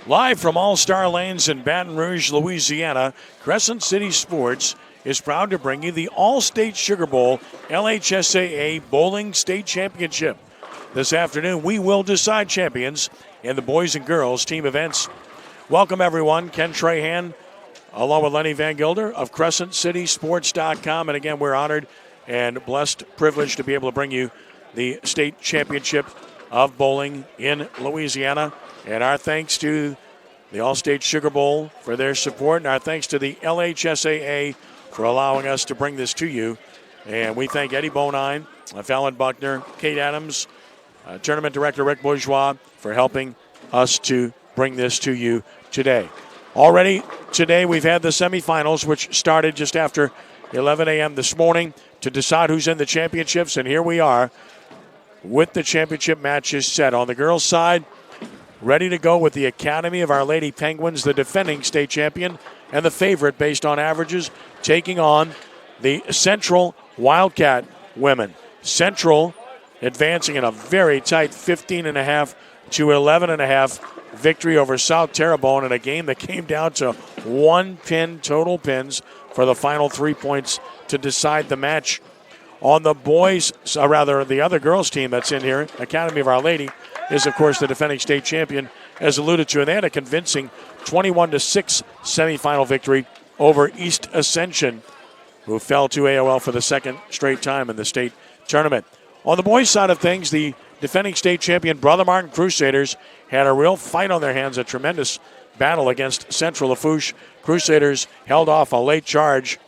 Live from All-Star Lanes in Baton Rouge, Louisiana, Crescent City Sports is proud to bring you the All-State Sugar Bowl LHSAA Bowling State Championship. This afternoon, we will decide champions in the boys and girls team events. Welcome, everyone. Ken Trahan, along with Lenny Van Gilder of CrescentCitySports.com. And again, we're honored and blessed, privileged to be able to bring you the state championship of bowling in Louisiana. And our thanks to the All-State Sugar Bowl for their support, and our thanks to the LHSAA for allowing us to bring this to you. And we thank Eddie Bonine, Fallon Buckner, Kate Adams, Tournament Director Rick Bourgeois for helping us to bring this to you today. Already today we've had the semifinals, which started just after 11 a.m. this morning to decide who's in the championships, and here we are with the championship matches set. On the girls' side, ready to go with the Academy of Our Lady Penguins, the defending state champion and the favorite based on averages, taking on the Central Wildcat women. Central advancing in a very tight 15.5 to 11.5 victory over South Terrebonne in a game that came down to one pin, total pins for the final 3 points to decide the match. On the boys, or rather the other girls team that's in here, Academy of Our Lady, is, of course, the defending state champion, as alluded to. And they had a convincing 21-6 semifinal victory over East Ascension, who fell to AOL for the second straight time in the state tournament. On the boys' side of things, the defending state champion Brother Martin Crusaders had a real fight on their hands, a tremendous battle against Central Lafourche. Crusaders held off a late charge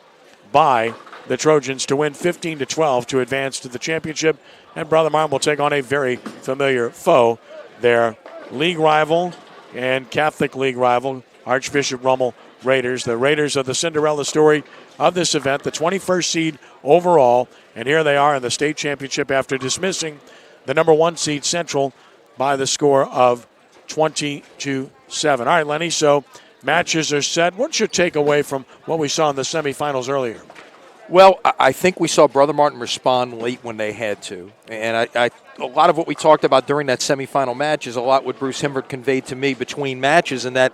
by the Trojans to win 15-12 to advance to the championship. And Brother Martin will take on a very familiar foe, their league rival and Catholic League rival, Archbishop Rummel Raiders. The Raiders are the Cinderella story of this event, the 21st seed overall. And here they are in the state championship after dismissing the number 1 seed Central by the score of 20-7. All right, Lenny, so matches are set. What's your takeaway from what we saw in the semifinals earlier? Well, I think we saw Brother Martin respond late when they had to. And a lot of what we talked about during that semifinal match is a lot what Bruce Himbert conveyed to me between matches, and that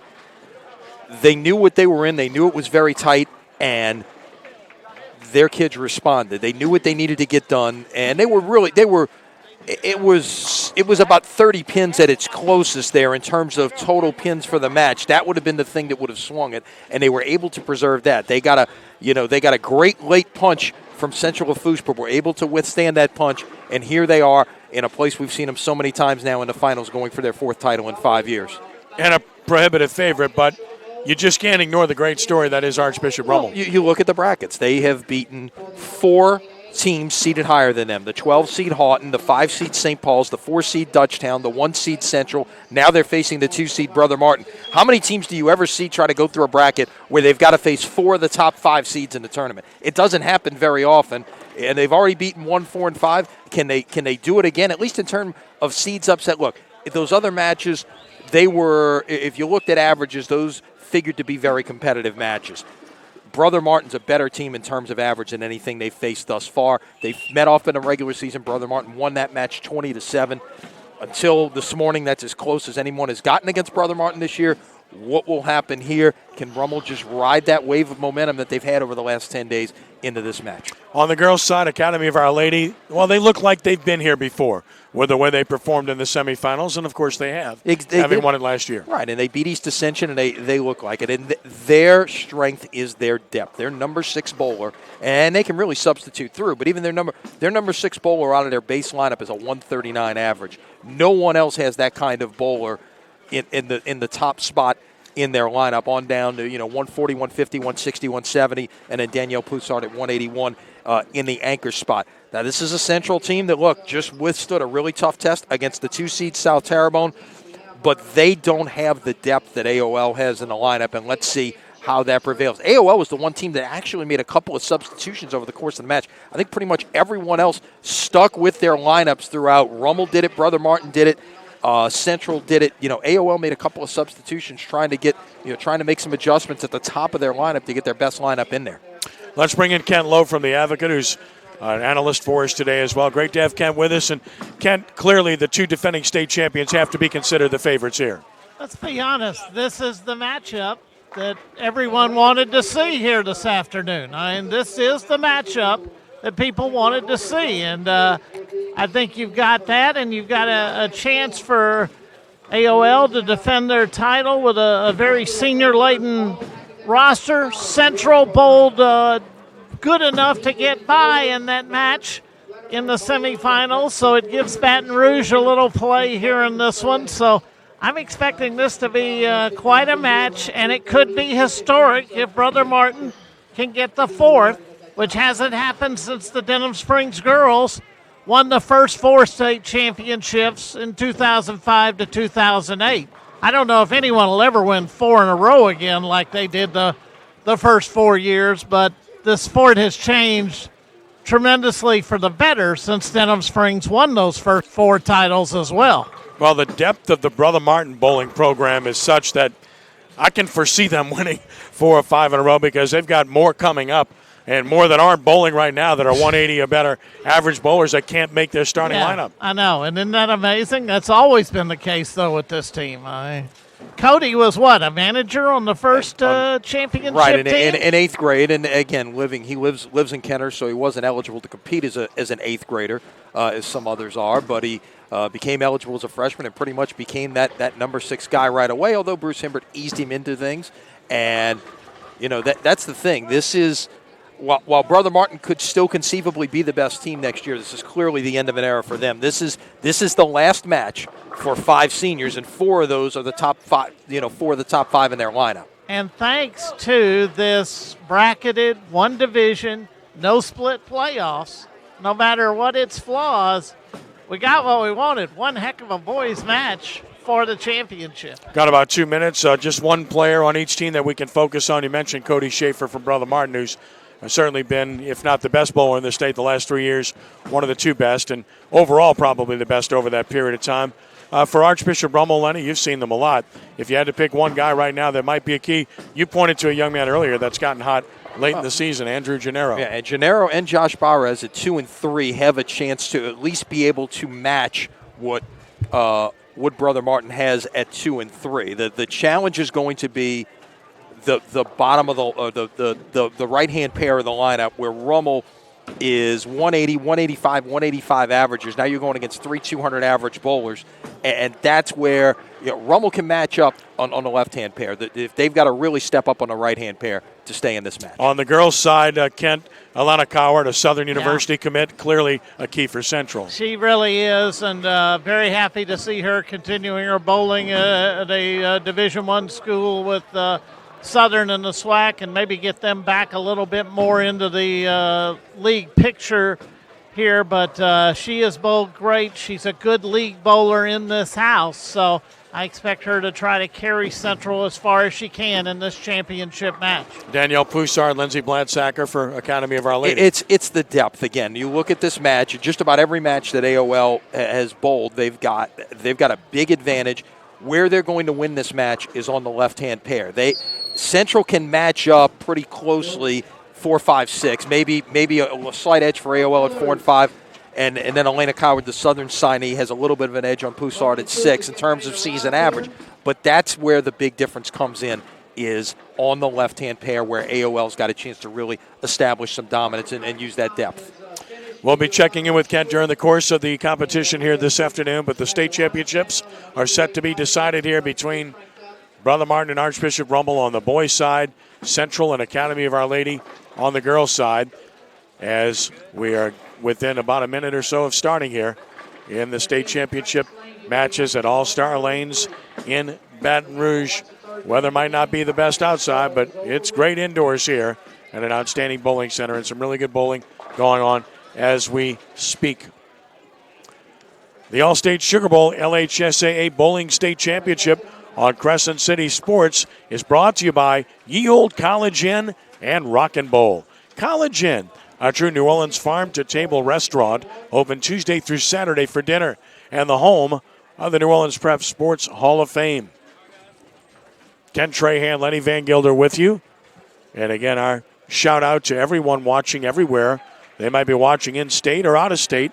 they knew what they were in. They knew it was very tight, and their kids responded. They knew what they needed to get done, and it was about 30 pins at its closest there in terms of total pins for the match. That would have been the thing that would have swung it, and they were able to preserve that. They got a great late punch from Central Lafourche, but were able to withstand that punch, and here they are in a place we've seen them so many times now in the finals, going for their 4th title in 5 years. And a prohibitive favorite, but you just can't ignore the great story that is Archbishop Rummel. Well, you look at the brackets. They have beaten 4 teams seeded higher than them. The 12-seed Houghton, the 5-seed St. Paul's, the 4-seed Dutchtown, the 1-seed Central. Now they're facing the 2-seed Brother Martin. How many teams do you ever see try to go through a bracket where they've got to face 4 of the top 5 seeds in the tournament? It doesn't happen very often, and they've already beaten 1, 4, and 5. Can they do it again, at least in terms of seeds upset? Look, those other matches, they were, if you looked at averages, those figured to be very competitive matches. Brother Martin's a better team in terms of average than anything they've faced thus far. They've met off in the regular season. Brother Martin won that match 20-7. Until this morning, that's as close as anyone has gotten against Brother Martin this year. What will happen here? Can Rummel just ride that wave of momentum that they've had over the last 10 days into this match? On the girls' side, Academy of Our Lady, well, they look like they've been here before with the way they performed in the semifinals, and of course they have, having won it last year. Right, and they beat East Ascension, and they look like it. And their strength is their depth. They're number 6 bowler, and they can really substitute through. But even their number 6 bowler out of their base lineup is a 139 average. No one else has that kind of bowler in the top spot in their lineup, on down to 140, 150, 160, 170, and then Danielle Poussard at 181 in the anchor spot. Now, this is a Central team that, look, just withstood a really tough test against the 2-seed South Terrebonne, but they don't have the depth that AOL has in the lineup, and let's see how that prevails. AOL was the one team that actually made a couple of substitutions over the course of the match. I think pretty much everyone else stuck with their lineups throughout. Rummel did it. Brother Martin did it. Central did it. AOL made a couple of substitutions trying to make some adjustments at the top of their lineup to get their best lineup in there. Let's bring in Kent Lowe from The Advocate, who's an analyst for us today as well. Great to have Kent with us. And Kent, clearly the 2 defending state champions have to be considered the favorites here. Let's be honest. This is the matchup that everyone wanted to see here this afternoon. I mean, this is the matchup that people wanted to see. And I think you've got that, and you've got a chance for AOL to defend their title with a very senior-laden roster. Central bowled good enough to get by in that match in the semifinals, so it gives Baton Rouge a little play here in this one. So I'm expecting this to be quite a match, and it could be historic if Brother Martin can get the fourth, which hasn't happened since the Denham Springs girls won the first 4 state championships in 2005 to 2008. I don't know if anyone will ever win 4 in a row again like they did the first 4 years, but the sport has changed tremendously for the better since Denham Springs won those first 4 titles as well. Well, the depth of the Brother Martin bowling program is such that I can foresee them winning 4 or 5 in a row because they've got more coming up and more that aren't bowling right now that are 180 or better average bowlers that can't make their starting lineup. I know, and isn't that amazing? That's always been the case, though, with this team. Cody was what, a manager on the first championship right, team? in 8th grade, and again, he lives in Kenner, so he wasn't eligible to compete as an 8th grader, as some others are, but he became eligible as a freshman and pretty much became that number 6 guy right away, although Bruce Himbert eased him into things. And, that's the thing. This is, while Brother Martin could still conceivably be the best team next year, this is clearly the end of an era for them. This is the last match for 5 seniors, and 4 of those are the top 5, 4 of the top 5 in their lineup. And thanks to this bracketed, one division, no split playoffs, no matter what its flaws, we got what we wanted. One heck of a boys match for the championship. Got about 2 minutes. Just one player on each team that we can focus on. You mentioned Cody Schaefer from Brother Martin, who's certainly been, if not the best bowler in the state the last 3 years, one of the 2 best, and overall probably the best over that period of time. For Archbishop Rummel, Lenny, you've seen them a lot. If you had to pick one guy right now that might be a key, you pointed to a young man earlier that's gotten hot late in the season, Andrew Gennaro. Yeah, and Gennaro and Josh Barres at 2 and 3 have a chance to at least be able to match what Brother Martin has at 2 and 3. The challenge is going to be the bottom of the right-hand pair of the lineup, where Rummel is 180, 185, 185 averages. Now you're going against 3 200 average bowlers, and that's where Rummel can match up on the left-hand pair. If they've got to really step up on the right-hand pair to stay in this match. On the girls' side, Kent, Alana Coward, a Southern University commit, clearly a key for Central. She really is, and very happy to see her continuing her bowling at a Division I school with Southern and the SWAC, and maybe get them back a little bit more into the league picture here. But she has bowled great. She's a good league bowler in this house, so I expect her to try to carry Central as far as she can in this championship match. Danielle Poussard, Lindsey Bladsacker for Academy of Our Lady. It's the depth again. You look at this match, just about every match that AOL has bowled, they've got a big advantage. Where they're going to win this match is on the left-hand pair. Central can match up pretty closely 4, 5, 6, maybe a slight edge for AOL at 4 and 5, and then Elena Coward, the Southern signee, has a little bit of an edge on Poussard at 6 in terms of season average. But that's where the big difference comes in, is on the left-hand pair, where AOL's got a chance to really establish some dominance and use that depth. We'll be checking in with Kent during the course of the competition here this afternoon, but the state championships are set to be decided here between Brother Martin and Archbishop Rummel on the boys' side, Central and Academy of Our Lady on the girls' side, as we are within about a minute or so of starting here in the state championship matches at All-Star Lanes in Baton Rouge. Weather might not be the best outside, but it's great indoors here and an outstanding bowling center and some really good bowling going on as we speak. The All-State Sugar Bowl LHSAA Bowling State Championship on Crescent City Sports is brought to you by Ye Old College Inn and Rockin' Bowl. College Inn, a true New Orleans farm-to-table restaurant, open Tuesday through Saturday for dinner, and the home of the New Orleans Prep Sports Hall of Fame. Ken Trahan, Lenny Van Gilder with you. And again, our shout-out to everyone watching everywhere. They might be watching in-state or out-of-state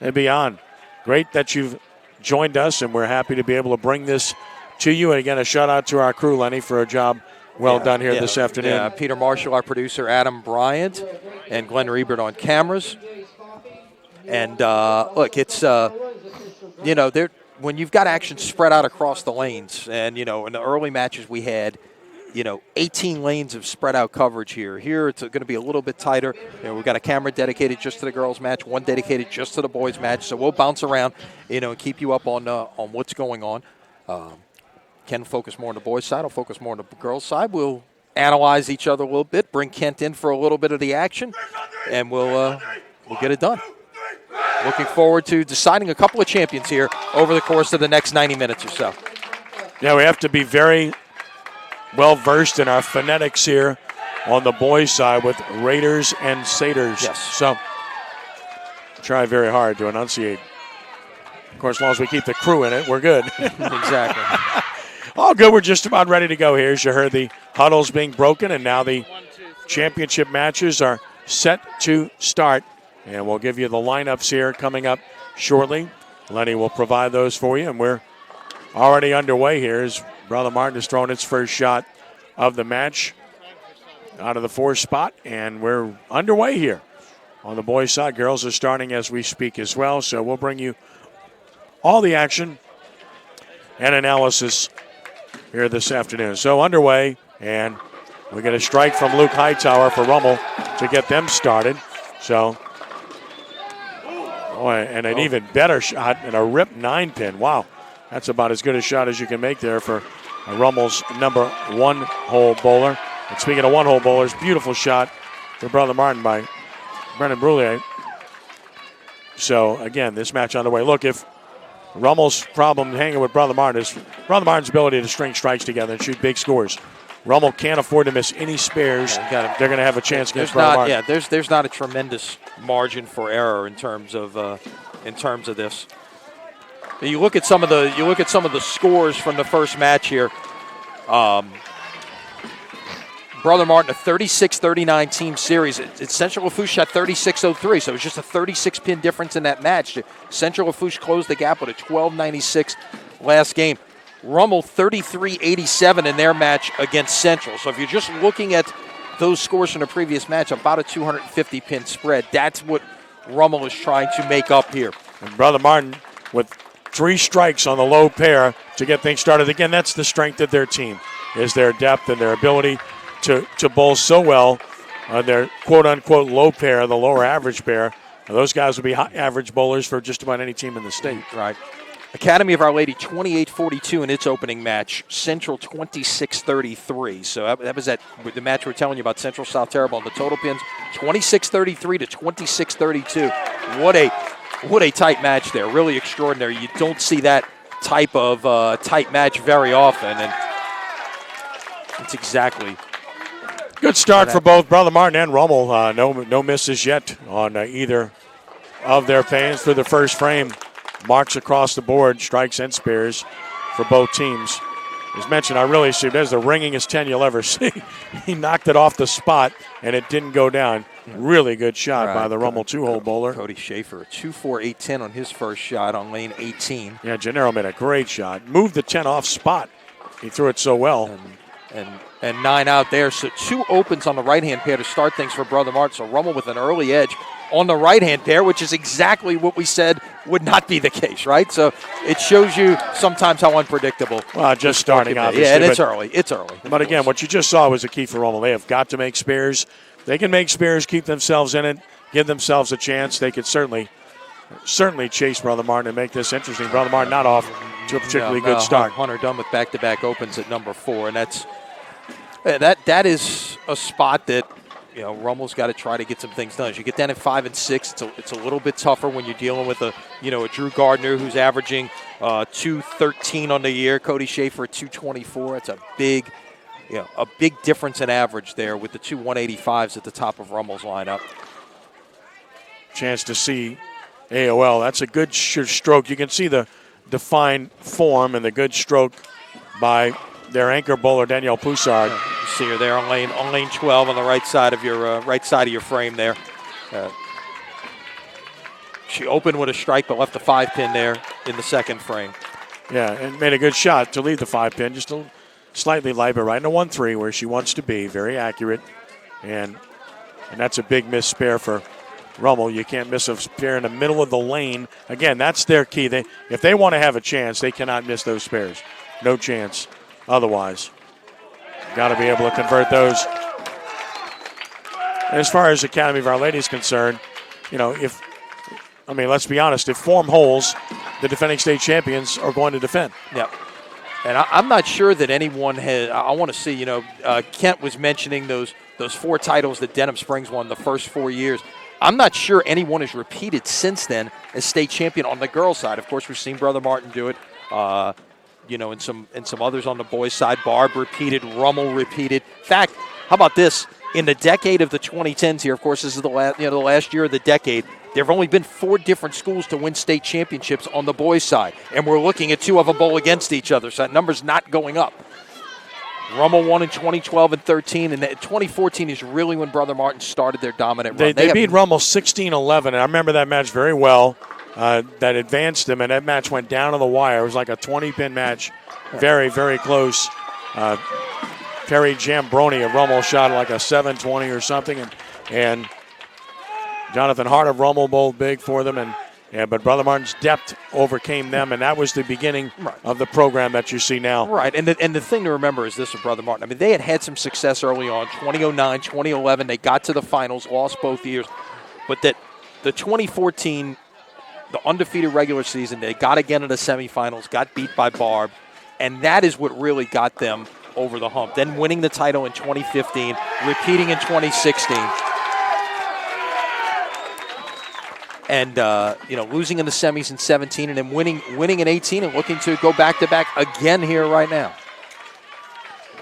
and beyond. Great that you've joined us, and we're happy to be able to bring this to you. And again, a shout out to our crew, Lenny, for a job well done here this afternoon. Yeah, Peter Marshall, our producer, Adam Bryant, and Glenn Riebert on cameras. And look, it's when you've got action spread out across the lanes, and in the early matches we had, 18 lanes of spread out coverage here. Here it's going to be a little bit tighter. We've got a camera dedicated just to the girls' match, one dedicated just to the boys' match. So we'll bounce around, and keep you up on what's going on. Ken focus more on the boys' side. I'll focus more on the girls' side. We'll analyze each other a little bit, bring Kent in for a little bit of the action, and we'll get it done. Looking forward to deciding a couple of champions here over the course of the next 90 minutes or so. Yeah, we have to be very well versed in our phonetics here on the boys' side with Raiders and Satyrs. Yes. So try very hard to enunciate. Of course, as long as we keep the crew in it, we're good. Exactly. All good. We're just about ready to go here. As you heard, the huddles being broken, and now the championship matches are set to start. And we'll give you the lineups here coming up shortly. Lenny will provide those for you, and we're already underway here as Brother Martin has thrown its first shot of the match out of the 4 spot, and we're underway here on the boys' side. Girls are starting as we speak as well, so we'll bring you all the action and analysis here this afternoon. So underway, and we get a strike from Luke Hightower for Rummel to get them started. So, and an even better shot and a rip 9-pin. Wow, that's about as good a shot as you can make there for Rummel's number 1 hole bowler. And speaking of 1 hole bowlers, beautiful shot for Brother Martin by Brennan Brullier. So again, this match underway. Look, if Rummel's problem hanging with Brother Martin is Brother Martin's ability to string strikes together and shoot big scores. Rummel can't afford to miss any spares. They're going to have a chance against Brother Martin. Yeah, there's not a tremendous margin for error in terms of this. You look at some of the scores from the first match here. Brother Martin, a 36-39 team series. Central Lafourche shot 36-03, so it was just a 36-pin difference in that match. Central Lafourche closed the gap with a 12-96 last game. Rummel 33-87 in their match against Central. So if you're just looking at those scores from the previous match, about a 250-pin spread. That's what Rummel is trying to make up here. And Brother Martin with 3 strikes on the low pair to get things started. Again, that's the strength of their team, is their depth and their ability to bowl so well on their quote-unquote low pair, the lower average pair. And those guys would be high average bowlers for just about any team in the state. Right. Academy of Our Lady 28-42 in its opening match. Central 26-33. So that was the match we're telling you about, Central South Terrebonne. The total pins 26-33 to 26-32. What a tight match there. Really extraordinary. You don't see that type of tight match very often, and it's exactly. Good start for both Brother Martin and Rummel. No misses yet on either of their pans through the first frame. Marks across the board, strikes and spares for both teams. As mentioned, I really see there's the ringingest 10 you'll ever see. He knocked it off the spot, and it didn't go down. Really good shot by the Rummel 2-hole bowler. Cody Schaefer, a 2-4-8-10 on his first shot on lane 18. Yeah, Gennaro made a great shot. Moved the 10 off spot. He threw it so well. And 9 out there. So 2 opens on the right-hand pair to start things for Brother Martin. So Rummel with an early edge on the right-hand pair, which is exactly what we said would not be the case, right? So it shows you sometimes how unpredictable. Well, just starting, obviously. Yeah, and it's early. It's early. But again, what you just saw was a key for Rummel. They have got to make spares. They can make spares, keep themselves in it, give themselves a chance. They could certainly chase Brother Martin and make this interesting. Brother Martin not off to a particularly good start. Hunter Dunn with back-to-back opens at number 4, and that is a spot that Rummel's got to try to get some things done. As you get down at 5 and 6, it's a little bit tougher when you're dealing with a Drew Gardner who's averaging 213 on the year. Cody Schaefer at 224. It's a big difference in average there with the 2 185s at the top of Rummel's lineup. Chance to see AOL. That's a good stroke. You can see the defined form and the good stroke by their anchor bowler Danielle Poussard. You see her there on lane 12 on the right side of your frame there. She opened with a strike but left a 5-pin there in the second frame. Yeah, and made a good shot to lead the 5-pin, just a slightly light, but right in the 1-3 where she wants to be. Very accurate. And that's a big miss spare for Rummel. You can't miss a spare in the middle of the lane. Again, that's their key. If they want to have a chance, they cannot miss those spares. No chance otherwise. Got to be able to convert those. As far as Academy of Our Lady is concerned, let's be honest, if form holds, the defending state champions are going to defend. Yep. And I'm not sure that anyone has. I want to see. Kent was mentioning those 4 titles that Denham Springs won the first 4 years. I'm not sure anyone has repeated since then as state champion on the girls' side. Of course, we've seen Brother Martin do it. And some others on the boys' side. Barb repeated. Rummel repeated. In fact, how about this? In the decade of the 2010s here, of course, this is the last year of the decade. There have only been 4 different schools to win state championships on the boys' side, and we're looking at 2 of them bowl against each other, so that number's not going up. Rummel won in 2012 and 13, and 2014 is really when Brother Martin started their dominant run. They beat Rummel 16-11, and I remember that match very well. That advanced them, and that match went down to the wire. It was like a 20-pin match, very, very close. Perry Jambroni of Rummel shot like a 7-20 or something, and Jonathan Hart of Rummel bowled big for them, but Brother Martin's depth overcame them, and that was the beginning of the program that you see now. Right, and the thing to remember is this with Brother Martin. I mean, they had some success early on, 2009, 2011. They got to the finals, lost both years, but that the 2014, the undefeated regular season, they got again in the semifinals, got beat by Barb, and that is what really got them over the hump. Then winning the title in 2015, repeating in 2016. And, losing in the semis in 17 and then winning in 18 and looking to go back-to-back again here right now.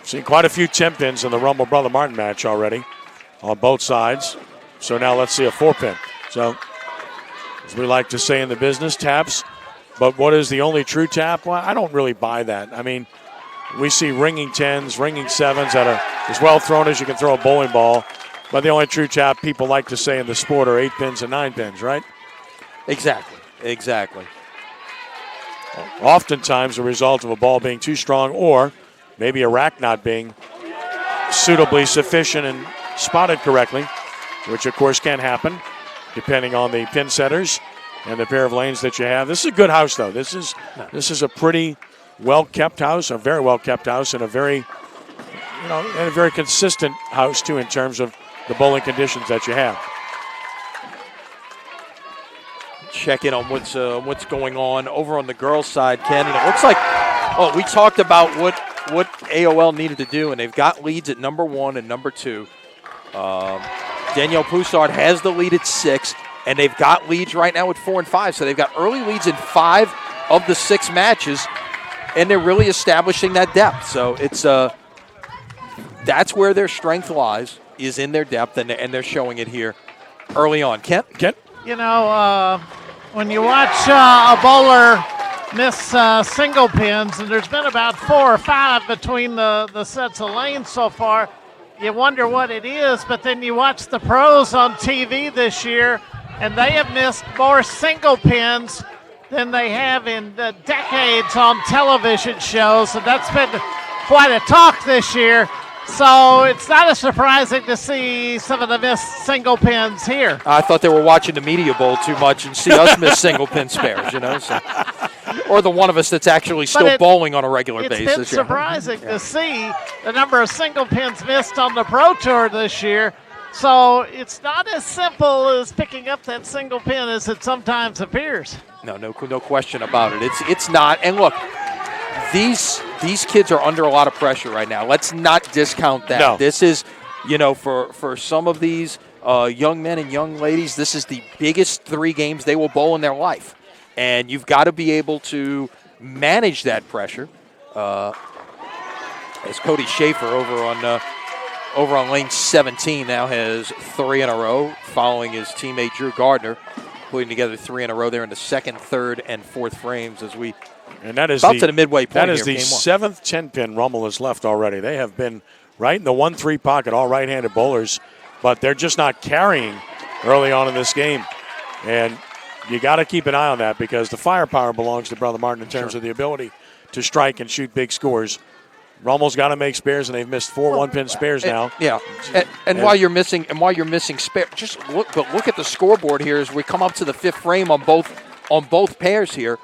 Seen quite a few 10-pins in the Rummel Brother Martin match already on both sides. So now let's see a 4-pin. So, as we like to say in the business, taps. But what is the only true tap? Well, I don't really buy that. I mean, we see ringing 10s, ringing 7s that are as well thrown as you can throw a bowling ball. But the only true tap people like to say in the sport are 8 pins and 9 pins, right? Exactly. Oftentimes a result of a ball being too strong or maybe a rack not being suitably sufficient and spotted correctly, which of course can happen depending on the pin setters and the pair of lanes that you have. This is a good house, though. This is a pretty well-kept house, a very well-kept house, and a very consistent house, too, in terms of the bowling conditions that you have. Check in on what's going on over on the girls' side, Ken. And it looks like, we talked about what AOL needed to do, and they've got leads at number 1 and number 2. Danielle Poussard has the lead at 6, and they've got leads right now at 4 and 5. So they've got early leads in 5 of the 6 matches, and they're really establishing that depth. So it's that's where their strength lies, is in their depth, and they're showing it here early on. Kent? When you watch a bowler miss single pins, and there's been about 4 or 5 between the sets of lanes so far, you wonder what it is, but then you watch the pros on TV this year, and they have missed more single pins than they have in decades on television shows, and that's been quite a talk this year. So it's not as surprising to see some of the missed single pins here. I thought they were watching the Media Bowl too much and see us miss single pin spares, So. Or the one of us that's actually still bowling on a regular basis. It's been surprising to see the number of single pins missed on the Pro Tour this year. So it's not as simple as picking up that single pin as it sometimes appears. No question about it. It's not. And look, these kids are under a lot of pressure right now. Let's not discount that. No. This is, for some of these young men and young ladies, this is the biggest 3 games they will bowl in their life. And you've got to be able to manage that pressure. As Cody Schaefer over on lane 17 now has 3 in a row, following his teammate Drew Gardner, putting together 3 in a row there in the 2nd, 3rd, and 4th frames as we and that is about to the midway point. That is here, the 7th 10-pin Rummel has left already. They have been right in the 1-3 pocket, all right-handed bowlers, but they're just not carrying early on in this game. And you got to keep an eye on that because the firepower belongs to Brother Martin in terms Sure. of the ability to strike and shoot big scores. Rummel's got to make spares, and they've missed 4 one-pin spares now. Yeah, and while you're missing spare, just look at the scoreboard here as we come up to the 5th frame on both pairs here.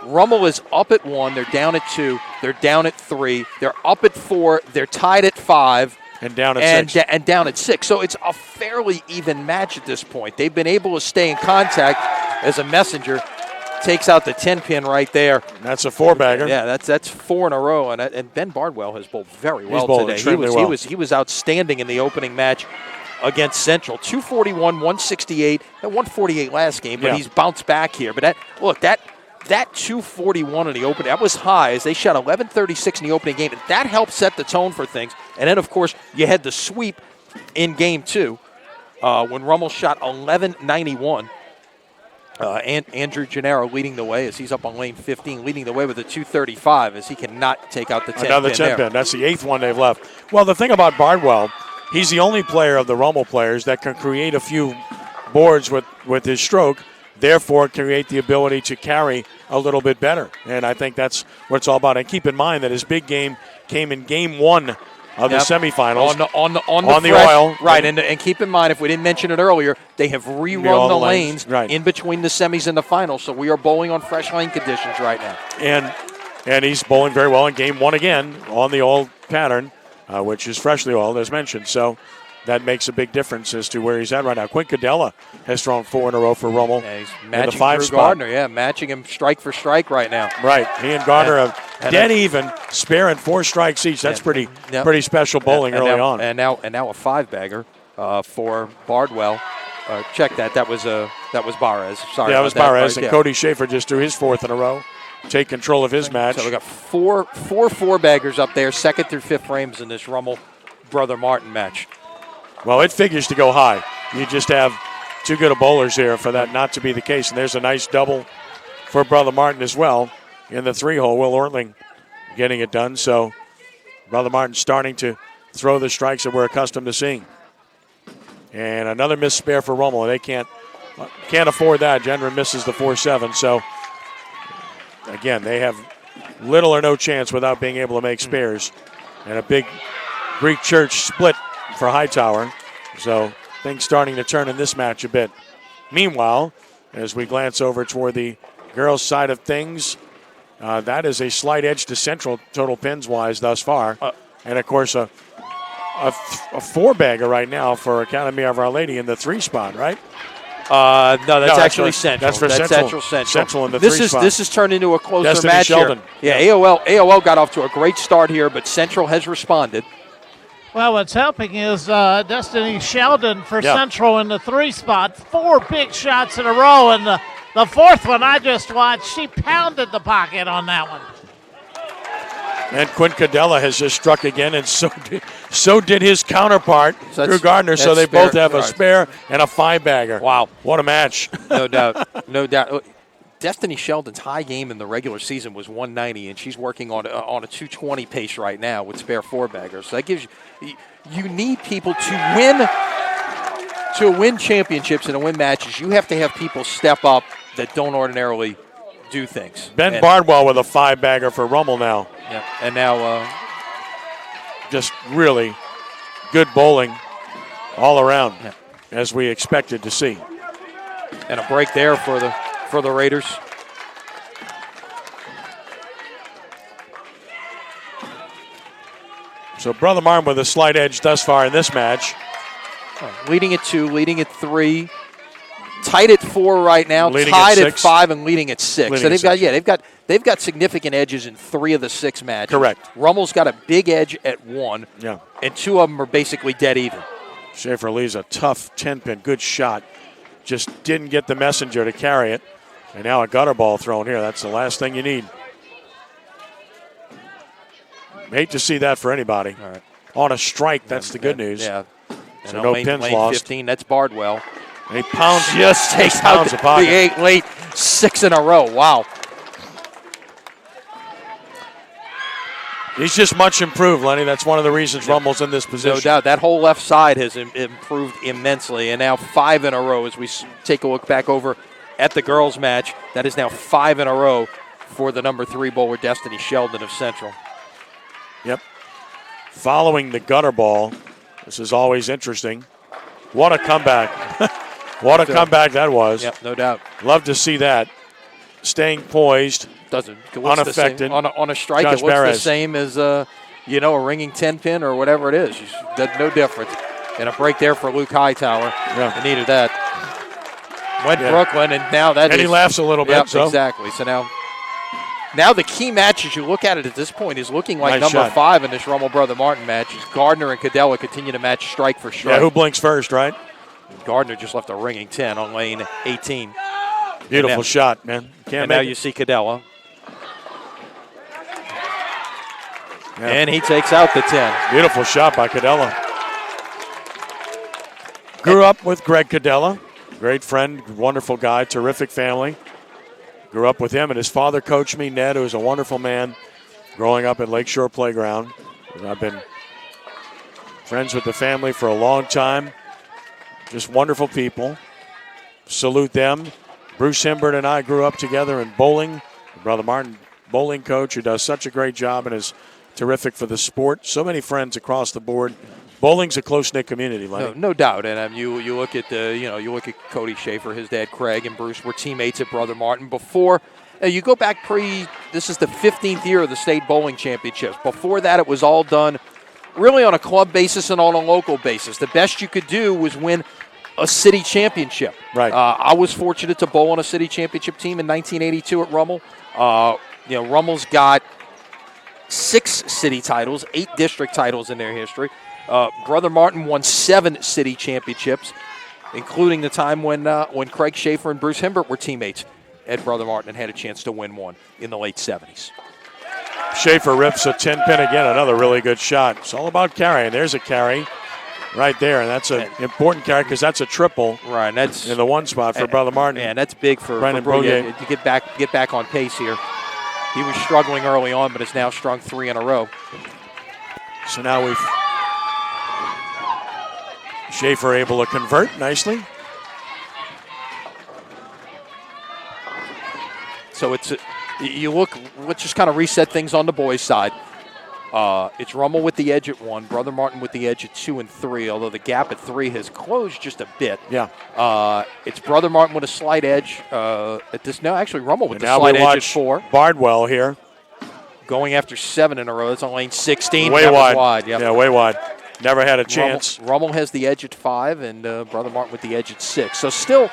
Rummel is up at 1, they're down at 2, they're down at 3, they're up at 4, they're tied at 5. And down at 6. And down at 6. So it's a fairly even match at this point. They've been able to stay in contact as a messenger. Takes out the 10-pin right there. That's a 4-bagger. Yeah, that's 4 in a row. And Ben Bardwell has bowled very well bowled today. extremely well. He was outstanding in the opening match against Central. 241, 168, and 148 last game, but he's bounced back here. But that 241 in the opening, that was high as they shot 11:36 in the opening game. And that helped set the tone for things. And then, of course, you had the sweep in game 2 when Rummel shot 11:91. And Andrew Gennaro leading the way as he's up on lane 15, leading the way with a 235 as he cannot take out the 10 Another 10 pin. That's the 8th one they've left. Well, the thing about Bardwell, he's the only player of the Rummel players that can create a few boards with his stroke, therefore create the ability to carry a little bit better. And I think that's what it's all about. And keep in mind that his big game came in game 1 of the semifinals. On the fresh, oil. Right, and keep in mind, if we didn't mention it earlier, they have rerun the lanes in between the semis and the finals, so we are bowling on fresh lane conditions right now. And he's bowling very well in game 1 again on the old pattern, which is freshly oiled, as mentioned. So that makes a big difference as to where he's at right now. Quinn Cadella has thrown 4 in a row for Rummel. Yeah, he's in matching the 5 Drew spot. Gardner, matching him strike for strike right now. Right, he and Gardner are dead even, sparing 4 strikes each. That's pretty special bowling early on. And now a 5-bagger for Bardwell. Check that. That was Barres. Sorry, that was Barres, and right, Cody Schaefer just threw his 4th in a row. Take control of his match. So we got four 4-baggers up there, 2nd through 5th frames in this Rummel Brother Martin match. Well, it figures to go high. You just have too good of bowlers here for that not to be the case. And there's a nice double for Brother Martin as well in the 3-hole. Will Ortling getting it done. So Brother Martin starting to throw the strikes that we're accustomed to seeing. And another missed spare for Rummel. They can't afford that. Gendron misses the 4-7. So, again, they have little or no chance without being able to make spares. And a big Greek church split for Hightower. So things starting to turn in this match a bit. Meanwhile, as we glance over toward the girls' side of things, that is a slight edge to Central total pins-wise thus far. And, of course, a 4-bagger right now for Academy of Our Lady in the 3 spot, right? No, that's actually for, Central. That's for Central. Central in the 3 spot. This has turned into a closer Destiny match Sheldon. here. Yeah, AOL got off to a great start here, but Central has responded. Well, what's helping is Destiny Sheldon for Central in the 3 spot. 4 big shots in a row, and the 4th one I just watched, she pounded the pocket on that one. And Quinn Cadella has just struck again, and so did his counterpart, Drew Gardner. So they both have a spare and a 5-bagger. Wow. What a match. No doubt. No doubt. Destiny Sheldon's high game in the regular season was 190, and she's working on a 220 pace right now with spare 4-baggers. So that gives you need people to win championships and to win matches. You have to have people step up that don't ordinarily do things. Ben Bardwell with a 5-bagger for Rummel now. Yeah, and now just really good bowling all around, as we expected to see. And a break there for the Raiders. So Brother Martin with a slight edge thus far in this match. Leading at 2, leading at 3, tied at 4 right now, leading tied at 5, and leading at 6. Leading So at they've got significant edges in 3 of the 6 matches. Correct. Rummel's got a big edge at 1, and 2 of them are basically dead even. Schaefer Lee's a tough 10-pin, good shot. Just didn't get the messenger to carry it. And now a gutter ball thrown here. That's the last thing you need. Hate to see that for anybody. All right. On a strike, that's the good news. Yeah. So no lane, pins lane lost. 15, that's Bardwell. And he pounds, just takes out the pocket. the 8 late, 6 in a row. Wow. He's just much improved, Lenny. That's one of the reasons Rummel's in this position. No doubt. That whole left side has improved immensely. And now 5 in a row as we take a look back over at the girls' match. That is now 5 in a row for the number 3 bowler, Destiny Sheldon of Central. Yep. Following the gutter ball. This is always interesting. What a comeback. What a comeback that was. Yep, no doubt. Love to see that. Staying poised. Unaffected. On a strike, Josh it looks Perez. the same as a ringing 10-pin or whatever it is. That's no different. And a break there for Luke Hightower. Yeah. They needed that. Went Brooklyn, and now that and he laughs a little bit. Yep, so. exactly. So now the key match, as you look at it at this point, is looking like Nice number shot. 5 in this Rummel Brother Martin match. Is Gardner and Cadella continue to match strike for strike. Yeah, who blinks first, right? Gardner just left a ringing 10 on lane 18. Beautiful shot, man. And now you see Cadella. Yeah. And he takes out the 10. Beautiful shot by Cadella. Grew up with Greg Cadella. Great friend, wonderful guy, terrific family. Grew up with him, and his father coached me, Ned, who was a wonderful man, growing up at Lakeshore Playground. And I've been friends with the family for a long time. Just wonderful people. Salute them. Bruce Himbert and I grew up together in bowling. Brother Martin, bowling coach, who does such a great job and is terrific for the sport. So many friends across the board. Bowling's a close-knit community, Lenny. No doubt. And you look at you look at Cody Schaefer, his dad Craig, and Bruce were teammates at Brother Martin. Before you go back this is the 15th year of the state bowling championships. Before that, it was all done really on a club basis and on a local basis. The best you could do was win a city championship. Right. I was fortunate to bowl on a city championship team in 1982 at Rummel. Rummel's got 6 city titles, 8 district titles in their history. Brother Martin won 7 city championships, including the time when Craig Schaefer and Bruce Himbert were teammates at Brother Martin and had a chance to win one in the late 70s. Schaefer rips a 10-pin again, another really good shot. It's all about carrying. There's a carry right there, and that's an important carry because that's a triple right, and that's in the one spot for Brother Martin. And that's big for Brouillet to get back on pace here. He was struggling early on, but has now strung 3 in a row. So now Schaefer able to convert nicely. So let's just kind of reset things on the boys' side. It's Rummel with the edge at 1, Brother Martin with the edge at 2 and 3, although the gap at 3 has closed just a bit. Yeah. It's Brother Martin with a slight edge at this. No, actually, Rummel with And the slight edge at 4. Bardwell here. Going after 7 in a row. That's on lane 16. Way wide. Yep. Yeah, way wide. Never had a chance. Rummel has the edge at 5, and Brother Martin with the edge at 6. So still,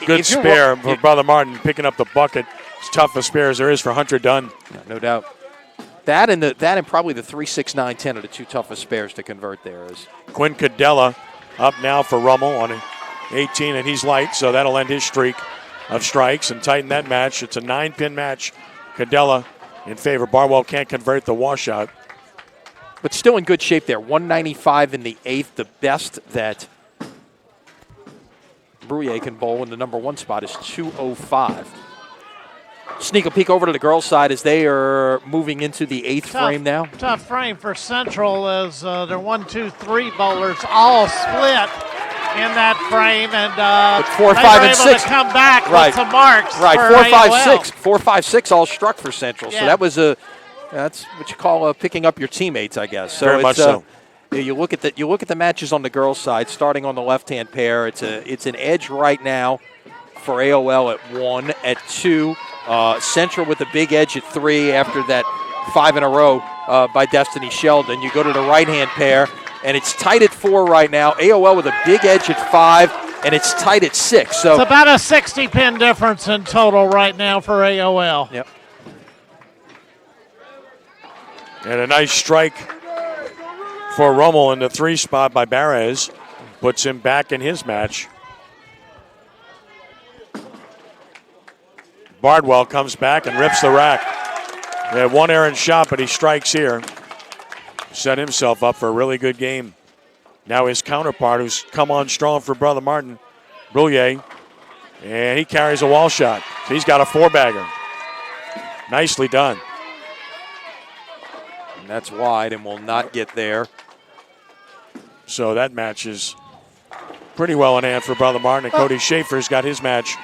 good spare for Brother Martin picking up the bucket. As tough a spare as there is for Hunter Dunn. Yeah, no doubt. That and probably the 3, 6, 9, 10 are the 2 toughest spares to convert there. Quinn Cadella up now for Rummel on 18, and he's light, so that'll end his streak of strikes and tighten that match. It's a 9-pin match. Cadella in favor. Barwell can't convert the washout. But still in good shape there. 195 in the 8th. The best that Brouillet can bowl in the number 1 spot is 205. Sneak a peek over to the girls' side as they are moving into the 8th frame now. Tough frame for Central as their 1, 2, 3 bowlers all split in that frame, and 4, 5, and 6 to come back with some marks. Right, for 4, 5, AOL. 6. 4, 5, 6 all struck for Central. Yeah. So that's what you call picking up your teammates, I guess. So Very much so. You look at the matches on the girls' side, starting on the left-hand pair. It's an edge right now for AOL at 1, at 2. Central with a big edge at 3 after that 5 in a row by Destiny Sheldon. You go to the right-hand pair, and it's tight at 4 right now. AOL with a big edge at 5, and it's tight at 6. So it's about a 60-pin difference in total right now for AOL. Yep. And a nice strike for Rummel in the 3 spot by Barres. Puts him back in his match. Bardwell comes back and rips the rack. They had 1 errant shot, but he strikes here. Set himself up for a really good game. Now his counterpart, who's come on strong for Brother Martin, Brouillet, and he carries a wall shot. So he's got a 4-bagger. Nicely done. And that's wide and will not get there. So that match is pretty well in hand for Brother Martin. And Cody Schaefer's got his match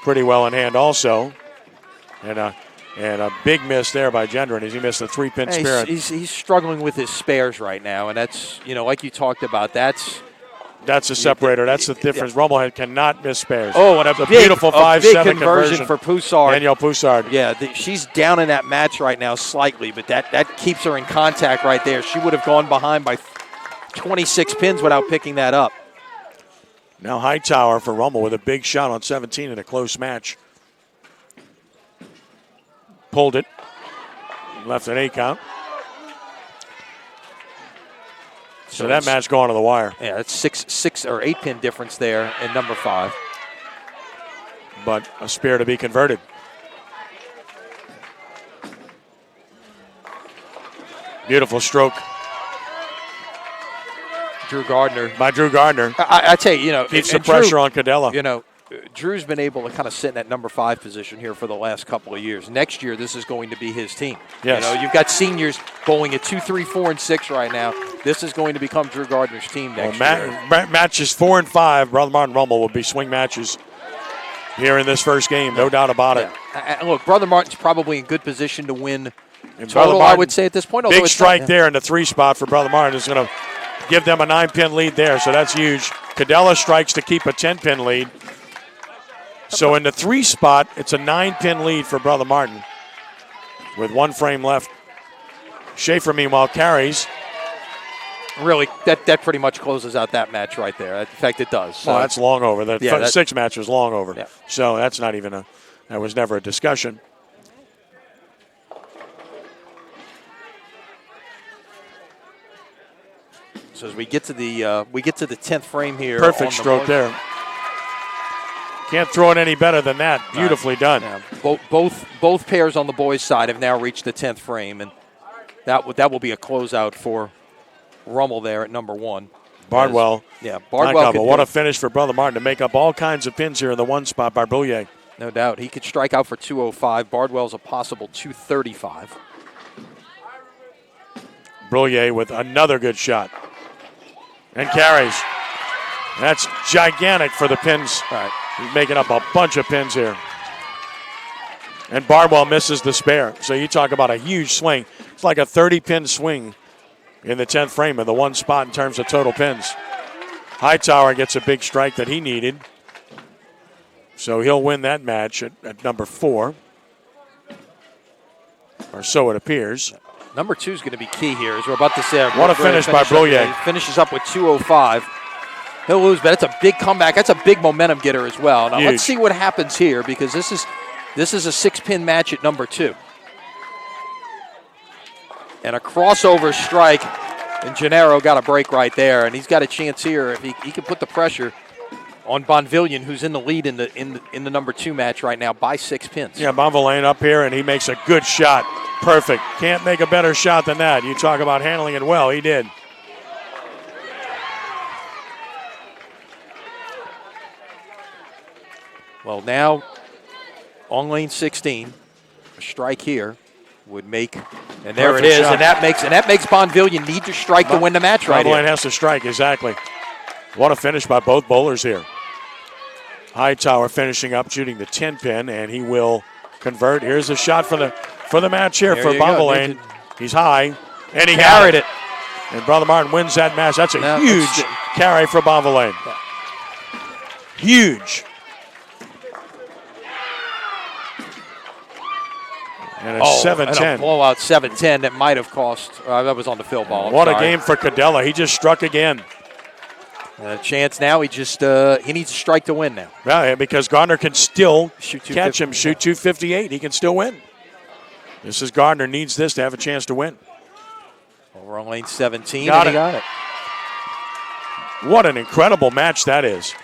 pretty well in hand also. And a big miss there by Gendron as he missed a 3-pin spirit. He's struggling with his spares right now, and that's, like you talked about, that's a separator. That's the difference. Rummel cannot miss spares. Oh, and a beautiful 5-7 conversion for Poussard. Danielle Poussard. Yeah, she's down in that match right now slightly, but that keeps her in contact right there. She would have gone behind by 26 pins without picking that up. Now Hightower for Rummel with a big shot on 17 in a close match. Pulled it. Left an 8 count. So that match going to the wire. Yeah, it's 6 or 8 pin difference there in number 5. But a spear to be converted. Beautiful stroke. Drew Gardner. By Drew Gardner. I tell you, keeps the pressure on Cadella. Drew's been able to kind of sit in that number 5 position here for the last couple of years. Next year, this is going to be his team. Yes. You've got seniors bowling at 2, 3, 4, and 6 right now. This is going to become Drew Gardner's team next year. Matches 4 and 5, Brother Martin Rummel will be swing matches here in this first game, no doubt about it. And look, Brother Martin's probably in good position to win and total, Martin, I would say, at this point. Big strike there in the 3 spot for Brother Martin is going to give them a 9-pin lead there, so that's huge. Cadella strikes to keep a 10-pin lead. So in the 3 spot, it's a 9-pin lead for Brother Martin with 1 frame left. Schaefer, meanwhile, carries. Really, that pretty much closes out that match right there. In fact, it does. So. Well, that's long over. The 6 match was long over. Yeah. So that's not even that was never a discussion. So as we get to the 10th frame here. Perfect stroke there. Can't throw it any better than that. Beautifully done. Yeah. Both pairs on the boys' side have now reached the 10th frame, and that will be a closeout for Rummel there at number 1. Bardwell. Bardwell. What a finish for Brother Martin to make up all kinds of pins here in the 1 spot by Brouillet. No doubt. He could strike out for 205. Bardwell's a possible 235. Brouillet with another good shot. And carries. That's gigantic for the pins. All right. He's making up a bunch of pins here. And Bardwell misses the spare. So you talk about a huge swing. It's like a 30-pin swing in the 10th frame of the 1 spot in terms of total pins. Hightower gets a big strike that he needed. So he'll win that match at number 4. Or so it appears. Number 2 is going to be key here, as we're about to say. What a finish by Brouillet. He finishes up with 205. He'll lose, but that's a big comeback. That's a big momentum getter as well. Now let's see what happens here, because this is a 6-pin match at number 2. And a crossover strike, and Gennaro got a break right there, and he's got a chance here if he can put the pressure on Bonvillian, who's in the lead in the number 2 match right now by 6 pins. Yeah, Bonvillian up here, and he makes a good shot. Perfect. Can't make a better shot than that. You talk about handling it well. He did. Well, now on lane 16, a strike here would make, and there Perfect it is, shot. and that makes Bonvillian need to strike to win the match right here. Bonvillian has to strike, exactly. What a finish by both bowlers here. Hightower finishing up, shooting the 10-pin, and he will convert. Here's a shot for the match here for Bonvillian. He's high, and he carried it. And Brother Martin wins that match. That's a huge carry for Bonvillian. Yeah. Huge. And a 7-10. And a blowout 7-10 that might have cost. That was on the fill ball. What a game for Cadella. He just struck again. A chance now. He needs to strike to win now. Yeah, because Gardner can still catch him, 258. shoot 258. He can still win. This is Gardner needs this to have a chance to win. Over on lane 17. Got it. What an incredible match that is.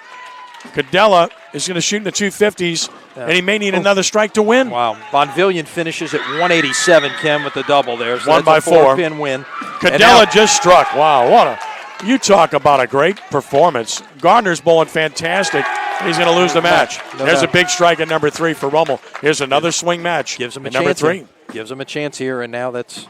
Cadella is going to shoot in the 250s, and he may need another strike to win. Wow. Bonvillian finishes at 187, Ken, with the double there. So 1 by 4. 4-pin win. Cadella just struck. Wow, you talk about a great performance. Gardner's bowling fantastic. He's going to lose the match. There's a big strike at number 3 for Rummel. Here's another swing match. Gives him a number chance. 3. Gives him a chance here, and now that's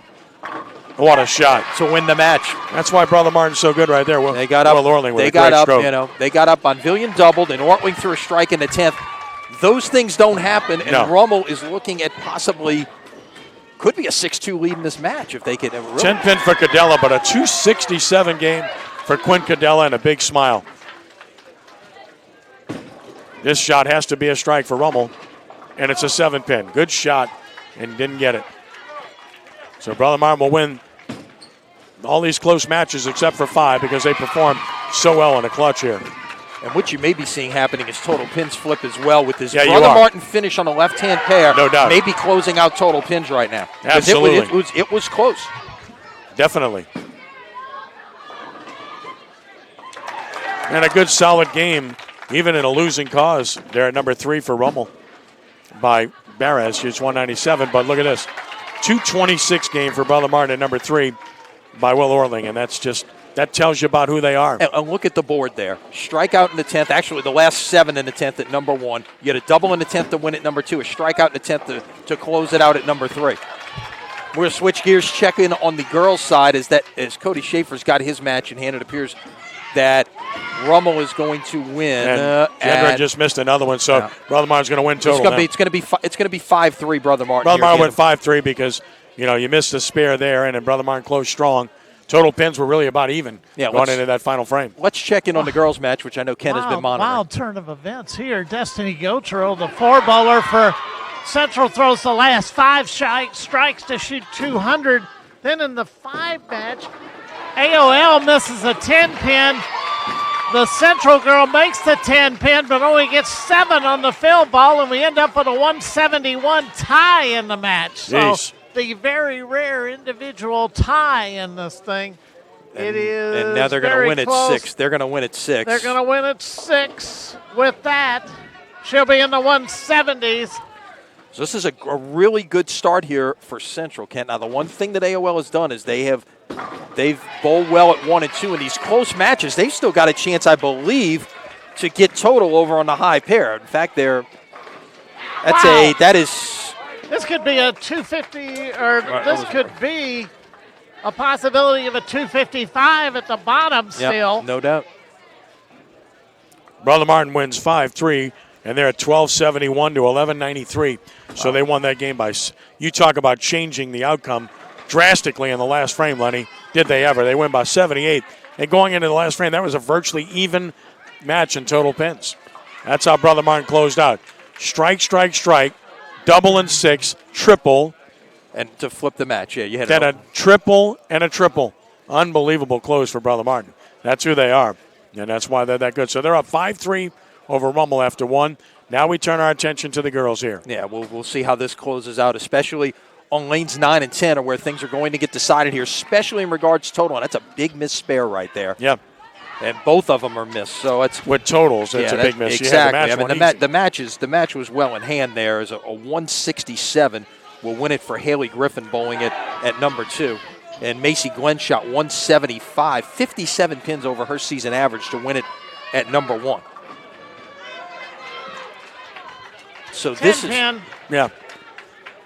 What a shot. to win the match. That's why Brother Martin's so good right there. They got up. Will Orling with They a got great up. stroke. They got up on Villian doubled and Ortling threw a strike in the 10th. Those things don't happen, and No. Rummel is looking at possibly could be a 6-2 lead in this match if they could. Really 10 pin for Cadella, but a 267 game for Quinn Cadella and a big smile. This shot has to be a strike for Rummel, and it's a 7 pin. Good shot, and didn't get it. So Brother Martin will win all these close matches except for 5 because they performed so well in the clutch here. And what you may be seeing happening is total pins flip as well with this Yeah, you Brother are. Martin finish on the left-hand pair. No doubt. Maybe closing out total pins right now. 'Cause Absolutely. It was close. Definitely. And a good solid game, even in a losing cause. They're at number 3 for Rummel by Barres. Shoots 197, but look at this. 226 game for Brother Martin at number 3 by Will Orling, and that tells you about who they are. And look at the board there. Strikeout in the 10th. Actually, the last 7 in the 10th at number 1. You had a double in the 10th to win at number 2. A strikeout in the 10th to close it out at number 3. We're going to switch gears, check in on the girls' side as Cody Schaefer's got his match in hand. It appears that Rummel is going to win. And Gendron just missed another one, so Yeah. Brother Martin's going to win total. It's going to be 5-3, Brother Martin. Brother here Martin again. went 5-3 because you missed the spare there, and then Brother Martin closed strong. Total pins were really about even going into that final frame. Let's check in on the girls' match, which I know Ken has been monitoring. Wild turn of events here. Destiny Gautreau, the 4-bowler for Central, throws the last 5 strikes to shoot 200. Then in the 5 match, AOL misses a 10-pin. The Central girl makes the 10-pin, but only gets 7 on the fill ball, and we end up with a 171 tie in the match. So Jeez. the very rare individual tie in this thing. It is And now they're going to win close. at 6. They're going to win at 6. They're going to win at 6. With that, she'll be in the 170s. So this is a really good start here for Central, Kent. Now, the one thing that AOL has done is they've bowled well at 1 and 2 in these close matches. They've still got a chance, I believe, to get total over on the high pair. In fact, Wow. that is. This could be a 250, or this could be a possibility of a 255 at the bottom still. Yep, no doubt. Brother Martin wins 5-3, and they're at 1271 to 1193. So they won that game by. You talk about changing the outcome drastically in the last frame, Lenny. Did they ever? They win by 78. And going into the last frame, that was a virtually even match in total pins. That's how Brother Martin closed out. Strike, strike, strike, double and 6, triple. And to flip the match, you had Then a triple and a triple. Unbelievable close for Brother Martin. That's who they are, and that's why they're that good. So they're up 5-3 over Rummel after 1. Now we turn our attention to the girls here. Yeah, we'll see how this closes out, especially on lanes 9 and 10 are where things are going to get decided here, especially in regards to total. And that's a big miss spare right there. Yep. And both of them are missed. So it's with totals, it's a big miss. Exactly. You had the match the match was well in hand there. As a 167 will win it for Haley Griffin bowling it at number 2. And Macy Glenn shot 175, 57 pins over her season average to win it at number 1. So this is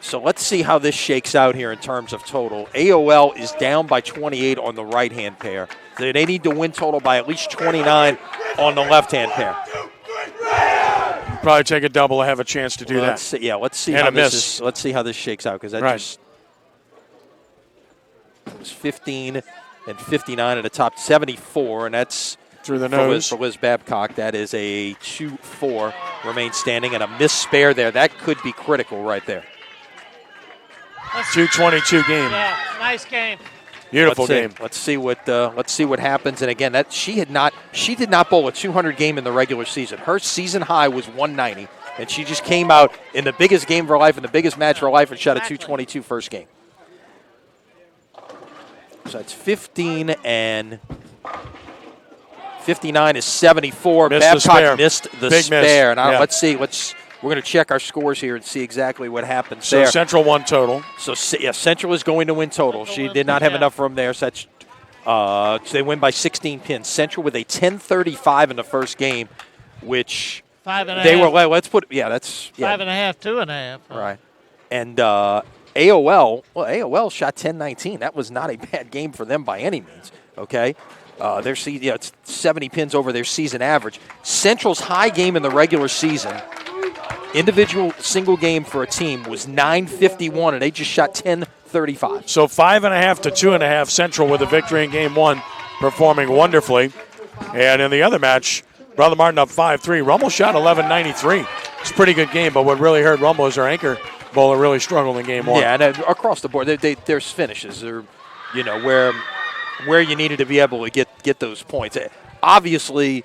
So let's see how this shakes out here in terms of total. AOL is down by 28 on the right-hand pair. They need to win total by at least 29 on the left-hand pair. Probably take a double, have a chance to do that. Let's see And how a miss. let's see how this shakes out, because that just was 15 and 59 at the top, 74, and that's through the nose for Liz Babcock. That is a 2-4, remains standing, and a missed spare there. That could be critical right there. 222 game. Yeah, nice game. Beautiful game. Let's see what happens. And again, she did not bowl a 200 game in the regular season. Her season high was 190, and she just came out in the biggest game of her life, in the biggest match of her life, and shot a 222 first game. So that's 15 and 59 is 74. Babcock missed the Big spare. Miss. And Yeah. let's see. We're going to check our scores here and see exactly what happens So there. Central won total. So, Central is going to win total. She did not have enough room there, so that's, so they win by 16 pins. Central with a 10-35 in the first game, which 5.5. they were. Let's put. Yeah, that's 5.5, 2.5. right. And AOL shot 10-19. That was not a bad game for them by any means, okay? It's 70 pins over their season average. Central's high game in the regular season, individual single game for a team, was 951, and they just shot 10-35. So 5.5 to 2.5 Central with a victory in game one, performing wonderfully. And in the other match, Brother Martin up 5-3. Rummel shot 11.93. It's a pretty good game, but what really hurt Rummel is their anchor bowler really struggled in game one. Yeah, and across the board, there's finishes. Where you needed to be able to get those points. Obviously,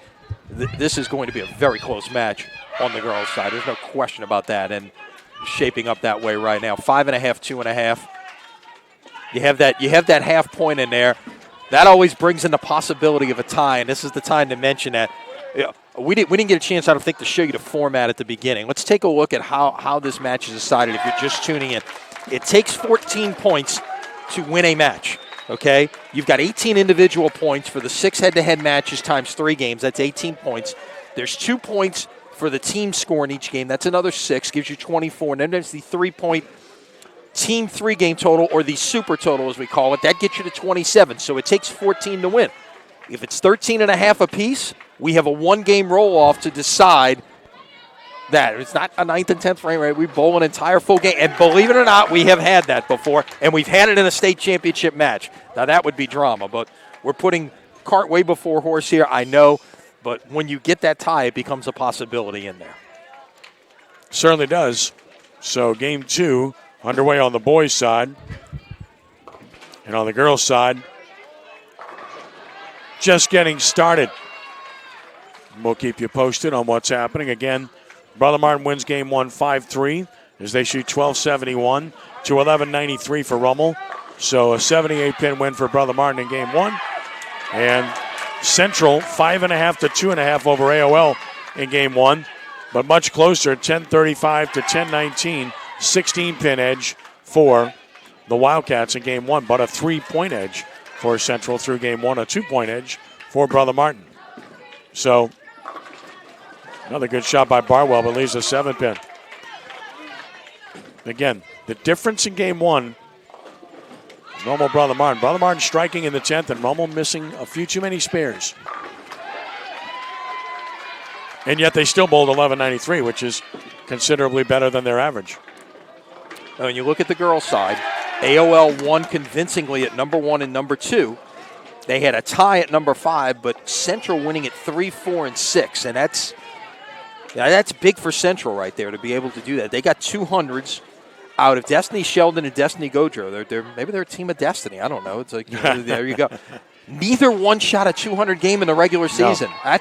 this is going to be a very close match on the girls' side. There's no question about that, and shaping up that way right now. 5.5, 2.5. You have that half point in there. That always brings in the possibility of a tie, and this is the time to mention that. We didn't get a chance, I don't think, to show you the format at the beginning. Let's take a look at how this match is decided if you're just tuning in. It takes 14 points to win a match, okay? You've got 18 individual points for the 6 head-to-head matches times 3 games. That's 18 points. There's 2 points for the team score in each game. That's another 6, gives you 24. And then there's the 3-point team 3-game total, or the super total as we call it. That gets you to 27, so it takes 14 to win. If it's 13.5 apiece, we have a 1-game roll-off to decide that. It's not a 9th and 10th frame, right? We bowl an entire full game. And believe it or not, we have had that before, and we've had it in a state championship match. Now, that would be drama, but we're putting cart way before horse here, I know. But when you get that tie, it becomes a possibility in there. Certainly does. So game 2 underway on the boys' side. And on the girls' side, just getting started. We'll keep you posted on what's happening. Again, Brother Martin wins game 1 5-3 as they shoot 1271 to 1193 for Rummel. So a 78-pin win for Brother Martin in game 1. And Central 5.5 to 2.5 over AOL in game 1, but much closer, 1035 to 1019, 16-pin edge for the Wildcats in game 1, but a 3-point edge for Central through game 1, a 2-point edge for Brother Martin. So another good shot by Barwell, but leaves a 7-pin. Again, the difference in game 1, Rummel, Brother Martin. Brother Martin striking in the 10th, and Rummel missing a few too many spares. And yet they still bowled 11.93, which is considerably better than their average. Now, when you look at the girls' side, AOL won convincingly at number 1 and number 2. They had a tie at number 5, but Central winning at 3, 4, and 6. And that's big for Central right there to be able to do that. They got 200s out of Destiny Sheldon and Destiny Godreau. Maybe they're a team of destiny. I don't know. It's like, there you go. Neither one shot a 200 game in the regular season. No.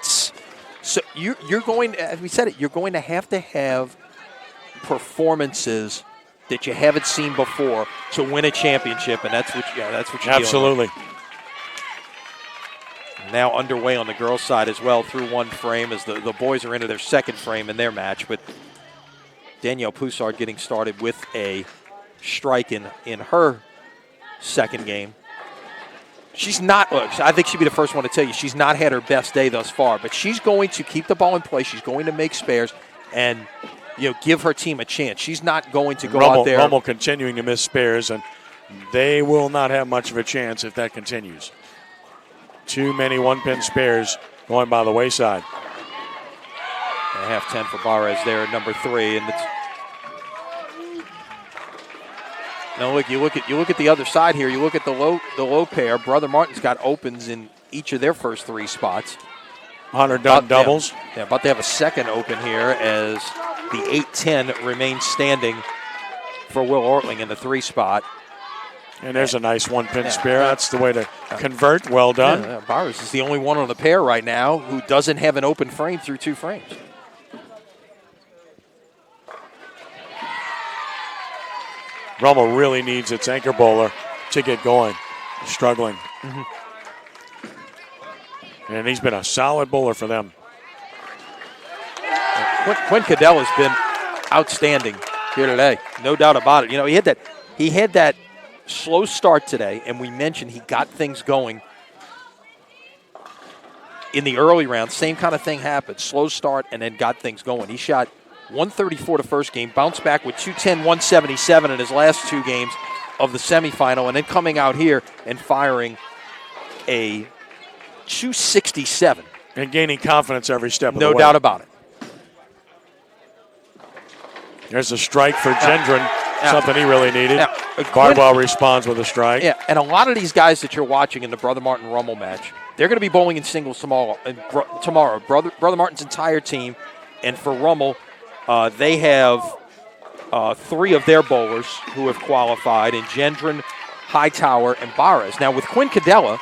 So you're going, as we said it, you're going to have performances that you haven't seen before to win a championship, and that's what you're absolutely. Now underway on the girls' side as well through 1 frame as the boys are into their 2nd frame in their match, but Danielle Poussard getting started with a strike in her 2nd game. She's not, I think she'd be the first one to tell you, she's not had her best day thus far, but she's going to keep the ball in play. She's going to make spares and give her team a chance. She's not going to go out there. Rummel continuing to miss spares, and they will not have much of a chance if that continues. Too many 1-pin spares going by the wayside. A half 10 for Barres there at number 3, and it's. Now look, you look at the other side here. You look at the low pair. Brother Martin's got opens in each of their first 3 spots. Hunter Dunn doubles. Yeah, about to have a 2nd open here as the 8-10 remains standing for Will Ortling in the 3 spot. And there's a nice 1-pin spare. That's the way to convert. Well done. Yeah, Barres is the only one on the pair right now who doesn't have an open frame through 2 frames. Rummel really needs its anchor bowler to get going. Struggling. Mm-hmm. And he's been a solid bowler for them. Quinn Cadell has been outstanding here today. No doubt about it. He had that slow start today, and we mentioned he got things going in the early rounds. Same kind of thing happened. Slow start and then got things going. He shot 134 the first game, bounced back with 210, 177 in his last 2 games of the semifinal, and then coming out here and firing a 267. And gaining confidence every step of the way. No doubt about it. There's a strike for Gendron, something he really needed. Now, Bardwell responds with a strike. Yeah, and a lot of these guys that you're watching in the Brother Martin Rummel match, they're going to be bowling in singles tomorrow. Brother Martin's entire team, and for Rummel, they have 3 of their bowlers who have qualified in Gendron, Hightower, and Barres. Now, with Quinn Cadella,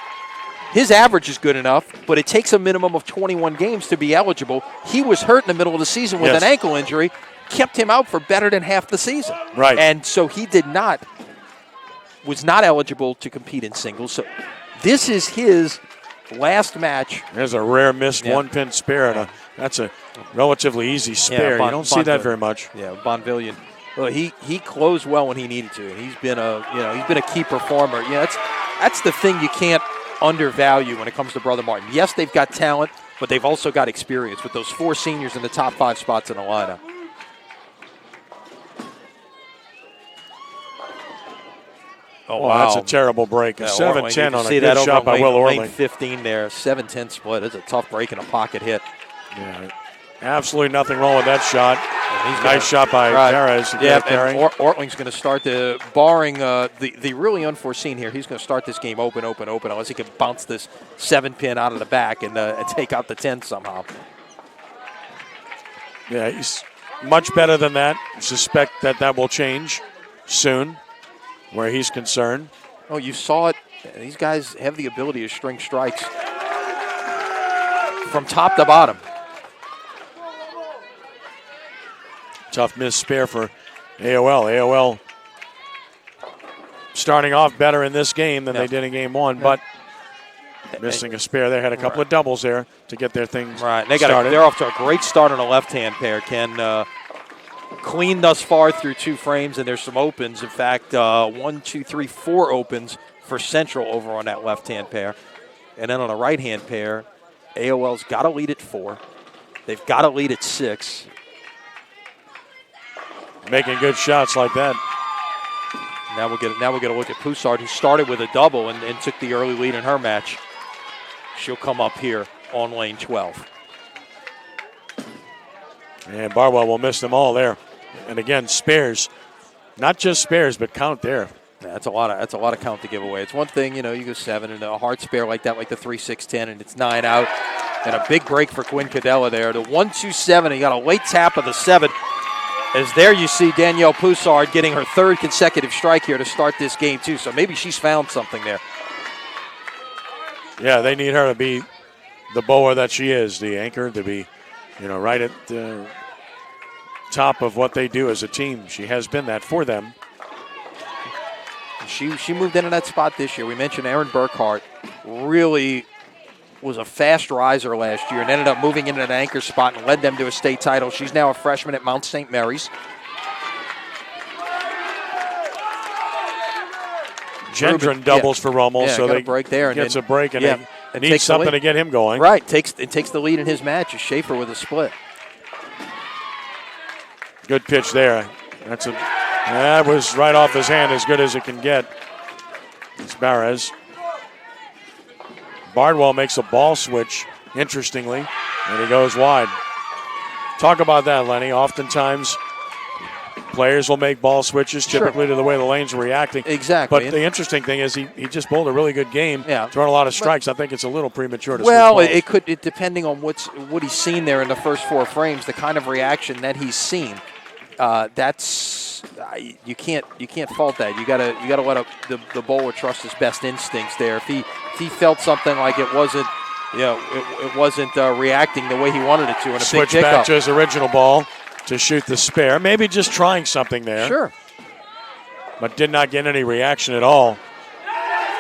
his average is good enough, but it takes a minimum of 21 games to be eligible. He was hurt in the middle of the season with an ankle injury, kept him out for better than half the season. Right. And so he was not eligible to compete in singles. So this is his last match. There's a rare missed one-pin spare. That's a relatively easy spare. You don't see that very much. Yeah, Bonvillian. Well, he closed well when he needed to, and he's been a key performer. Yeah, that's the thing you can't undervalue when it comes to Brother Martin. Yes, they've got talent, but they've also got experience with those 4 seniors in the top 5 spots in the lineup. Oh, wow. That's a terrible break. A 7-10 on a good shot by Will Orling. Lane 15 there, 7-10 split. It's a tough break and a pocket hit. Yeah, absolutely nothing wrong with that shot. Nice shot by Perez. Yeah, and Ortling's going to start barring the really unforeseen here, he's going to start this game open, unless he can bounce this 7-pin out of the back and take out the 10 somehow. Yeah, he's much better than that. Suspect that will change soon, where he's concerned. Oh, you saw it. These guys have the ability to string strikes from top to bottom. Tough missed spare for AOL. AOL starting off better in this game than they did in game 1, but missing a spare. They had a couple of doubles there to get their things started. They're off to a great start on a left-hand pair. Ken clean thus far through 2 frames, and there's some opens. In fact, 1, 2, 3, 4 opens for Central over on that left-hand pair. And then on the right-hand pair, AOL's got a lead at 4. They've got a lead at 6. Making good shots like that. Now we'll get a look at Poussard, who started with a double and took the early lead in her match. She'll come up here on lane 12. And Barwell will miss them all there. And again, spares. Not just spares, but count there. Yeah, that's a lot of count to give away. It's one thing, you go 7 and a hard spare like that, like the 3-6-10, and it's 9 out. And a big break for Quinn Cadella there. The 1-2-7, he got a late tap of the 7. As there you see Danielle Poussard getting her 3rd consecutive strike here to start this game too. So maybe she's found something there. Yeah, they need her to be the bowler that she is, the anchor, to be, right at the top of what they do as a team. She has been that for them. She moved into that spot this year. We mentioned Erin Burkhart really was a fast riser last year and ended up moving into an anchor spot and led them to a state title. She's now a freshman at Mount St. Mary's. Gendron doubles for Rummel, so they break there and gets a break and needs something to get him going. Right, takes the lead in his match. Is Schaefer with a split. Good pitch there. That was right off his hand, as good as it can get. It's Barres. Bardwell makes a ball switch, interestingly, and he goes wide. Talk about that, Lenny. Oftentimes, players will make ball switches typically to the way the lanes are reacting. Exactly. But the interesting thing is he just bowled a really good game, throwing a lot of strikes. I think it's a little premature to switch balls. Depending on what he's seen there in the first 4 frames, the kind of reaction that he's seen, you can't fault that. You gotta let the bowler trust his best instincts there. If he felt something like it wasn't, it wasn't reacting the way he wanted it to, in a switch big back to his original ball to shoot the spare. Maybe just trying something there. Sure. But did not get any reaction at all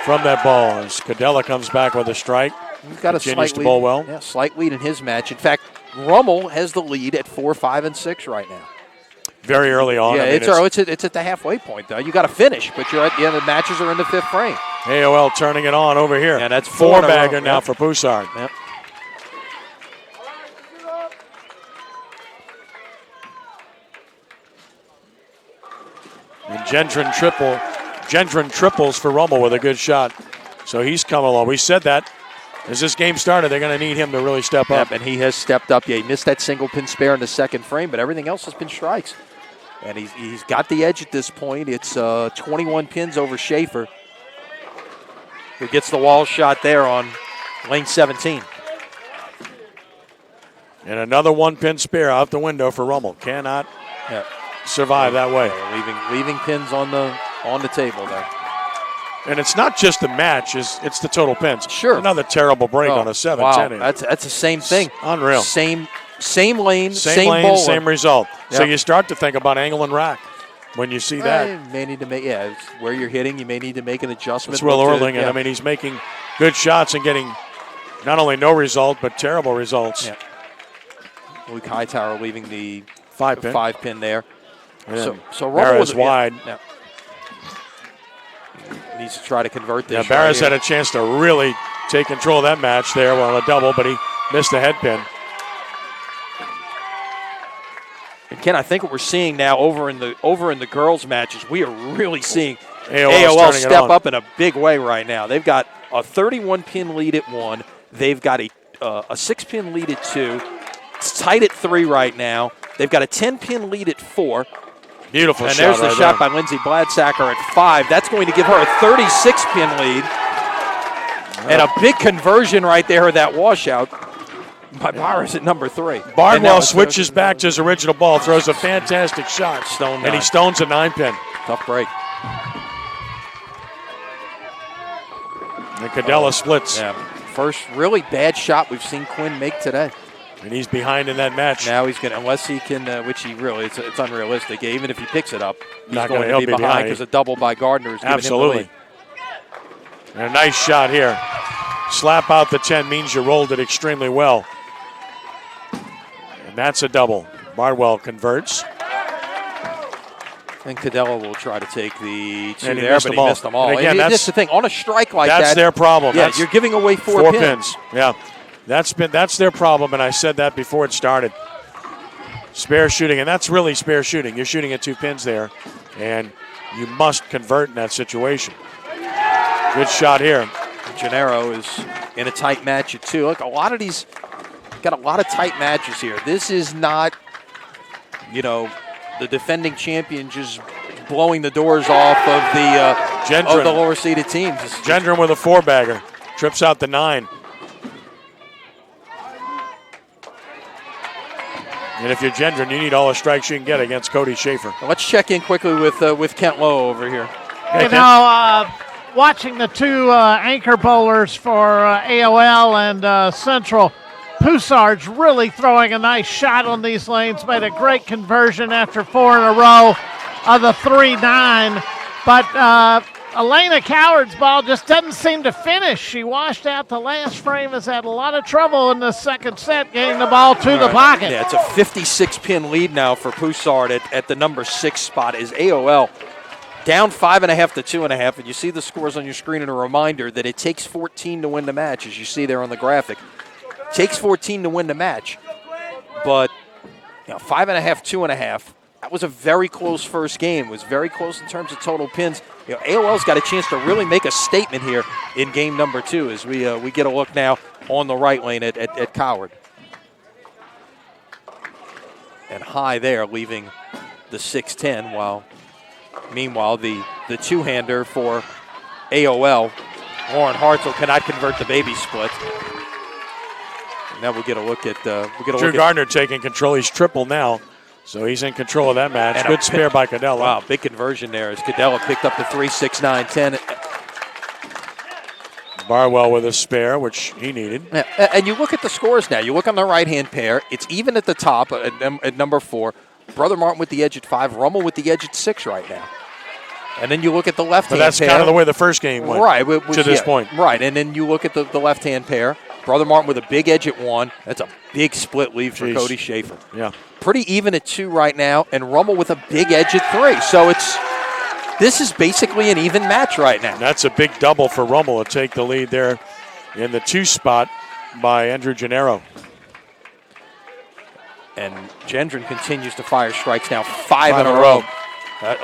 from that ball as Cadella comes back with a strike. He's got continues to bowl well. Yeah, slight lead in his match. In fact, Rummel has the lead at 4, 5, and 6 right now. Very early on. Yeah, it's at the halfway point, though. You got to finish, but you're at the end. The matches are in the 5th frame. AOL turning it on over here. Yeah, that's 4-bagger now for Poussard. Yep. Gendron triples for Rummel with a good shot. So he's come along. We said that as this game started, they're going to need him to really step up. And he has stepped up. Yeah, he missed that single pin spare in the second frame, but everything else has been strikes. And he's got the edge at this point. It's 21 pins over Schaefer, who gets the wall shot there on lane 17. And another 1-pin spare out the window for Rummel. Cannot survive that way. Leaving pins on the table there. And it's not just the match; it's the total pins. Sure. Another terrible break on a 7-10. Wow, that's the same thing. It's unreal. Same lane, same bowler. same result. Yep. So you start to think about angle and rack when you see that. You may need to make it's where you're hitting. You may need to make an adjustment. It's Will Erling, and I mean he's making good shots and getting not only no result but terrible results. Yeah. Luke Hightower leaving the 5-pin. 5-pin there. So Rummel was wide. Yeah. Needs to try to convert this. Yeah, Barras had a chance to really take control of that match there on a double, but he missed the head pin. And Ken, I think what we're seeing now over in the girls' matches, we are really seeing AOL AOL step up in a big way right now. They've got a 31-pin lead at 1. They've got a 6-pin lead at 2. It's tight at 3 right now. They've got a 10-pin lead at 4. Beautiful and shot. And there's the right shot there. by Lindsay Bladsacker at 5. That's going to give her a 36-pin lead. And a big conversion right there of that washout by Barras at number 3. Bardwell switches back to his original ball, throws a fantastic shot, and he stones a 9-pin. Tough break. And Cadella splits. Yeah. First really bad shot we've seen Quinn make today. And he's behind in that match. Now he's going to, unless he can, which he really, it's unrealistic. Even if he picks it up, he's Not going to be behind because a double by Gardner is giving him the lead. And a nice shot here. Slap out the 10 means you rolled it extremely well. And that's a double. Bardwell converts. And Cadella will try to take the 2 And there, but he missed them all. And again, that's the thing. On a strike like that's their problem. Yeah, you're giving away 4 pins. Yeah. That's their problem, and I said that before it started. Spare shooting, and that's really spare shooting. You're shooting at 2 pins there, and you must convert in that situation. Good shot here. Gennaro is in a tight match at 2. Look, a lot of these got a lot of tight matches here. This is not, the defending champion just blowing the doors off of the lower seeded teams. Gendron with a 4-bagger, trips out the 9. And if you're Gendron, you need all the strikes you can get against Cody Schaefer. Well, let's check in quickly with Kent Lowe over here. Watching the 2 anchor bowlers for AOL and Central, Poussard's really throwing a nice shot on these lanes, made a great conversion after 4 in a row of the 3-9. But Elena Coward's ball just doesn't seem to finish. She washed out the last frame, has had a lot of trouble in the second set getting the ball to the pocket. Yeah, it's a 56-pin lead now for Poussard at the number 6 spot. Is AOL down 5.5 to 2.5, and you see the scores on your screen, and a reminder that it takes 14 to win the match, as you see there on the graphic. It takes 14 to win the match, but 5.5, 2.5. That was a very close first game. It was very close in terms of total pins. AOL's got a chance to really make a statement here in game number 2 as we get a look now on the right lane at Coward. And high there, leaving the 6-10, while meanwhile the two-hander for AOL, Lauren Hartzell, cannot convert the baby split. And now we'll get a look at Drew Gardner taking control. He's triple now. So he's in control of that match. Good spare by Cadella. Wow, big conversion there as Cadella picked up the 3, 6, 9, 10. Barwell with a spare, which he needed. Yeah, and you look at the scores now. You look on the right-hand pair. It's even at the top at number 4. Brother Martin with the edge at 5. Rummel with the edge at 6 right now. And then you look at the left-hand pair. But that's kind of the way the first game went to this point. Right, and then you look at the left-hand pair. Brother Martin with a big edge at 1. That's a big split lead for Cody Schaefer. Yeah. Pretty even at 2 right now, and Rummel with a big edge at 3. So this is basically an even match right now. That's a big double for Rummel to take the lead there in the 2 spot by Andrew Gennaro. And Gendron continues to fire strikes now 5 in a row.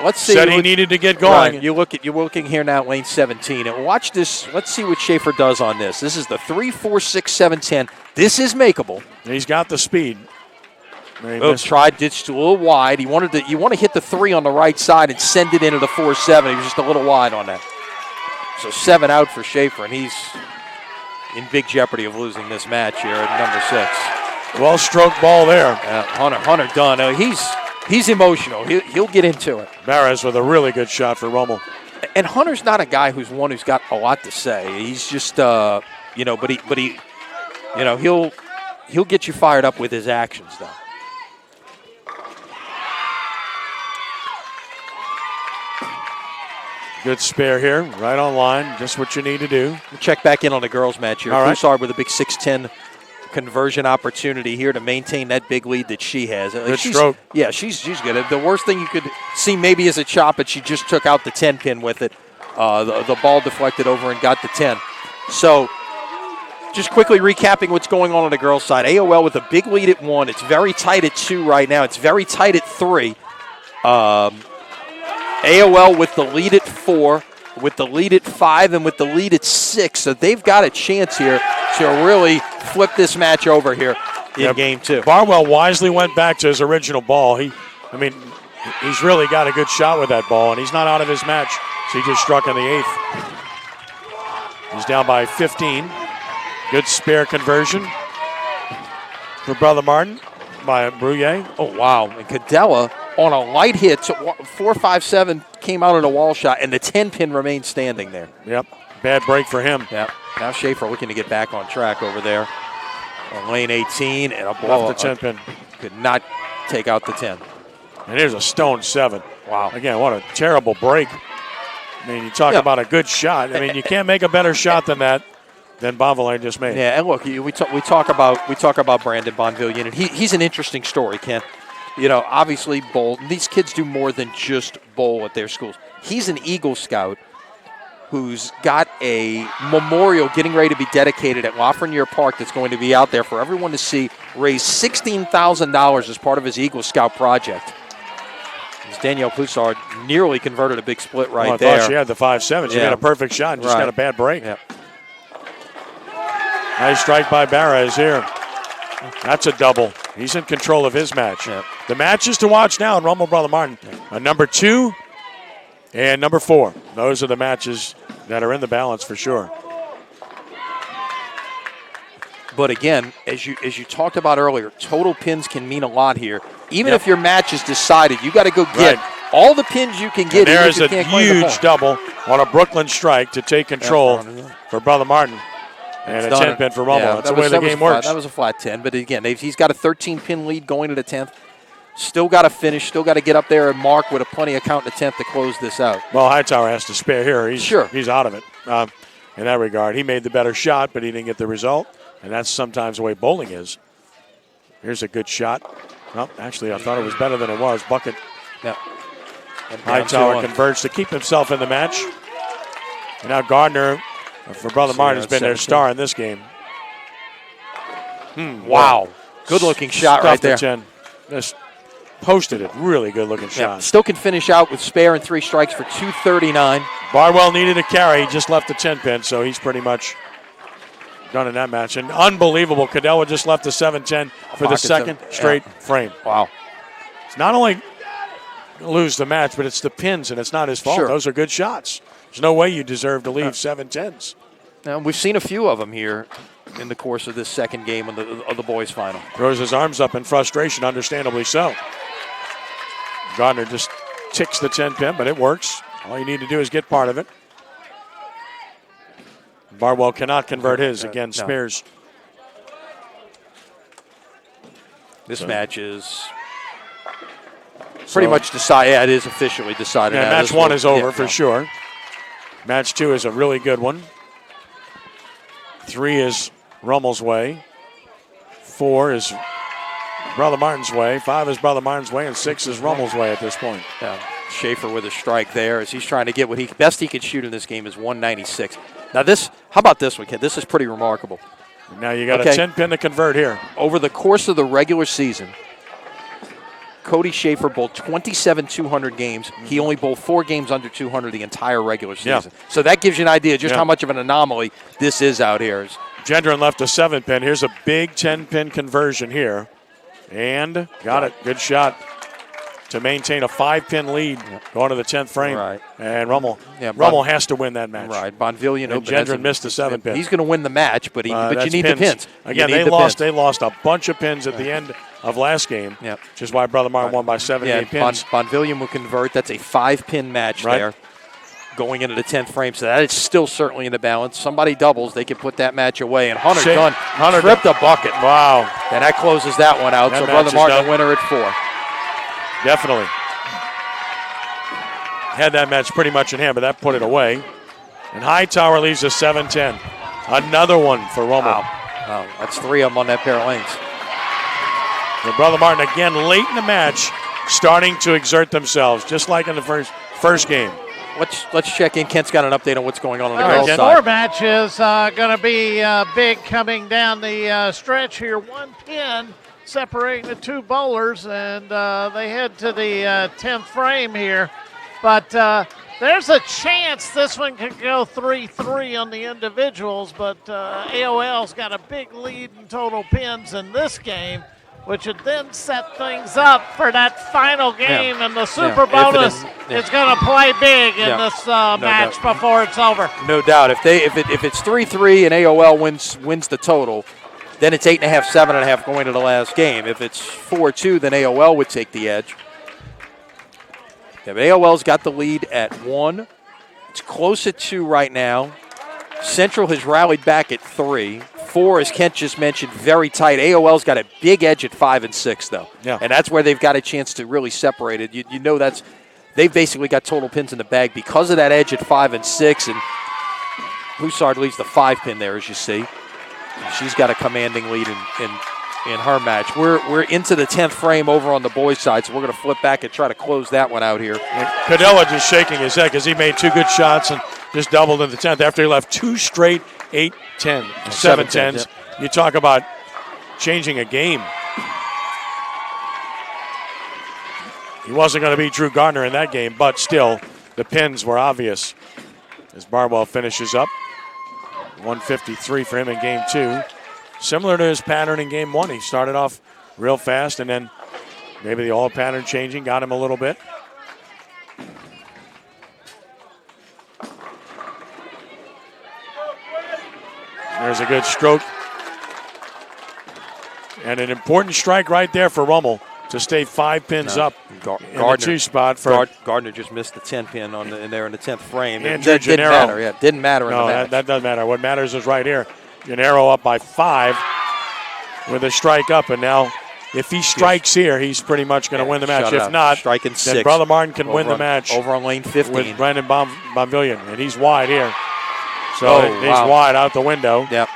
Let's see. Said he needed to get going. Right, you're looking here now at lane 17. And watch this. Let's see what Schaefer does on this. This is the 3, 4, 6, 7, 10. This is makeable. He's got the speed. Tried, ditched a little wide. You want to hit the 3 on the right side and send it into the 4-7. He was just a little wide on that. So 7 out for Schaefer, and he's in big jeopardy of losing this match here at number 6. Well-stroked ball there. Hunter Dunn. He's emotional. He'll get into it. Barras with a really good shot for Rummel. And Hunter's not a guy who's got a lot to say. He's just but he he'll get you fired up with his actions though. Good spare here, right on line, just what you need to do. We'll check back in on the girls match here. All right. Broussard with a big 6-10 conversion opportunity here to maintain that big lead that she has. Good stroke. Yeah, she's good. The worst thing you could see maybe is a chop, but she just took out the 10 pin with it. The ball deflected over and got the 10. So just quickly recapping what's going on the girls' side. AOL with a big lead at 1. It's very tight at 2 right now. It's very tight at 3. AOL with the lead at 4, with the lead at 5, and with the lead at 6. So they've got a chance here to really flip this match over here in game 2. Barwell wisely went back to his original ball. He's really got a good shot with that ball, and he's not out of his match. So he just struck in the 8th. He's down by 15. Good spare conversion for Brother Martin by Brouillet. Oh, wow. And Cadella on a light hit, 4-5-7 came out on a wall shot, and the 10-pin remained standing there. Yep. Bad break for him. Yep. Now Schaefer looking to get back on track over there on lane 18, and a ball off the 10-pin. Could not take out the 10. And here's a stone 7. Wow. Again, what a terrible break. You talk about a good shot. You can't make a better shot than that than Bonvillain just made. Yeah, and look, we talk about Brandon Bonvillain, and he's an interesting story, Ken. Obviously bowl. These kids do more than just bowl at their schools. He's an Eagle Scout who's got a memorial getting ready to be dedicated at Lafreniere Park that's going to be out there for everyone to see, raise $16,000 as part of his Eagle Scout project. As Danielle Broussard nearly converted a big split there. I thought she had the 5-7. She made a perfect shot and just got a bad break. Yeah. Nice strike by Barras here. That's a double. He's in control of his match. Yep. The matches to watch now in Rummel Brother Martin are number 2 and number 4. Those are the matches that are in the balance for sure. But again, as you talked about earlier, total pins can mean a lot here. Even if your match is decided, you got to go get all the pins you can get. And there is a huge double on a Brooklyn strike to take control for Brother Martin. And a 10-pin for Rummel. That's the way the game works. That was a flat 10. But again, he's got a 13-pin lead going to the 10th. Still got to finish. Still got to get up there and mark with a plenty of count in the 10th to close this out. Well, Hightower has to spare here. He's out of it in that regard. He made the better shot, but he didn't get the result. And that's sometimes the way bowling is. Here's a good shot. Well, actually, I thought it was better than it was. Bucket. Yeah. Hightower converts to keep himself in the match. And now Gardner, for Brother Martin, has been their star in this game. Wow. Good-looking shot right there. Just posted it. Really good-looking shot. Still can finish out with spare and 3 strikes for 239. Barwell needed a carry. He just left the 10-pin, so he's pretty much done in that match. And unbelievable, Cadella just left the 7-10 for the second straight frame. Wow. It's not only lose the match, but it's the pins, and it's not his fault. Sure. Those are good shots. There's no way you deserve to leave 7-10s. Now, we've seen a few of them here in the course of this second game of the boys' final. Throws his arms up in frustration, understandably so. Gardner just ticks the 10-pin, but it works. All you need to do is get part of it. Barwell cannot convert his. Again, spares. This match is pretty much decided. Yeah, it is officially decided. Yeah, match 1 is over for sure. Match 2 is a really good one. 3 is Rummel's way. 4 is Brother Martin's way. 5 is Brother Martin's way, and 6 is Rummel's way at this point. Yeah. Schaefer with a strike there as he's trying to get what best he could shoot in this game is 196. Now how about this one, kid? This is pretty remarkable. Now you got a 10-pin to convert here. Over the course of the regular season, Cody Schaefer bowled 27 200 games. He only bowled 4 games under 200 the entire regular season. So that gives you an idea just how much of an anomaly this is out here. Gendron left a 7-pin. Here's a big 10-pin conversion here. And got it. Good shot to maintain a 5-pin lead going to the 10th frame. Right. And Rummel has to win that match. Right. Bonvillian and Gendron missed the 7-pin. He's going to win the match, but you need pins. the pins. Again, they lost a bunch of pins at the end of last game, which is why Brother Martin won by 78 pins. Bonvillian will convert. That's a 5-pin match there going into the 10th frame. So that is still certainly in the balance. Somebody doubles, they can put that match away. And Hunter tripped a bucket. Wow. And that closes that one out. So Brother Martin, the winner at 4. Definitely. Had that match pretty much in hand, but that put it away. And Hightower leaves a 7-10. Another one for Rummel. Wow. That's 3 of them on that pair of lanes. And Brother Martin again late in the match starting to exert themselves, just like in the first game. Let's check in. Kent's got an update on what's going on the girls' side. The score match is going to be big coming down the stretch here. 1 pin separating the 2 bowlers, and they head to the 10th frame here. But there's a chance this one could go 3-3 on the individuals, but AOL's got a big lead in total pins in this game, which would then set things up for that final game, and the super bonus is going to play big in this match before it's over. No doubt. If it's 3-3 and AOL wins the total, then it's 8.5, 7.5 going to the last game. If it's 4-2, then AOL would take the edge. Yeah, but AOL's got the lead at 1. It's close at 2 right now. Central has rallied back at 3. 4, as Kent just mentioned, very tight. AOL's got a big edge at 5 and 6, though. Yeah. And that's where they've got a chance to really separate it. You know they've basically got total pins in the bag because of that edge at 5 and 6. And Broussard leaves the 5-pin there, as you see. She's got a commanding lead in her match. We're into the 10th frame over on the boys' side, so we're going to flip back and try to close that one out here. Cadella just shaking his head because he made 2 good shots and just doubled in the 10th after he left 2 straight 8-10, 7-10s. You talk about changing a game. He wasn't going to beat Drew Gardner in that game, but still, the pins were obvious. As Barwell finishes up, 153 for him in game 2. Similar to his pattern in game 1. He started off real fast, and then maybe the all pattern changing got him a little bit. There's a good stroke. And an important strike right there for Rummel to stay 5 pins up in the 2 spot. Gardner just missed the 10-pin in there in the 10th frame. Andrew That didn't matter. Yeah, didn't matter in the match. That doesn't matter. What matters is right here. Gennaro up by 5 with a strike up. And now if he strikes here, he's pretty much going to win the match. If not, striking 6. Then Brother Martin can win the match. Over on lane 15. With Brandon Bonvillian. And he's wide here. So he's wide out the window. Yep.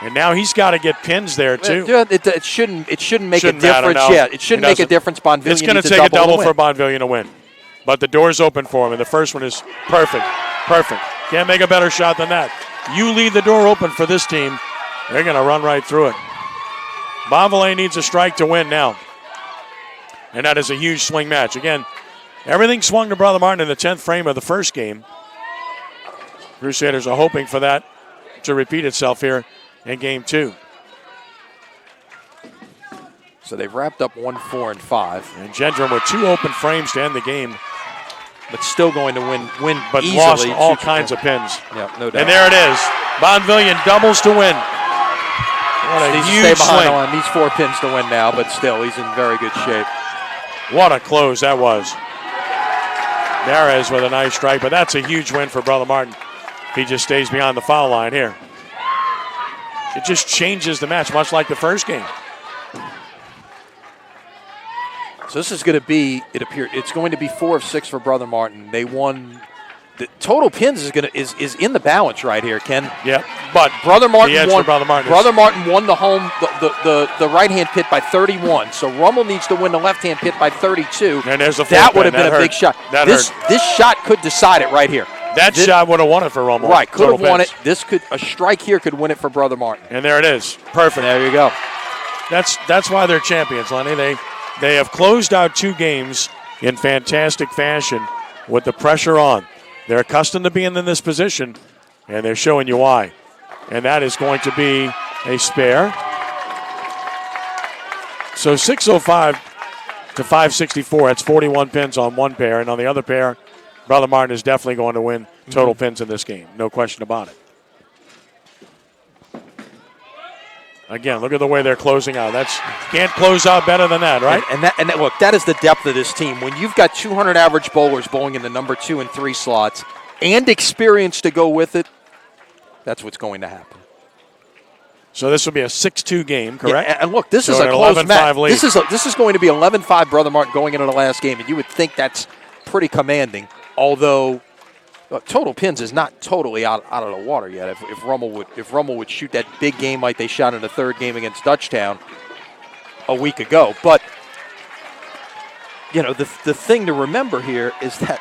And now he's got to get pins there too. It shouldn't make a difference. Matter, no. Yeah, it shouldn't make a difference. Bonvillian it's going to take a double for Bonvillian to win. But the door's open for him, and the first one is perfect. Perfect. Can't make a better shot than that. You leave the door open for this team, they're going to run right through it. Bonvillian needs a strike to win now. And that is a huge swing match. Again, everything swung to Brother Martin in the 10th frame of the first game. Crusaders are hoping for that to repeat itself here in game 2. So they've wrapped up 1, 4, and 5. And Gendron with 2 open frames to end the game. But still going to win but easily. Lost all kinds of pins. Yeah, no doubt. And there it is. Bonvillian doubles to win. What a huge swing. On. Needs 4 pins to win now, but still, he's in very good shape. What a close that was. Mares with a nice strike, but that's a huge win for Brother Martin. If he just stays beyond the foul line here. It just changes the match, much like the first game. So this is going to be, it's going to be 4 of 6 for Brother Martin. They won. The total pins is in the balance right here, Ken. Yeah, but Brother Martin won. Brother Martin won the home the right hand pit by 31. So Rummel needs to win the left hand pit by 32. And there's that would have been a big shot. This shot could decide it right here. That shot would have won it for Rummel. Right, could have won it. A strike here could win it for Brother Martin. And there it is. Perfect. There you go. That's why they're champions, Lenny. They have closed out 2 games in fantastic fashion with the pressure on. They're accustomed to being in this position, and they're showing you why. And that is going to be a spare. So 605 to 564. That's 41 pins on one pair. And on the other pair, Brother Martin is definitely going to win total pins in this game. No question about it. Again, look at the way they're closing out. Can't close out better than that, right? And that, look, that is the depth of this team. When you've got 200 average bowlers bowling in the number 2 and 3 slots and experience to go with it, that's what's going to happen. So this will be a 6-2 game, correct? Yeah, and look, this is a close match. This is going to be 11-5 Brother Martin going into the last game, and you would think that's pretty commanding, although total pins is not totally out of the water yet. If Rummel would shoot that big game like they shot in the third game against Dutchtown a week ago. But, the thing to remember here is that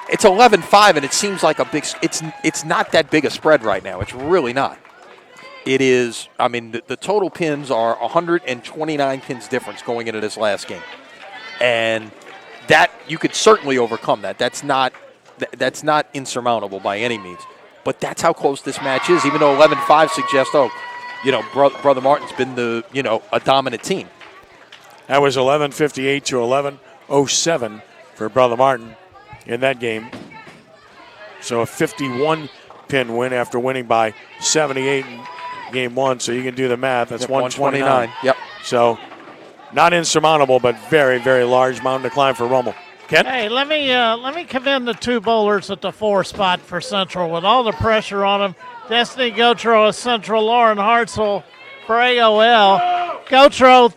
it's 11-5, and it seems like it's not that big a spread right now. It's really not. It is, the total pins are 129 pins difference going into this last game. And that you could certainly overcome that. That's not insurmountable by any means. But that's how close this match is, even though 11-5 suggests, Brother Martin's been a dominant team. That was 11:58 to 11:07 for Brother Martin in that game. So a 51-pin win after winning by 78 in game 1. So you can do the math. That's 129. Yep. So not insurmountable, but very, very large mountain to climb for Rummel. Ken? Hey, let me commend the 2 bowlers at the 4 spot for Central with all the pressure on them. Destiny Gotro of Central, Lauren Hartzell for AOL. Gotro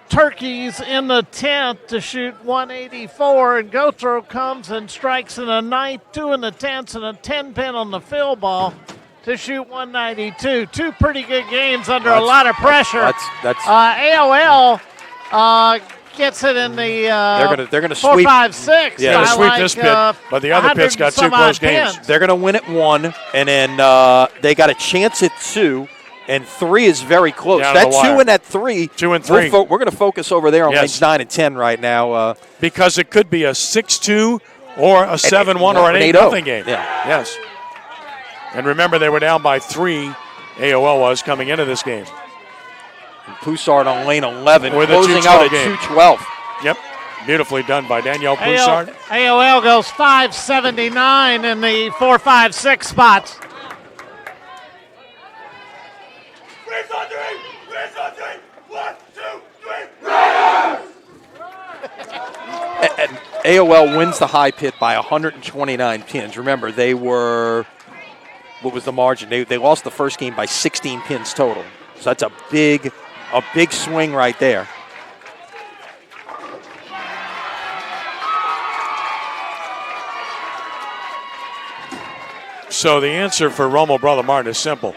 turkeys in the 10th to shoot 184, and Gotro comes and strikes in the 9th, 2 in the 10th, and a 10-pin on the field ball to shoot 192. 2 pretty good games under a lot of pressure. AOL gets it in the they're gonna 4, sweep. 5, 6. Yeah, they sweep this pit, but the other pit's got 2 close games. They're going to win at 1, and then they got a chance at 2, and 3 is very close. That 2 and that 3. 2 and 3. We're going to focus over there on lanes 9 and 10 right now. Because it could be a 6-2 or a 7-1 or an 8-0 game. Yeah. Yes. And remember, they were down by 3, AOL was, coming into this game. And Poussard on lane 11, with closing out at 212. Yep. Beautifully done by Danielle Poussard. AOL goes 579 in the 4, 5, 6 spots. And AOL wins the high pit by 129 pins. Remember, they were, what was the margin? They lost the first game by 16 pins total. So that's a big swing right there. So the answer for Rummel Brother Martin is simple.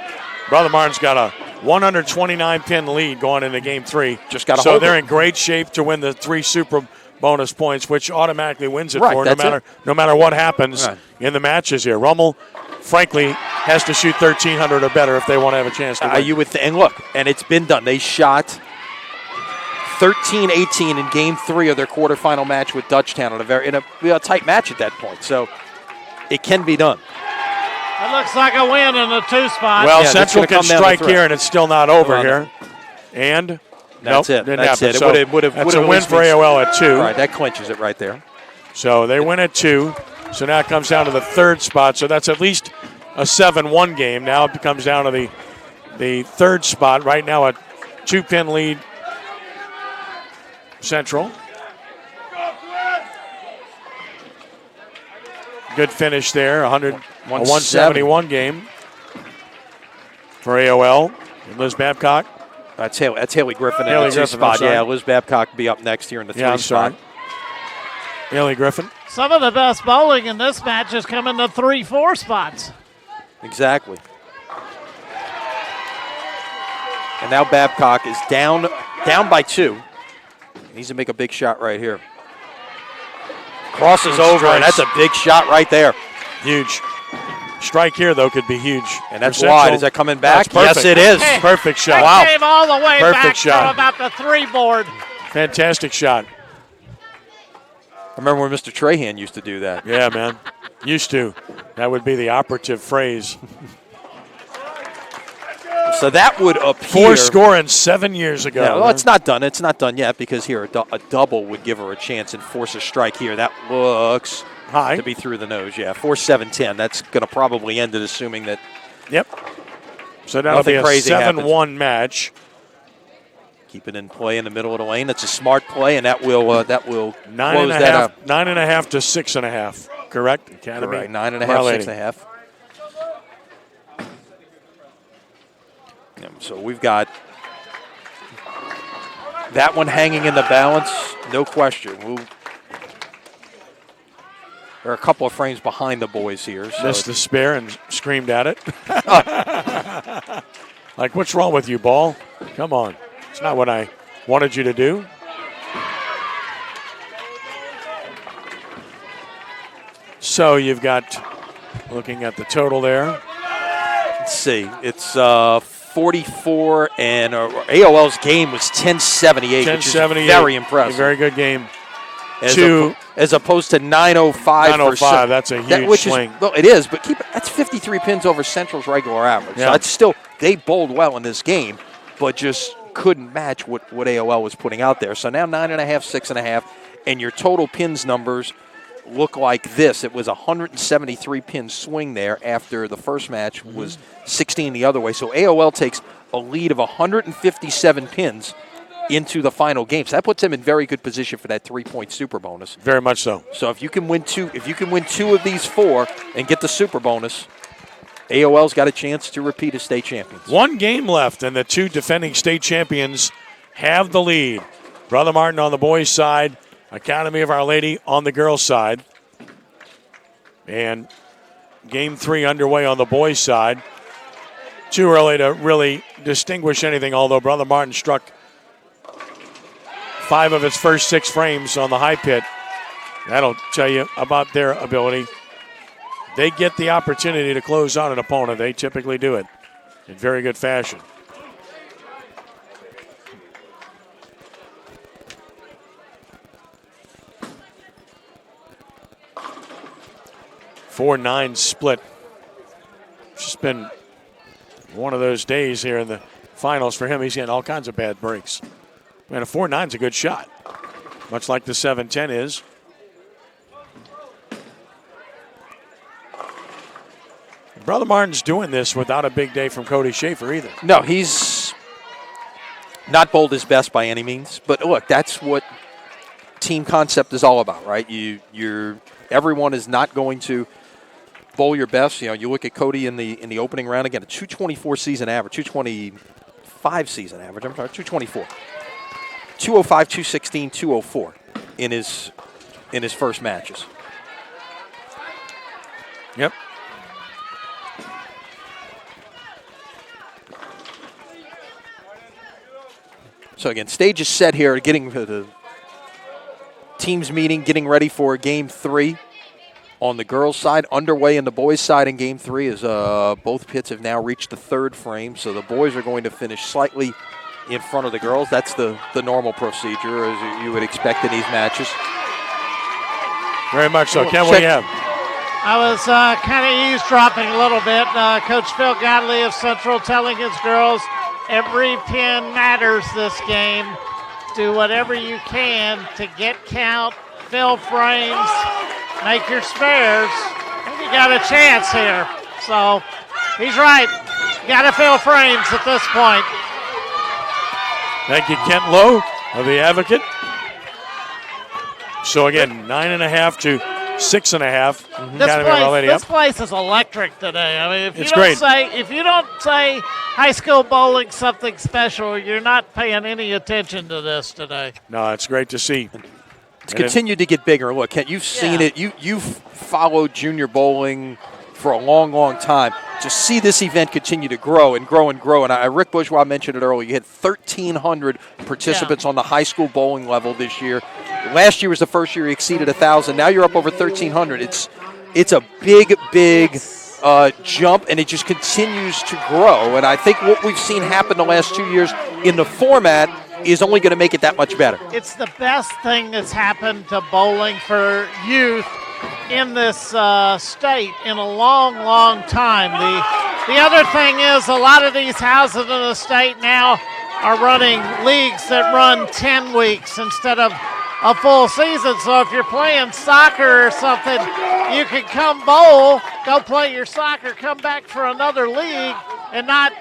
Brother Martin's got a 129-pin lead going into Game 3. Just got to so hold they're it. in great shape to win the 3 super bonus points, which automatically wins it Right, for that's no matter what happens Right. in the matches here. Rummel, frankly, has to shoot 1,300 or better if they want to have a chance to win. You would and look, and it's been done. They shot 13-18 in Game 3 of their quarterfinal match with Dutchtown in a tight match at that point. So it can be done. It looks like a win in the 2 spot. Well, Yeah, Central can strike threat. here, and it's still not over here. And That's nope, it. didn't That's happen. it. It So would've that's at a win least for been- AOL at 2. Right, that clinches it right there. So they win at 2. So now it comes down to the 3rd spot. So that's at least a 7-1 game. Now it comes down to the 3rd spot. Right now a 2-pin lead Central. Good finish there. A 171 game for AOL. And Liz Babcock. That's Haley Griffin in Haley the 2 Griffin, spot. I'm sorry. Yeah, Liz Babcock will be up next here in the 3 I'm spot. sorry. Haley Griffin. Some of the best bowling in this match has come in the 3, 4 spots. Exactly. And now Babcock is down by 2. He needs to make a big shot right here. Crosses over, and that's a big shot right there. Huge. strike here, though, could be huge. And that's for wide. Central. Is that coming back? That's Yes, it is. Perfect shot. That came all the way Perfect back shot. from about the 3 board. Fantastic shot. I remember when Mr. Trahan used to do that. Yeah, man. Used to. That would be the operative phrase. So that would appear. 4 scoring 7 years ago. Yeah, well, it's not done. It's not done yet because here a double would give her a chance and force a strike here. That looks high to be through the nose. Yeah, 4-7-10. That's going to probably end it, assuming that. Yep. So that'll be a 7-1 match. Keep it in play in the middle of the lane. That's a smart play, and that will close that up. 9.5 to 6.5. Correct, Academy. Correct. 9.5, 6.5. So we've got that one hanging in the balance, no question. There are a couple of frames behind the boys here. So missed the spare and screamed at it. Like, what's wrong with you, ball? Come on. It's not what I wanted you to do. So you've got, looking at the total there. Let's see. It's 44, and AOL's game was 1078, which is very impressive. A very good game. As opposed to 905. 905, that's a huge swing. Well, it is, but that's 53 pins over Central's regular average. Yeah. So that's still, they bowled well in this game, but just couldn't match what AOL was putting out there. So now 9.5, 6.5, and your total pins numbers look like this. It was a 173 pin swing there after the first match was 16 the other way. So AOL takes a lead of 157 pins into the final game. So that puts them in very good position for that 3-point super bonus. Very much so. So if you can win two of these 4 and get the super bonus, AOL's got a chance to repeat as state champions. 1 game left, and the 2 defending state champions have the lead. Brother Martin on the boys' side, Academy of Our Lady on the girls' side. And game 3 underway on the boys' side. Too early to really distinguish anything, although Brother Martin struck 5 of its first 6 frames on the high pit. That'll tell you about their ability. They get the opportunity to close out an opponent. They typically do it in very good fashion. Four-9 split. It's just been one of those days here in the finals for him. He's getting all kinds of bad breaks. Man, a 4-9's a good shot, much like the 7-10 is. Brother Martin's doing this without a big day from Cody Schaefer either. No, he's not bowled his best by any means. But look, that's what team concept is all about, right? Everyone is not going to bowl your best. You know, you look at Cody in the opening round again, a 224 season average, 225 season average. I'm sorry, 224. 205, 216, 204 in his first matches. Yep. So again, stage is set here, getting the teams meeting, getting ready for game 3 on the girls' side. Underway in the boys' side in game 3 is both pits have now reached the 3rd frame. So the boys are going to finish slightly in front of the girls. That's the normal procedure, as you would expect in these matches. Very much so. Ken, what do you have? I was kind of eavesdropping a little bit. Coach Phil Godley of Central telling his girls, every pin matters this game. Do whatever you can to get count, fill frames, make your spares, and you got a chance here. So he's right. You got to fill frames at this point. Thank you, Kent Lowe of the Advocate. So again, 9.5 to 6.5. This place is electric today. I mean, if you don't say high school bowling something special, you're not paying any attention to this today. No, it's great to see. It's continued to get bigger. Look, Kent, you've seen it. You've followed junior bowling for a long, long time. To see this event continue to grow and grow and grow. And Rick Bourgeois mentioned it earlier. You had 1,300 participants on the high school bowling level this year. Last year was the first year you exceeded 1,000. Now you're up over 1,300. It's a big jump, and it just continues to grow. And I think what we've seen happen the last 2 years in the format is only going to make it that much better. It's the best thing that's happened to bowling for youth in this state in a long, long time. The other thing is a lot of these houses in the state now are running leagues that run 10 weeks instead of a full season. So if you're playing soccer or something, you can come bowl, go play your soccer, come back for another league, and not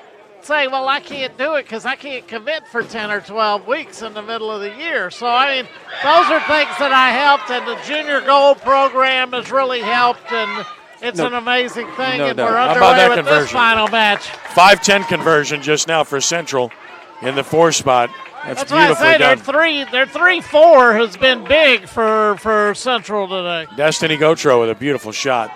say, well, I can't do it because I can't commit for 10 or 12 weeks in the middle of the year. So, I mean, those are things that I helped, and the Junior Gold program has really helped, and it's an amazing thing, and we're underway with this final match. 5-10 conversion just now for Central in the 4 spot. That's why I say done. their 3-4 has been big for Central today. Destiny Gotro with a beautiful shot.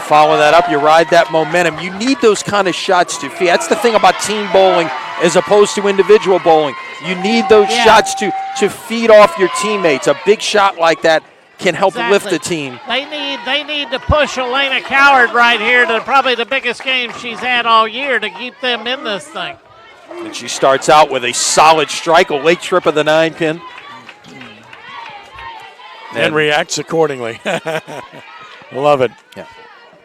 Follow that up, you ride that momentum. You need those kind of shots to feed. That's the thing about team bowling as opposed to individual bowling. You need those shots to feed off your teammates. A big shot like that can help lift the team. They need to push Elena Coward right here to probably the biggest game she's had all year to keep them in this thing. And she starts out with a solid strike, a late trip of the 9-pin. And reacts accordingly. Love it. Yeah.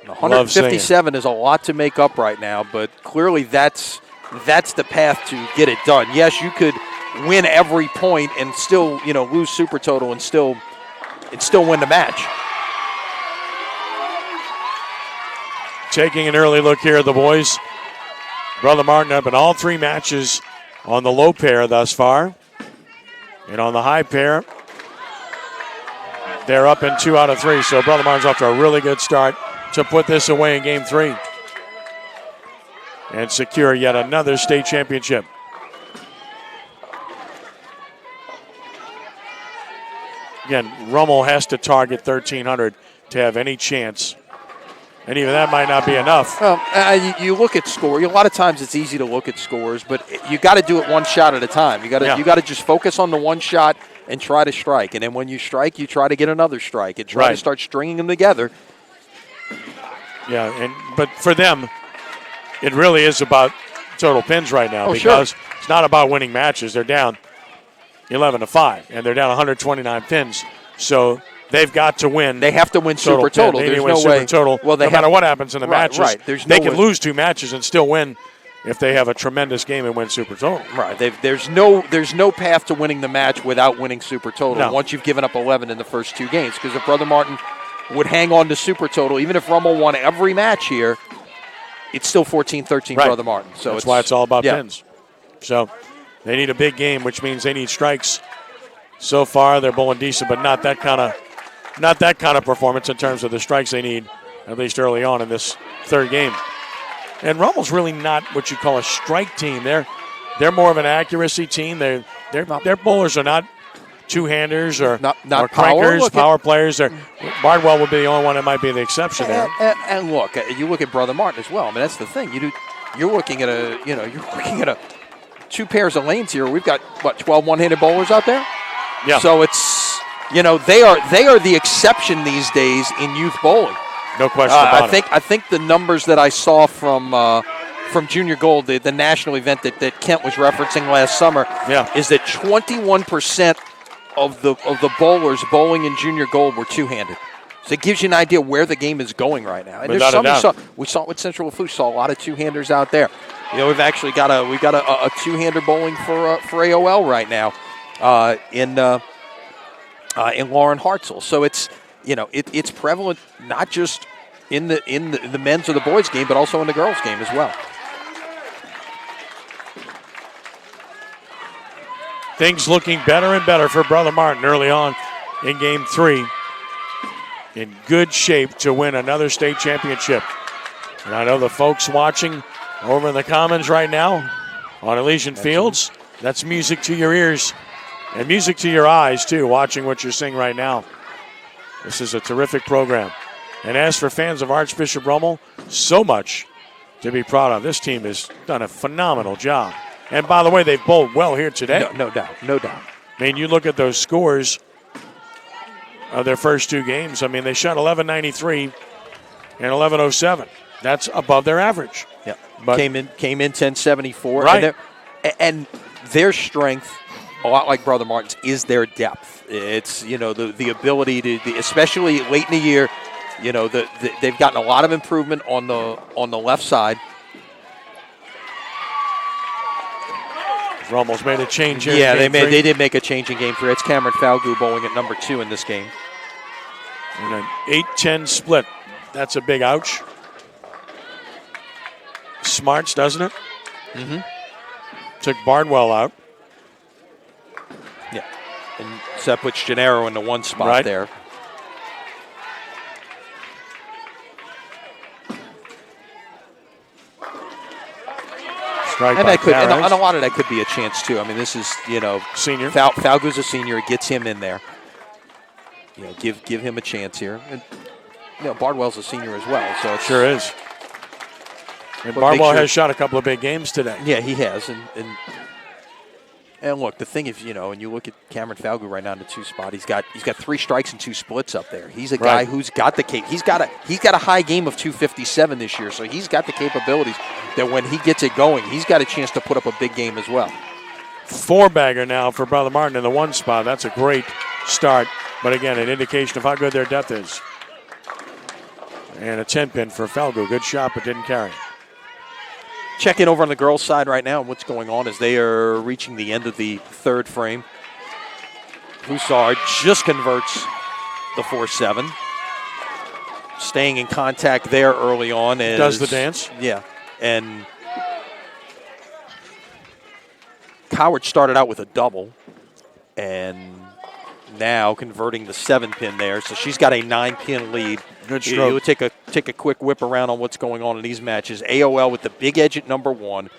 157 is a lot to make up right now, but clearly that's the path to get it done. Yes, you could win every point and still, lose super total and still win the match. Taking an early look here at the boys. Brother Martin up in all 3 matches on the low pair thus far. And on the high pair, they're up in 2 out of 3. So Brother Martin's off to a really good start to put this away in game 3 and secure yet another state championship. Again, Rummel has to target 1,300 to have any chance, and even that might not be enough. Well, you look at score. A lot of times it's easy to look at scores, but you got to do it one shot at a time. You got to just focus on the one shot and try to strike, and then when you strike, you try to get another strike and try to start stringing them together. Yeah, but for them, it really is about total pins right now because it's not about winning matches. They're down 11-5, and they're down 129 pins. So they've got to win. They have to win super total. They There's need to win no super way. total. Well, no matter what happens in the matches, they can lose 2 matches and still win if they have a tremendous game and win super total. Right. There's no path to winning the match without winning super total once you've given up 11 in the first 2 games. Because if Brother Martin would hang on to super total, even if Rummel won every match here, it's still 14-13 Brother Martin. So that's why it's all about pins. So they need a big game, which means they need strikes. So far, they're bowling decent, but not that kind of performance in terms of the strikes they need, at least early on in this 3rd game. And Rummel's really not what you call a strike team. They're more of an accuracy team. Their bowlers are not two-handers or crankers, power players. Bardwell would be the only one that might be the exception there. And look, you look at Brother Martin as well. I mean, that's the thing. You're looking at 2 pairs of lanes here. We've got 12 one-handed bowlers out there. Yeah. So it's they are the exception these days in youth bowling. No question about it. I think the numbers that I saw from Junior Gold, the national event that Kent was referencing last summer, is that 21% of the bowlers bowling in Junior Gold were 2-handed. So it gives you an idea where the game is going right now. And there's some we saw it with Central Lafourche, saw a lot of 2-handers out there. We've actually got a 2-hander bowling for AOL right now in Lauren Hartzell. So it's it's prevalent not just in the men's or the boys game, but also in the girls game as well. Things looking better and better for Brother Martin early on in game 3. In good shape to win another state championship. And I know the folks watching over in the Commons right now on Elysian Fields, that's music to your ears and music to your eyes too, watching what you're seeing right now. This is a terrific program. And as for fans of Archbishop Rummel, so much to be proud of. This team has done a phenomenal job. And by the way, they've bowled well here today. No doubt. I mean, you look at those scores. of their first two games. I mean, they shot 11.93 and 11.07. That's above their average. Yeah, but came in 10.74. Right. And their strength, a lot like Brother Martin's, is their depth. It's, the ability to, especially late in the year, they've gotten a lot of improvement on the left side. Rummel's made a change here. Yeah, they did make a change in game 3. It's Cameron Falgout bowling at number 2 in this game. And an 8-10 split. That's a big ouch. Smarts, doesn't it? Mm-hmm. Took Bardwell out. Yeah. And so that puts Gennaro in the one spot right there. Strike and by that could, and Perez. a lot of that could be a chance too. I mean, this is Senior. Falgout's a senior. It gets him in there. Give him a chance here. And Bardwell's a senior as well, so it's, Sure is. And Bardwell has shot a couple of big games today. Yeah, he has. And look, the thing is, and you look at Cameron Falgout right now in the 2 spot. He's got 3 strikes and 2 splits up there. He's a guy who's got the cape. He's got a high game of 257 this year, so he's got the capabilities that when he gets it going, he's got a chance to put up a big game as well. 4-bagger now for Brother Martin in the 1 spot. That's a great start, but again, an indication of how good their depth is. And a 10-pin for Falgout. Good shot, but didn't carry. Check in over on the girls' side right now, and what's going on is they are reaching the end of the 3rd frame. Poussard just converts the 4-7. Staying in contact there early on. Does the dance. Yeah. And Coward started out with a double, and now converting the 7-pin there. So she's got a 9-pin lead. Good stroke. You'll take a quick whip around on what's going on in these matches. AOL with the big edge at number 1,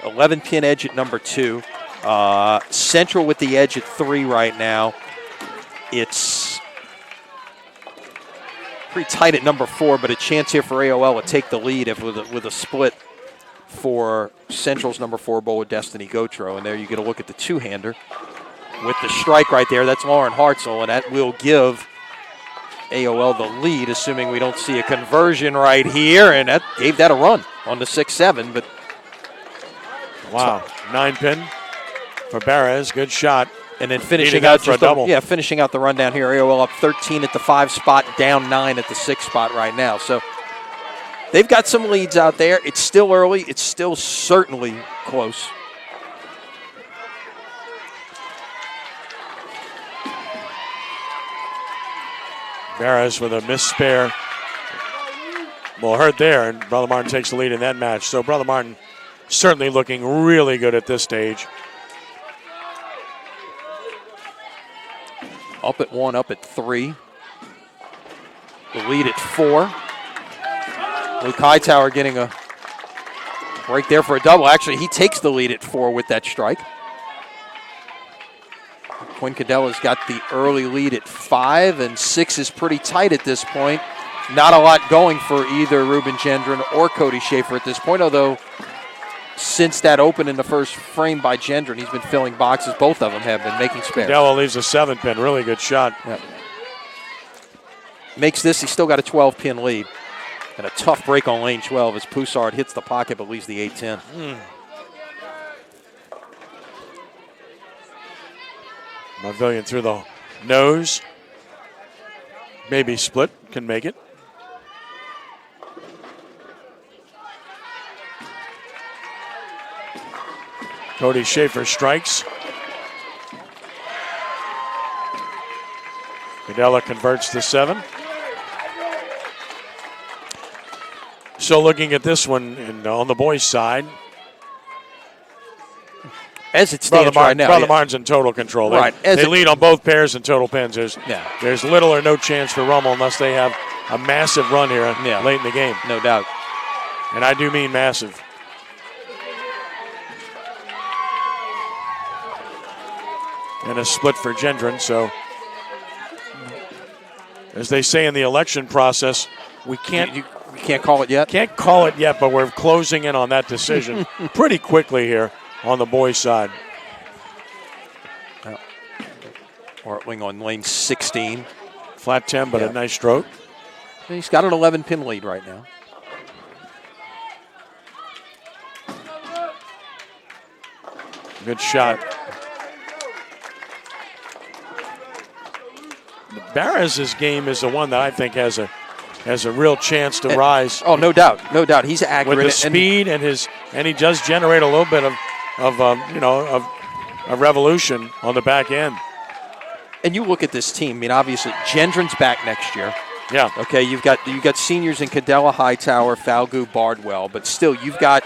11-pin edge at number 2, Central with the edge at 3 right now. It's pretty tight at number 4, but a chance here for AOL to take the lead with a split for Central's number 4 bowler, Destiny Gotro. And there you get a look at the 2-hander with the strike right there. That's Lauren Hartzell, and that will give AOL the lead, assuming we don't see a conversion right here, and that gave that a run on the 6-7. But wow, 9-pin for Perez. Good shot. And then finishing Needing out for a just double. finishing out the run down here. AOL up 13 at the 5 spot, down 9 at the 6 spot right now. So they've got some leads out there. It's still early. It's still certainly close. Perez with a missed spare. Well, hurt there, and Brother Martin takes the lead in that match. So Brother Martin certainly looking really good at this stage. Up at 1, up at 3. The lead at 4. Luke Hightower getting a break there for a double. Actually, he takes the lead at 4 with that strike. Quinn Cadella's got the early lead at 5, and 6 is pretty tight at this point. Not a lot going for either Ruben Gendron or Cody Schaefer at this point, although since that open in the first frame by Gendron, he's been filling boxes. Both of them have been making spares. Cadella leaves a 7-pin. Really good shot. Yep. Makes this, he's still got a 12-pin lead. And a tough break on lane 12 as Poussard hits the pocket but leaves the 8-10. Pavilion through the nose. Maybe split. Can make it. Cody Schaefer strikes. Cadella converts the 7. So looking at this one and on the boys' side, as it stands right now, Brother Martin's in total control. Right. They lead on both pairs in total pins. There's little or no chance for Rummel unless they have a massive run here late in the game. No doubt. And I do mean massive. And a split for Gendron. So, as they say in the election process, we can't... You can't call it yet? Can't call it yet, but we're closing in on that decision pretty quickly here on the boys' side. Ortling on lane 16. Flat 10, but Yeah. a nice stroke. He's got an 11-pin lead right now. Good shot. Barras' game is the one that I think has a real chance to rise. Oh, no doubt, no doubt. He's accurate With the speed and he does generate a little bit of a revolution on the back end. And you look at this team. I mean, obviously, Gendron's back next year. Yeah. Okay, you've got seniors in Cadella, Hightower, Falgout, Bardwell, but still, you've got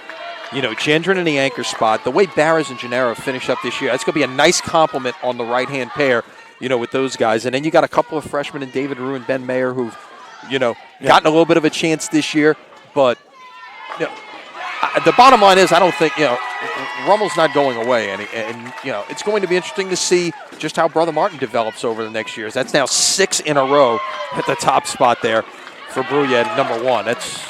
Gendron in the anchor spot. The way Barras and Gennaro finish up this year, that's going to be a nice compliment on the right-hand pair, with those guys. And then you got a couple of freshmen in David Rue and Ben Mayer who've, gotten a little bit of a chance this year. But the bottom line is, I don't think, Rummel's not going away. And it's going to be interesting to see just how Brother Martin develops over the next years. That's now 6 in a row at the top spot there for Bruya at number 1. That's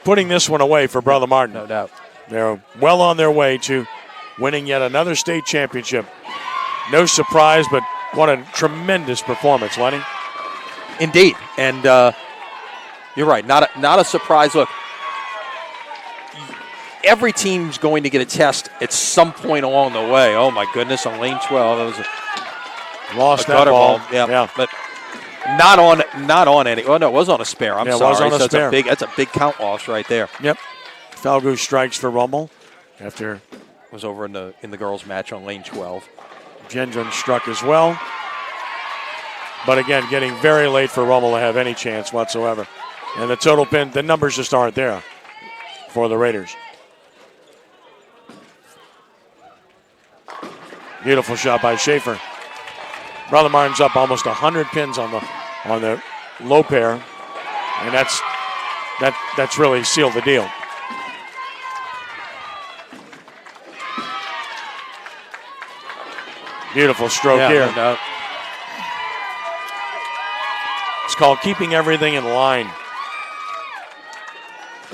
putting this one away for Brother Martin. No doubt. They're well on their way to winning yet another state championship. No surprise, but what a tremendous performance, Lenny. Indeed. And you're right. Not a surprise. Look, every team's going to get a test at some point along the way. Oh, my goodness, on lane 12. That was Lost a that gutter ball. Yeah. But not on any. Oh, no, it was on a spare. I'm sorry. It was on a spare. That's a big count loss right there. Yep. Falgout strikes for Rummel after was over in the girls' match on lane 12. Gendron struck as well. But again, getting very late for Rummel to have any chance whatsoever. And the total pin, the numbers just aren't there for the Raiders. Beautiful shot by Schaefer. Brother Martin's up almost 100 pins on the low pair, and that's really sealed the deal. Beautiful stroke here. No doubt. It's called keeping everything in line.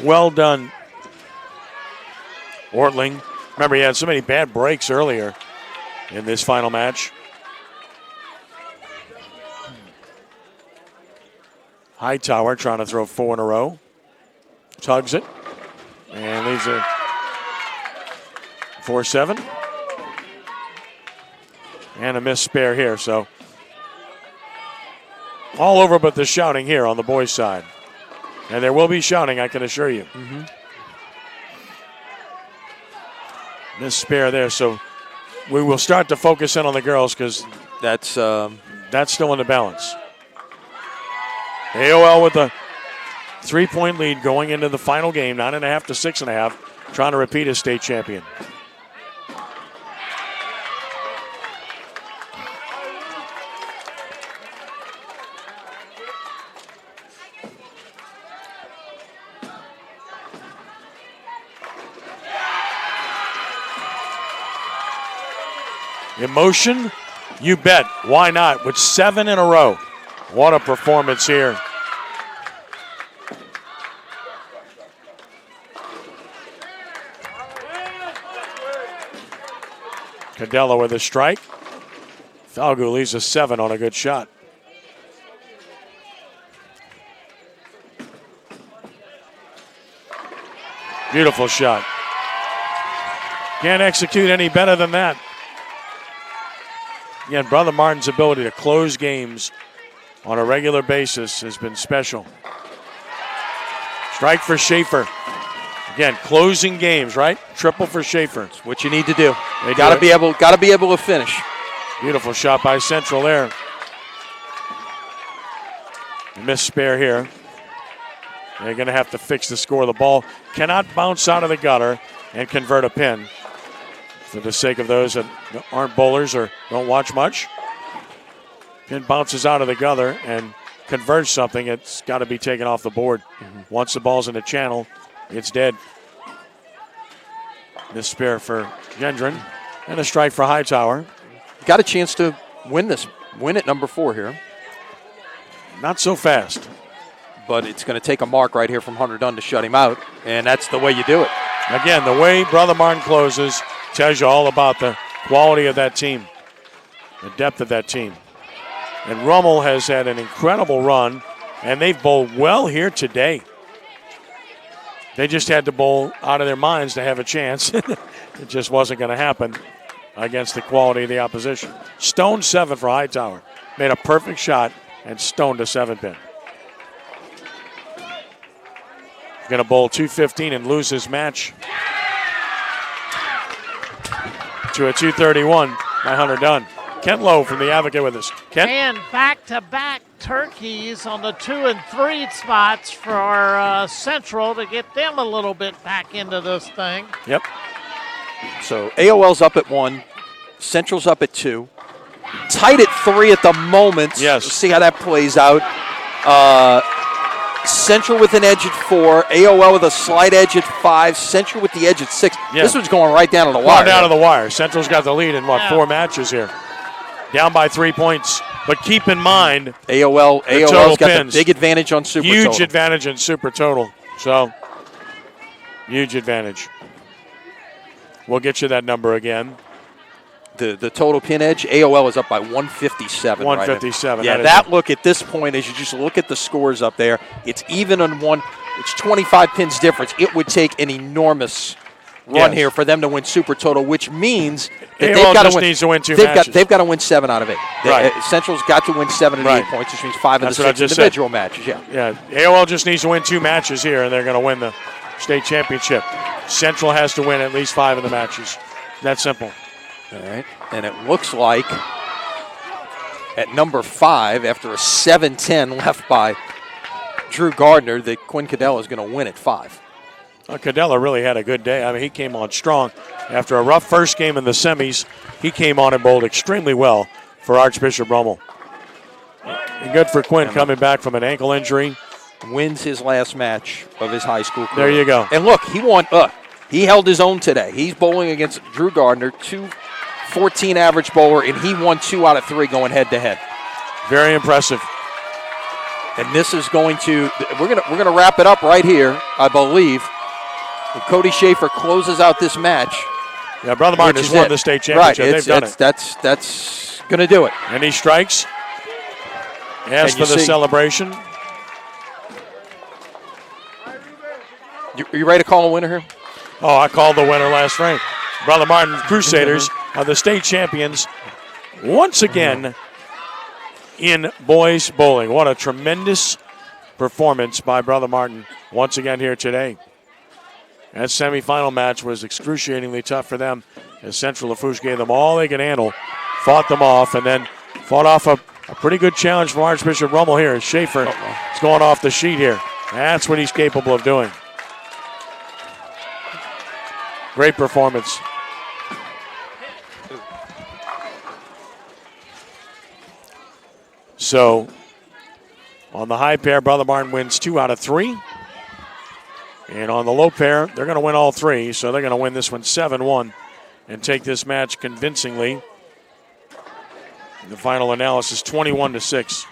Well done, Ortling. Remember, he had so many bad breaks earlier in this final match. Hightower trying to throw 4 in a row. Tugs it. And leaves a 4-7. And a missed spare here. So all over but the shouting here on the boys' side. And there will be shouting, I can assure you. Mm-hmm. Missed spare there. So we will start to focus in on the girls because that's still in the balance. AOL with a 3-point lead going into the final game, 9.5 to 6.5, trying to repeat as state champion. Emotion? You bet. Why not? With 7 in a row. What a performance here. Cadella with a strike. Falgout leaves a 7 on a good shot. Beautiful shot. Can't execute any better than that. Again, Brother Martin's ability to close games on a regular basis has been special. Strike for Schaefer. Again, closing games, right? Triple for Schaefer. It's what you need to do. You got to be able to finish. Beautiful shot by Central there. Missed spare here. They're going to have to fix the score. The ball cannot bounce out of the gutter and convert a pin. For the sake of those that aren't bowlers or don't watch much, pin bounces out of the gutter and converts something, it's got to be taken off the board. Mm-hmm. Once the ball's in the channel, it's dead. This spare for Gendron and a strike for Hightower. Got a chance to win at number 4 here. Not so fast. But it's going to take a mark right here from Hunter Dunn to shut him out, and that's the way you do it. Again, the way Brother Martin closes tells you all about the quality of that team, the depth of that team. And Rummel has had an incredible run, and they've bowled well here today. They just had to bowl out of their minds to have a chance. It just wasn't going to happen against the quality of the opposition. Stone 7 for Hightower. Made a perfect shot and stoned a 7-pin. Going to bowl 215 and lose his match to a 231 by Hunter Dunn. Kent Lowe from the Advocate with us. Kent? And back-to-back turkeys on the 2 and 3 spots for Central to get them a little bit back into this thing. Yep. So AOL's up at 1, Central's up at 2. Tight at 3 at the moment. Yes. We'll see how that plays out. Central with an edge at 4, AOL with a slight edge at 5, Central with the edge at 6. Yeah. This one's going right down to the wire. Down to the wire. Central's got the lead in, 4 matches here. Down by 3 points. But keep in mind, AOL's got the big advantage on Super Total. Huge advantage in Super Total. So, huge advantage. We'll get you that number again. The total pin edge, AOL is up by 157. 157. Right? Yeah, that look at this point, as you just look at the scores up there, it's even on one. It's 25 pins difference. It would take an enormous run here for them to win Super Total, which means that they've got to win. Needs to win 2 matches. They've got to win 7 out of 8. Right. Central's got to win 7 and 8 points, which means 5 of the 6 individual matches. Yeah. AOL just needs to win 2 matches here, and they're going to win the state championship. Central has to win at least 5 of the matches. That's simple. All right, and it looks like at number 5, after a 7-10 left by Drew Gardner, that Quinn Cadella is going to win at 5. Cadella really had a good day. I mean, he came on strong. After a rough first game in the semis, he came on and bowled extremely well for Archbishop Rummel. And good for Quinn coming back from an ankle injury. Wins his last match of his high school career. There you go. And look, he won. He held his own today. He's bowling against Drew Gardner, 214 average bowler, and he won 2 out of 3 going head-to-head. Very impressive. And this is going to we're gonna wrap it up right here, I believe. And Cody Schaefer closes out this match. Yeah, Brother Martin has won the state championship. Right, they've done it. That's gonna do it. And he strikes. As for the celebration. You ready to call a winner here? Oh, I called the winner last frame. Brother Martin Crusaders are the state champions once again in boys bowling. What a tremendous performance by Brother Martin once again here today. That semifinal match was excruciatingly tough for them as Central Lafourche gave them all they could handle, fought them off, and then fought off a pretty good challenge from Archbishop Rummel here as Schaefer is going off the sheet here. That's what he's capable of doing. Great performance. So, on the high pair, Brother Martin wins 2 out of 3. And on the low pair, they're going to win all 3. So they're going to win this one 7-1 and take this match convincingly. The final analysis, 21-6.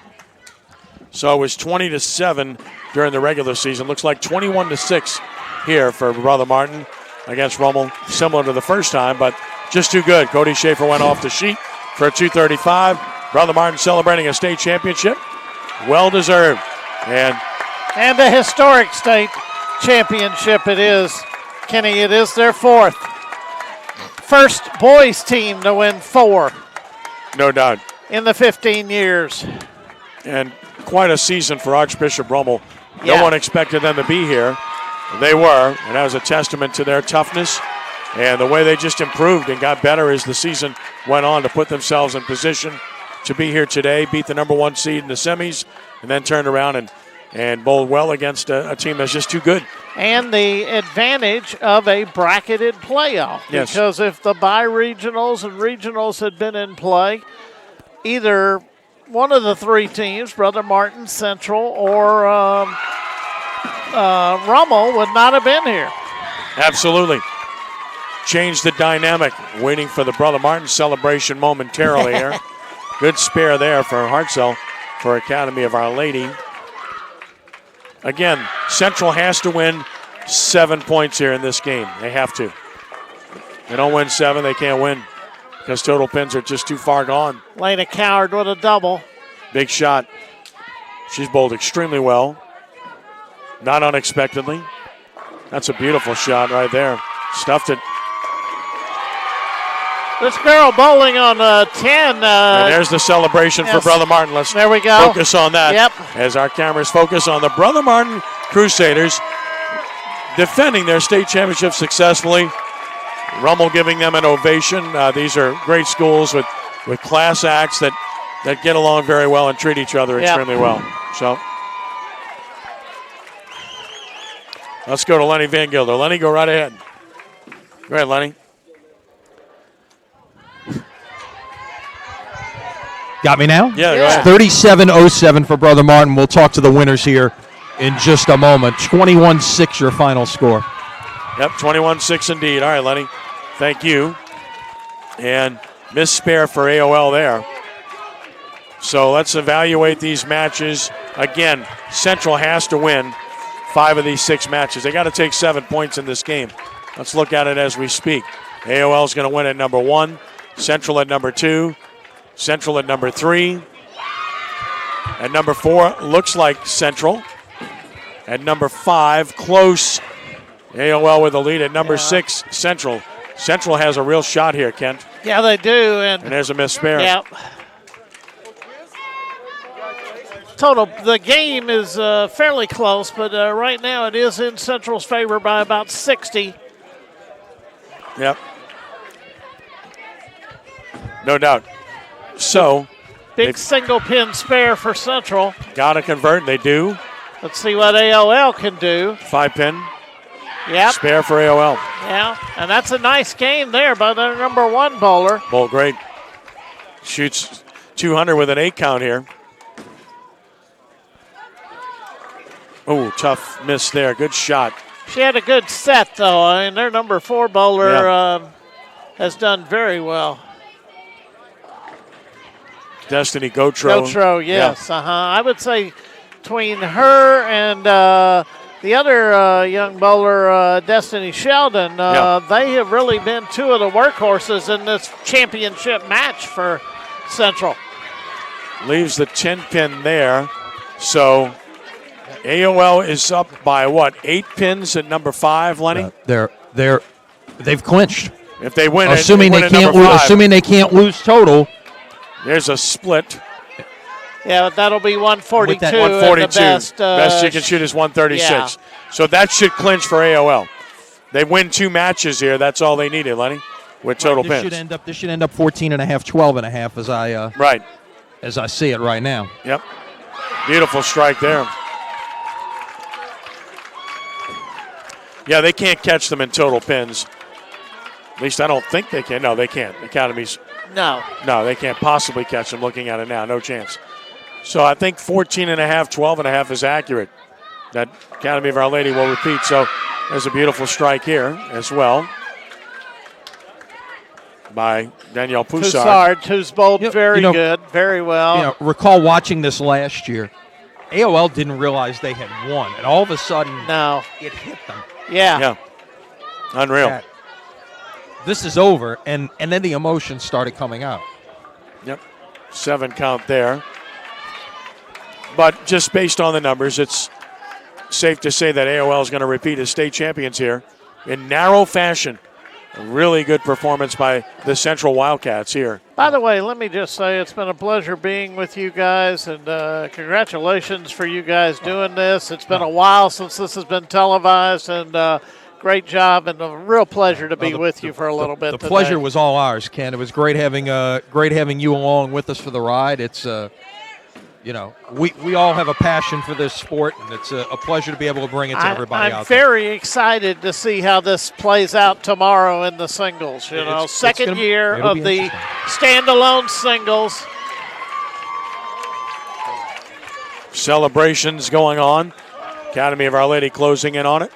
So it was 20-7 during the regular season. Looks like 21-6 here for Brother Martin against Rummel, similar to the first time, but just too good. Cody Schaefer went off the sheet for a 235. Brother Martin celebrating a state championship. Well deserved. And a historic state championship it is. Kenny, it is their 4th. First boys team to win 4. No doubt. In the 15 years. And quite a season for Archbishop Rummel. No one expected them to be here. They were, and that was a testament to their toughness and the way they just improved and got better as the season went on to put themselves in position to be here today, beat the number 1 seed in the semis, and then turned around and bowled well against a team that's just too good. And the advantage of a bracketed playoff. Yes. Because if the bi-regionals and regionals had been in play, either one of the 3 teams, Brother Martin, Central, or Rummel, would not have been here. Absolutely. Changed the dynamic. Waiting for the Brother Martin celebration momentarily here. Good spare there for Hartzell for Academy of Our Lady. Again, Central has to win 7 points here in this game. They have to. They don't win 7, they can't win because total pins are just too far gone. Lena Coward with a double. Big shot. She's bowled extremely well. Not unexpectedly. That's a beautiful shot right there. Stuffed it. This girl bowling on 10. And there's the celebration for Brother Martin. Let's there we go. focus on that. Yep. As our cameras focus on the Brother Martin Crusaders defending their state championship successfully. Rummel giving them an ovation. These are great schools with class acts that get along very well and treat each other extremely well. So let's go to Lenny Van Gilder. Lenny, go right ahead. Go ahead, Lenny. Got me now? Yeah, go ahead. 37-07 for Brother Martin. We'll talk to the winners here in just a moment. 21-6 your final score. Yep, 21-6 indeed. All right, Lenny. Thank you. And miss spare for AOL there. So let's evaluate these matches. Again, Central has to win 5 of these 6 matches. They got to take 7 points in this game. Let's look at it as we speak. AOL is going to win at number 1, Central at number 2, Central at number 3. At number 4, looks like Central. At number 5, close. AOL with the lead. At number 6, Central. Central has a real shot here, Kent. Yeah, they do. And there's a missed spare. Yep. Total, the game is fairly close, but right now it is in Central's favor by about 60. Yep. No doubt. So, big single pin spare for Central. Got to convert, and they do. Let's see what AOL can do. 5 pin. Yep. Spare for AOL. Yeah, and that's a nice game there by the number 1 bowler. Bowl great. Shoots 200 with an 8 count here. Oh, tough miss there. Good shot. She had a good set, though. I mean, their number 4 bowler has done very well. Destiny Gotro. Gotro, yes. Yeah. I would say between her and the other young bowler, Destiny Sheldon, they have really been 2 of the workhorses in this championship match for Central. Leaves the 10 pin there. So AOL is up by what? 8 pins at number 5, Lenny? They've clinched. If they win, assuming they can't lose total. There's a split. Yeah, that'll be 142. 142. Best you can shoot is 136. Yeah. So that should clinch for AOL. They win 2 matches here. That's all they needed, Lenny, with total pins. This should end up 14.5, 12.5 as I see it right now. Yep. Beautiful strike there. Yeah, they can't catch them in total pins. At least I don't think they can. No, they can't. Academy's. No, they can't possibly catch them looking at it now. No chance. So I think 14.5, 12.5 is accurate. That Academy of Our Lady will repeat. So there's a beautiful strike here as well by Danielle Poussard. Who's bowled very good, very well. Recall watching this last year. AOL didn't realize they had won, and all of a sudden it hit them. Yeah. Unreal. This is over, and then the emotions started coming out. Yep. 7 count there. But just based on the numbers, it's safe to say that AOL is going to repeat as state champions here in narrow fashion. A really good performance by the Central Wildcats here. By the way, let me just say it's been a pleasure being with you guys, and congratulations for you guys doing this. It's been a while since this has been televised, and great job, and a real pleasure to be with you for a little bit. The pleasure was all ours, Ken. It was great having you along with us for the ride. It's we all have a passion for this sport, and it's a pleasure to be able to bring it to everybody out there. I'm very excited to see how this plays out tomorrow in the singles. Second year of the standalone singles. Celebrations going on. Academy of Our Lady closing in on it.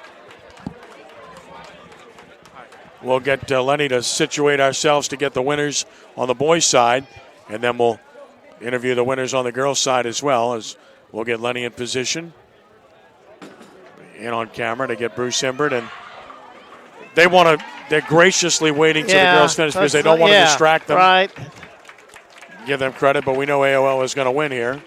We'll get Lenny to situate ourselves to get the winners on the boys' side, and then we'll interview the winners on the girls' side as well, as we'll get Lenny in position and on camera to get Bruce Himbert. And they're graciously waiting till the girls finish because they don't want to distract them. Right. give them credit, but we know AOL is going to win here.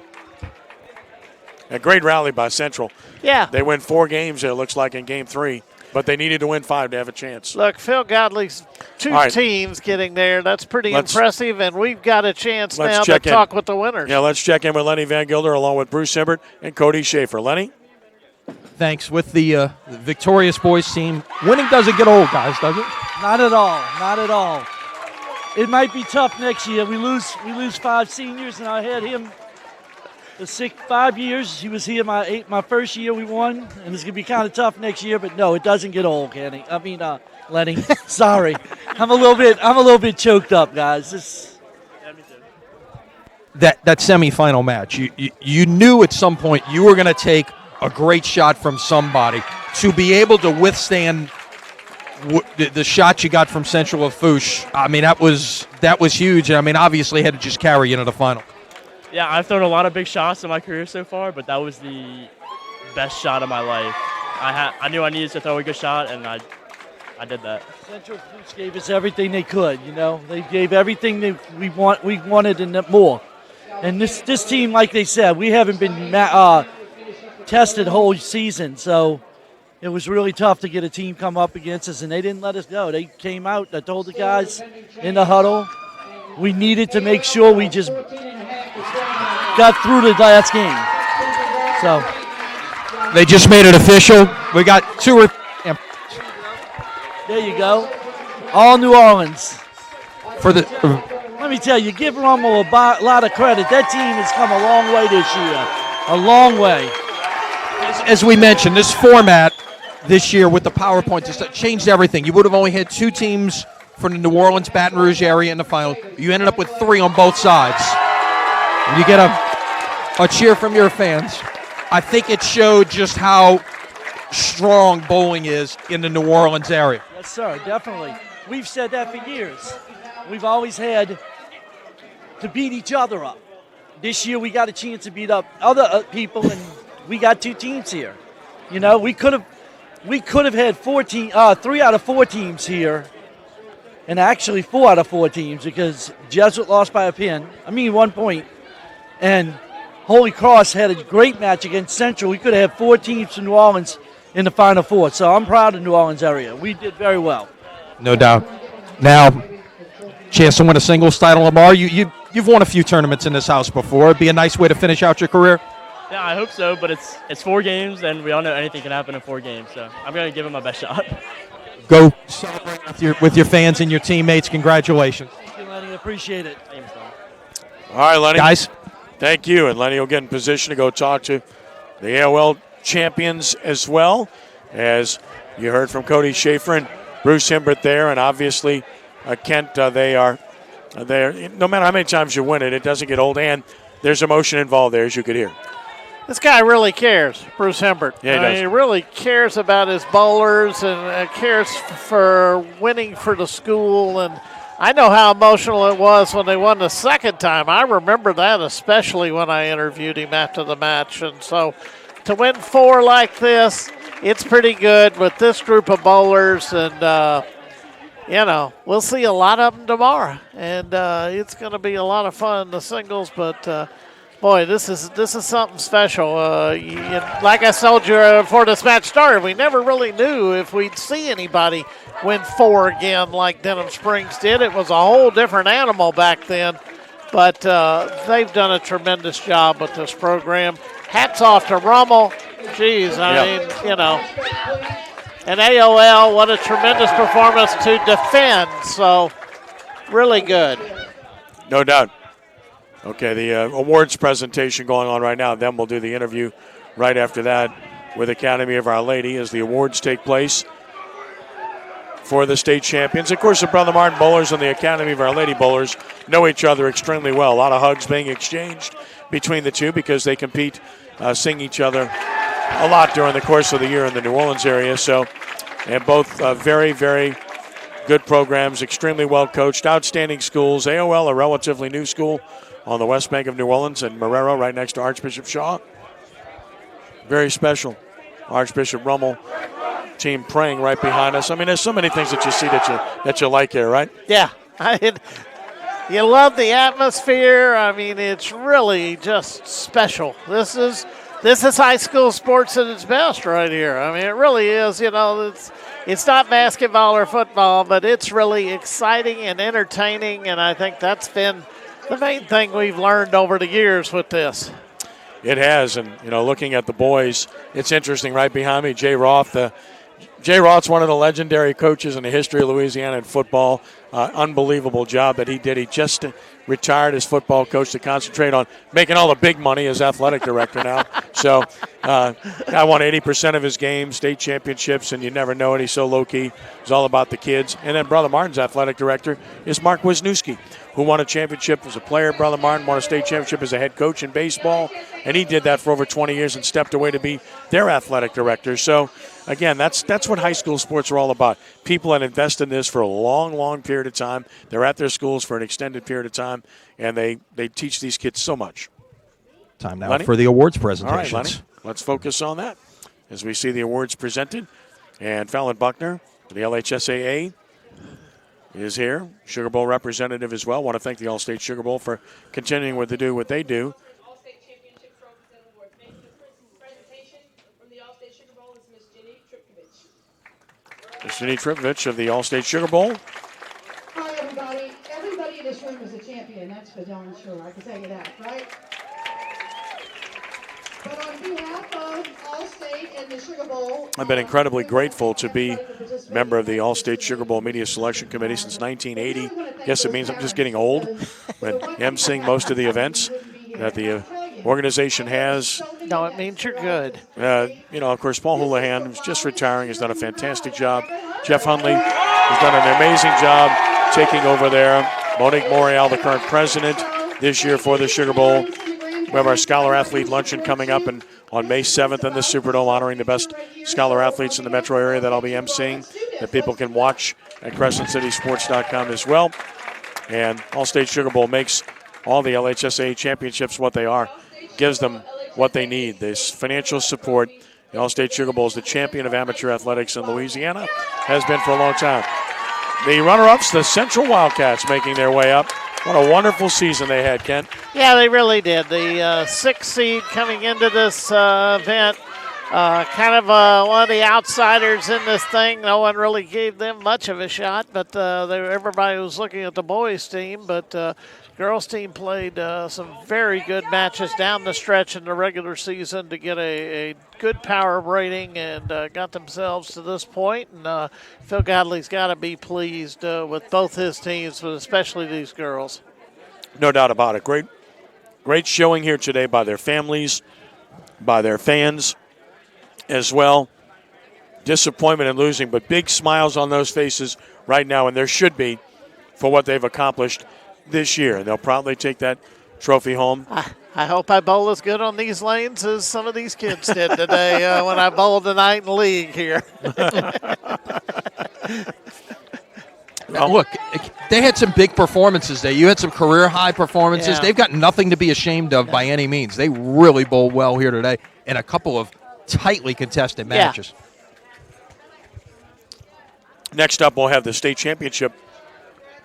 A great rally by Central. Yeah. They win 4 games, it looks like, in game 3, but they needed to win 5 to have a chance. Look, Phil Godley's 2 teams getting there. That's pretty impressive, and we've got a chance now to talk with the winners. Yeah, let's check in with Lenny Van Gilder along with Bruce Hibbert and Cody Schaefer. Lenny? Thanks. With the victorious boys team, winning doesn't get old, guys, does it? Not at all. Not at all. It might be tough next year. We lose 5 seniors, and I had him the 5 years. He was here my first year we won, and it's gonna be kind of tough next year. But no, it doesn't get old, Kenny. I mean, Lenny. Sorry, I'm a little bit choked up, guys. That semifinal match, you knew at some point you were going to take a great shot from somebody. To be able to withstand the shot you got from Central Lafourche, I mean, that was huge. I mean, obviously had to just carry you into the final. Yeah, I've thrown a lot of big shots in my career so far, but that was the best shot of my life. I knew I needed to throw a good shot, and I did that. Central Lafourche gave us everything they could. You know, they gave everything we wanted and more. And this team, like they said, we haven't been tested whole season, so it was really tough to get a team come up against us, and they didn't let us go. They came out. I told the guys in the huddle we needed to make sure we just got through the last game. So they just made it official. We got 2 or. There you go. All New Orleans. For the. Let me tell you, give Rummel a lot of credit. That team has come a long way this year. A long way. As we mentioned, this format this year with the PowerPoint just changed everything. You would have only had 2 teams from the New Orleans, Baton Rouge area in the final. You ended up with 3 on both sides. And you get a cheer from your fans. I think it showed just how strong bowling is in the New Orleans area. Yes, sir, definitely. We've said that for years. We've always had to beat each other up. This year we got a chance to beat up other people, and we got 2 teams here. You know, we could have had 3 out of 4 teams here, and actually 4 out of 4 teams because Jesuit lost by 1 point, and Holy Cross had a great match against Central. We could have had 4 teams from New Orleans in the Final Four, so I'm proud of New Orleans area. We did very well. No doubt. Now, chance to win a singles title, Lamar. You've won a few tournaments in this house before. It'd be a nice way to finish out your career. Yeah, I hope so, but it's 4 games, and we all know anything can happen in 4 games, so I'm going to give it my best shot. Go celebrate with your fans and your teammates. Congratulations. Thank you, Lenny. Appreciate it. All right, Lenny. Guys. Thank you, and Lenny will get in position to go talk to the AOL champions as well, as you heard from Cody Schaefer and Bruce Hibbert there, and obviously Kent, they are there. No matter how many times you win it, it doesn't get old, and there's emotion involved there, as you could hear. This guy really cares, Bruce Hibbert. Yeah, he does. He really cares about his bowlers and cares for winning for the school. And I know how emotional it was when they won the second time. I remember that, especially when I interviewed him after the match. And so to win 4 like this, it's pretty good with this group of bowlers. And, we'll see a lot of them tomorrow. And it's going to be a lot of fun in the singles, but boy, this is something special. Like I told you before this match started, we never really knew if we'd see anybody win 4 again like Denham Springs did. It was a whole different animal back then, but they've done a tremendous job with this program. Hats off to Rummel. Jeez, I mean, and AOL, what a tremendous performance to defend. So, really good. No doubt. Okay, the awards presentation going on right now. Then we'll do the interview right after that with Academy of Our Lady as the awards take place for the state champions. Of course, the Brother Martin bowlers and the Academy of Our Lady bowlers know each other extremely well. A lot of hugs being exchanged between the two because they compete, seeing each other a lot during the course of the year in the New Orleans area. So, and both very, very good programs, extremely well coached, outstanding schools. AOL, a relatively new school on the west bank of New Orleans, and Marrero right next to Archbishop Shaw. Very special. Archbishop Rummel team praying right behind us. I mean, there's so many things that you see that you like here, right? Yeah. You love the atmosphere. I mean, it's really just special. This is high school sports at its best right here. I mean, it really is. You know, it's not basketball or football, but it's really exciting and entertaining, and I think that's been the main thing we've learned over the years with this. It has, and, you know, looking at the boys, it's interesting right behind me, Jay Roth. Jay Roth's one of the legendary coaches in the history of Louisiana in football. Unbelievable job that he did. He just retired as football coach to concentrate on making all the big money as athletic director now. So I won 80% of his games, state championships, and you never know it. He's so low-key. It's all about the kids. And then Brother Martin's athletic director is Mark Wisniewski, who won a championship as a player. Brother Martin won a state championship as a head coach in baseball, and he did that for over 20 years and stepped away to be their athletic director. So, again, that's what high school sports are all about. People that invest in this for a long, long period of time. They're at their schools for an extended period of time, and they teach these kids so much. Time now Lenny? for the awards All presentations. right, Lenny, let's focus on that as we see the awards presented. And Fallon Buckner, the LHSAA, is here. Sugar Bowl representative as well. Want to thank the All-State Sugar Bowl for continuing what they do. All-State Championship Trophies and Awards. Making the presentation from the All-State Sugar Bowl is Ms. Jenny Tripkovich. Ms. Jenny Tripkovich of the All-State Sugar Bowl. Hi, everybody. Everybody in this room is a champion. That's for darn sure. I can tell you that, right? But on behalf of All-State and the Sugar Bowl, I've been incredibly grateful to be a member of the All-State Sugar Bowl Media Selection Committee since 1980. Guess it means I'm just getting old, but emceeing most of the events that the organization has. No, it means you're good. You know, of course, Paul Houlihan, who's just retiring, has done a fantastic job. Jeff Hundley has done an amazing job taking over there. Monique Morial, the current president this year for the Sugar Bowl. We have our Scholar Athlete Luncheon coming up on May 7th in the Superdome, honoring the best scholar athletes in the metro area that I'll be emceeing, that people can watch at CrescentCitySports.com as well. And All-State Sugar Bowl makes all the LHSAA championships what they are, gives them what they need. This financial support. The All-State Sugar Bowl is the champion of amateur athletics in Louisiana, has been for a long time. The runner-ups, the Central Wildcats, making their way up. What a wonderful season they had, Kent. Yeah, they really did. The sixth seed coming into this event, kind of one of the outsiders in this thing. No one really gave them much of a shot, but everybody was looking at the boys' team. But girls' team played some very good matches down the stretch in the regular season to get a good power rating and got themselves to this point. And Phil Godley's got to be pleased with both his teams, but especially these girls. No doubt about it. Great showing here today by their families, by their fans as well. Disappointment in losing, but big smiles on those faces right now, and there should be for what they've accomplished this year. They'll probably take that trophy home. I hope I bowl as good on these lanes as some of these kids did today when I bowled tonight in league here. Now, look, they had some big performances there. You had some career-high performances. Yeah. They've got nothing to be ashamed of by any means. They really bowled well here today in a couple of tightly contested matches. Next up, we'll have the state championship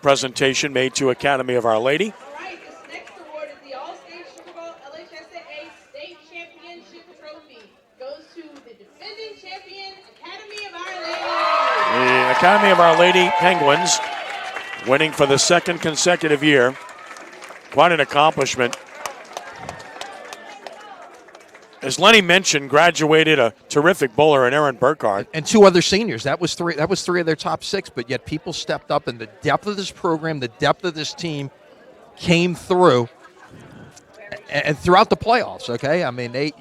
presentation made to Academy of Our Lady. All right, this next award is the All-State Sugar Bowl LHSAA State Championship Trophy. Goes to the defending champion, Academy of Our Lady. The Academy of Our Lady Penguins winning for the second consecutive year. Quite an accomplishment. As Lenny mentioned, graduated a terrific bowler in Aaron Burkhardt. And two other seniors. That was three of their top six, but yet people stepped up, and the depth of this program, the depth of this team came through and throughout the playoffs, okay? I mean, they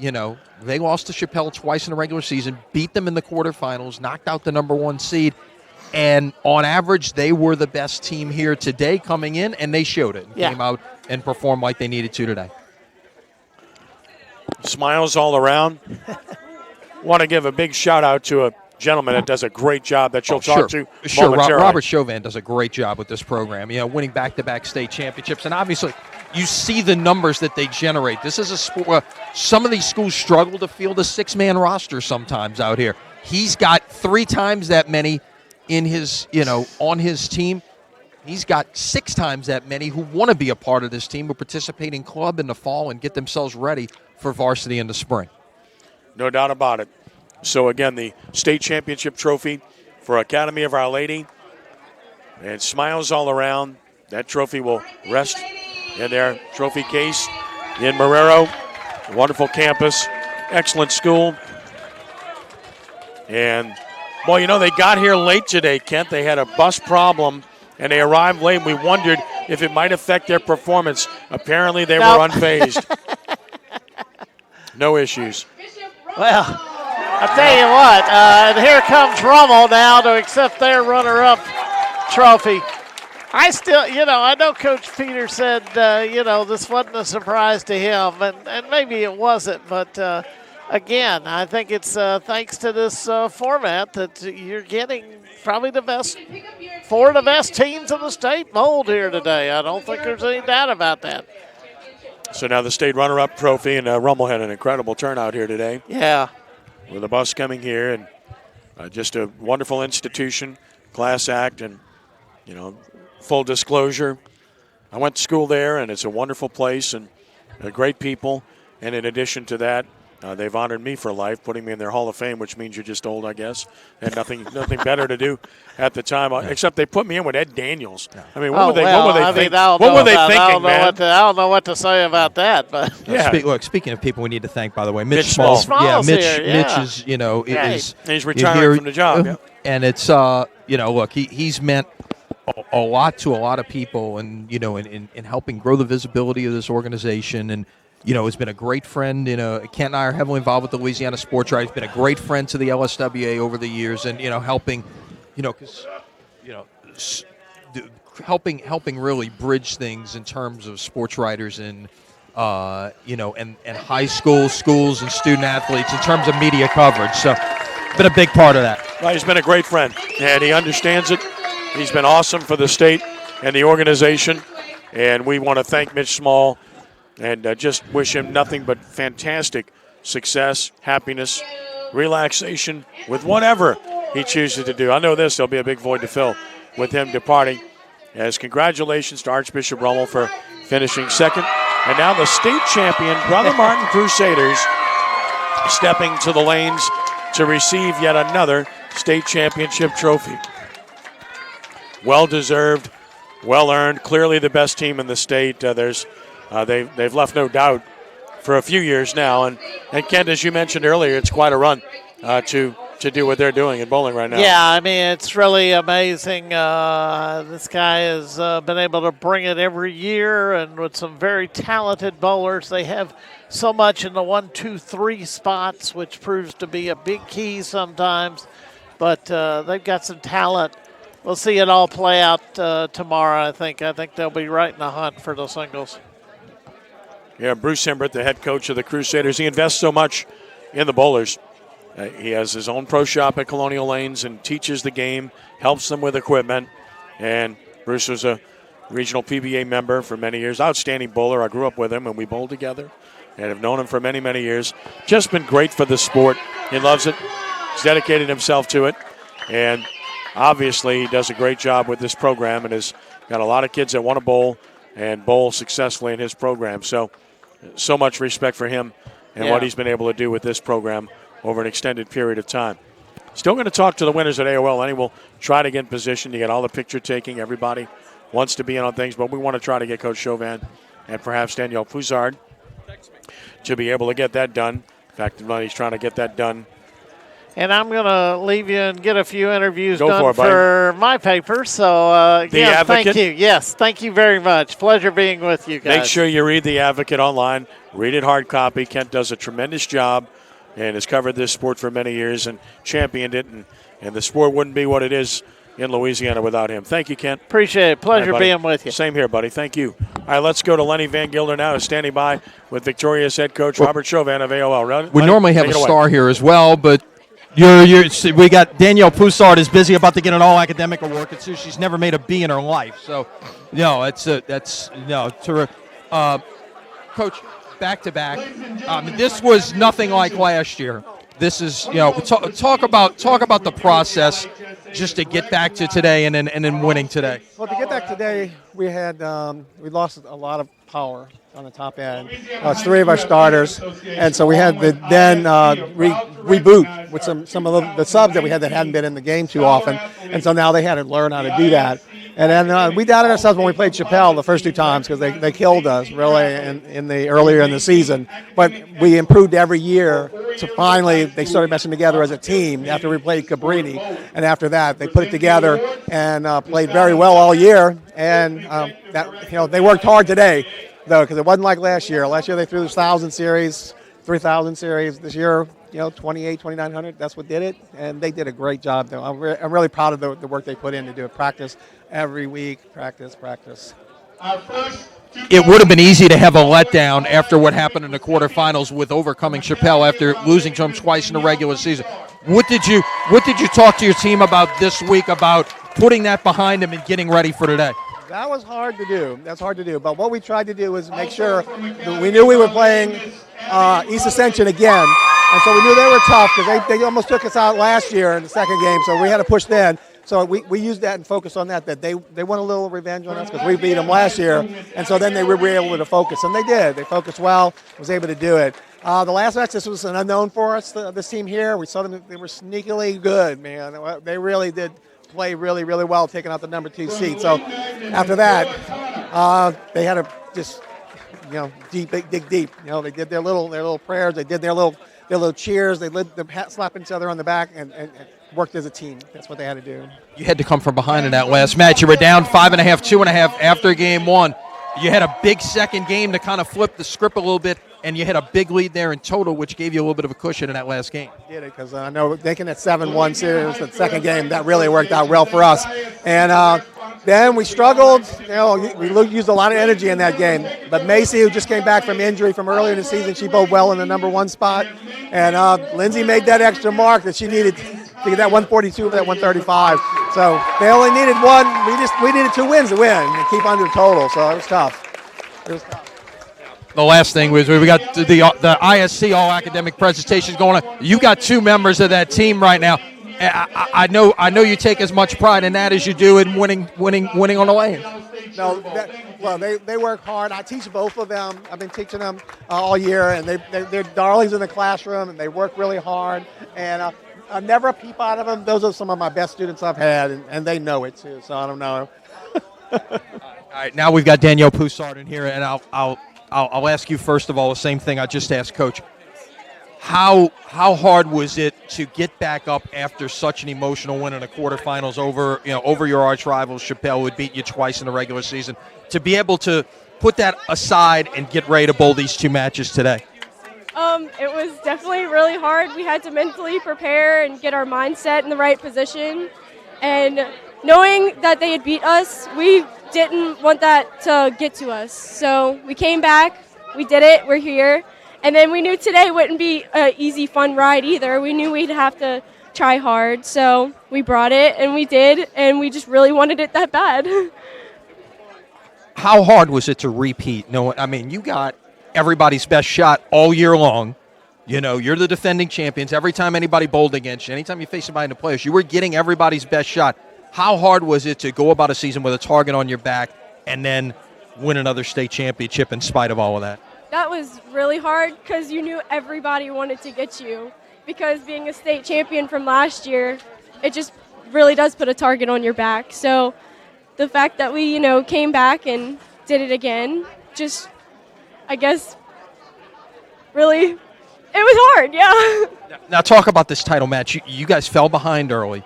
lost to Chappelle twice in the regular season, beat them in the quarterfinals, knocked out the number one seed, and on average, they were the best team here today coming in, and they showed it. Came out and performed like they needed to today. Smiles all around. Want to give a big shout out to a gentleman that does a great job that you'll talk to momentarily. Robert Chauvin does a great job with this program, winning back-to-back state championships. And obviously, you see the numbers that they generate. This is a sport. Some of these schools struggle to field a six-man roster sometimes out here. He's got 3 times that many in his, on his team. He's got 6 times that many who want to be a part of this team, who participate in club in the fall and get themselves ready for varsity in the spring. No doubt about it. So, again, the state championship trophy for Academy of Our Lady. And smiles all around. That trophy will rest in their trophy case in Marrero. Wonderful campus. Excellent school. And, boy, they got here late today, Kent. They had a bus problem, and they arrived late. We wondered if it might affect their performance. Apparently, they were unfazed. No issues. Well, I tell you what, and here comes Rummel now to accept their runner-up trophy. I still, I know Coach Peter said, this wasn't a surprise to him, and maybe it wasn't, but again, I think it's thanks to this format that you're getting probably the best, 4 of the best teams in the state mold here today. I don't think there's any doubt about that. So now the state runner-up trophy, and Rummel had an incredible turnout here today. Yeah. With a bus coming here, and just a wonderful institution, class act, and, full disclosure, I went to school there, and it's a wonderful place and great people. And in addition to that, they've honored me for life, putting me in their Hall of Fame, which means you're just old, I guess, and nothing better to do at the time. Except they put me in with Ed Daniels. I mean, what were they thinking? What were they thinking, man? I don't know what to say about that, but yeah. Speaking of people we need to thank, by the way, Mitch Small. Yeah, Mitch. Here, yeah. Mitch is is he's retiring from the job. Yeah. And it's look, he's meant a lot to a lot of people, and in helping grow the visibility of this organization, and has been a great friend. Kent and I are heavily involved with the Louisiana Sports Right. He's been a great friend to the LSWA over the years, and helping, because helping really bridge things in terms of sports writers and and high schools and student athletes in terms of media coverage. So, been a big part of that. Well, he's been a great friend, and he understands it. He's been awesome for the state and the organization, and we want to thank Mitch Small and just wish him nothing but fantastic success, happiness, relaxation with whatever he chooses to do. I know this, there'll be a big void to fill with him departing. As congratulations to Archbishop Rummel for finishing second. And now the state champion, Brother Martin Crusaders, stepping to the lanes to receive yet another state championship trophy. Well-deserved, well-earned, clearly the best team in the state. They've left no doubt for a few years now. And Kent, as you mentioned earlier, it's quite a run to do what they're doing in bowling right now. Yeah, I mean, it's really amazing. This guy has been able to bring it every year, and with some very talented bowlers. They have so much in the 1, 2, 3 spots, which proves to be a big key sometimes. But they've got some talent. We'll see it all play out tomorrow, I think. I think they'll be right in the hunt for the singles. Yeah, Bruce Himbert, the head coach of the Crusaders, he invests so much in the bowlers. He has his own pro shop at Colonial Lanes and teaches the game, helps them with equipment. And Bruce was a regional PBA member for many years. Outstanding bowler. I grew up with him, and we bowled together and have known him for many, many years. Just been great for the sport. He loves it. He's dedicated himself to it. And obviously he does a great job with this program and has got a lot of kids that want to bowl and bowl successfully in his program. So much respect for him and what he's been able to do with this program over an extended period of time. Still going to talk to the winners at AOL. Lenny will try to get in position. You get all the picture taking. Everybody wants to be in on things, but we want to try to get Coach Chauvin and perhaps Danielle Poussard to be able to get that done. In fact, Lenny's trying to get that done. And I'm going to leave you and get a few interviews Go done for my paper. So, Advocate? thank you. Yes, thank you very much. Pleasure being with you guys. Make sure you read The Advocate online. Read it hard copy. Kent does a tremendous job and has covered this sport for many years and championed it. And the sport wouldn't be what it is in Louisiana without him. Thank you, Kent. Appreciate it. Pleasure right, being with you. Same here, buddy. Thank you. All right, let's go to Lenny Van Gilder now, who's standing by with Victoria's head coach Robert Chauvin of AOL. We normally have a star here as well, but we got Danielle Poussard is busy about to get an all-academic award because she's never made a B in her life. So, that's terrific. Coach, back-to-back. This was nothing like last year. This is, talk about the process just to get back to today and then winning today. Well, to get back today, we had we lost a lot of power on the top end. It's 3 of our starters, and so we had to then reboot with some of the subs that we had that hadn't been in the game too often, and so now they had to learn how to do that. And then we doubted ourselves when we played Chappelle the first 2 times because they killed us really earlier in the season. But we improved every year. So finally they started meshing together as a team after we played Cabrini, and after that they put it together and played very well all year. And they worked hard today though, because it wasn't like last year. Last year they threw this 1,000 series, 3,000 series. This year, 2,900. That's what did it, and they did a great job. Though I'm really proud of the work they put in to do it. Practice every week, practice. It would have been easy to have a letdown after what happened in the quarterfinals with overcoming Chappelle after losing to him twice in the regular season. What did you talk to your team about this week about putting that behind them and getting ready for today? That was hard to do. That's hard to do. But what we tried to do was make sure that we knew we were playing East Ascension again. And so we knew they were tough because they almost took us out last year in the second game. So we had to push then. So we used that and focused on that they want a little revenge on us because we beat them last year. And so then they were able to focus. And they did. They focused well, was able to do it. The last match, this was an unknown for us, this team here. We saw them, they were sneakily good, man. They really did play really, really well, taking out the number 2 seed. So after that, they had to just, dig deep. They did their little prayers. They did their little cheers. They slap each other on the back and worked as a team. That's what they had to do. You had to come from behind in that last match. You were down 5.5, 2.5 after game 1. You had a big second game to kind of flip the script a little bit, and you had a big lead there in total, which gave you a little bit of a cushion in that last game. Did it because I know taking that 7-1 series, the second game, that really worked out well for us. And then we struggled. We used a lot of energy in that game. But Macy, who just came back from injury from earlier in the season, she bowled well in the number 1 spot. And Lindsay made that extra mark that she needed to get that 142 for that 135. So they only needed 1. We needed 2 wins to win and keep under total. So it was tough. The last thing was we got the ISC All Academic presentations going on. You got 2 members of that team right now. I know you take as much pride in that as you do in winning on the lane. No, they work hard. I teach both of them. I've been teaching them all year, and they're darlings in the classroom, and they work really hard. And I never peep out of them. Those are some of my best students I've had, and they know it too. So I don't know. All right, now we've got Danielle Poussard in here, and I'll ask you first of all the same thing I just asked Coach. How hard was it to get back up after such an emotional win in the quarterfinals over your arch rival Chappelle, who beat you twice in the regular season, to be able to put that aside and get ready to bowl these 2 matches today? It was definitely really hard. We had to mentally prepare and get our mindset in the right position. And knowing that they had beat us, we didn't want that to get to us. So we came back, we did it, we're here. And then we knew today wouldn't be an easy, fun ride either. We knew we'd have to try hard. So we brought it, and we did, and we just really wanted it that bad. How hard was it to repeat? No, I mean, you got everybody's best shot all year long. You're the defending champions. Every time anybody bowled against you, anytime you face somebody in the playoffs, you were getting everybody's best shot. How hard was it to go about a season with a target on your back and then win another state championship in spite of all of that? That was really hard because you knew everybody wanted to get you. Because being a state champion from last year, it just really does put a target on your back. So the fact that we, came back and did it again, just, I guess, really, it was hard, yeah. Now talk about this title match. You guys fell behind early.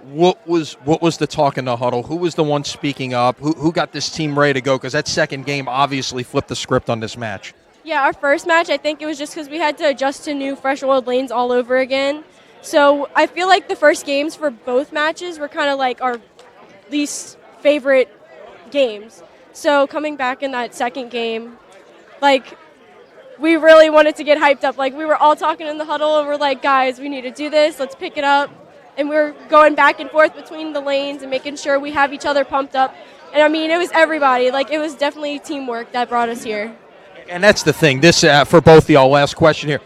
What was the talk in the huddle? Who was the one speaking up? Who got this team ready to go? Because that second game obviously flipped the script on this match. Yeah, our first match, I think it was just because we had to adjust to new fresh oiled lanes all over again. So I feel like the first games for both matches were kind of like our least favorite games. So coming back in that second game, we really wanted to get hyped up. We were all talking in the huddle, and we're like, guys, we need to do this. Let's pick it up. And we were going back and forth between the lanes and making sure we have each other pumped up. And, I mean, it was everybody. It was definitely teamwork that brought us here. And that's the thing. This, for both of y'all, last question here.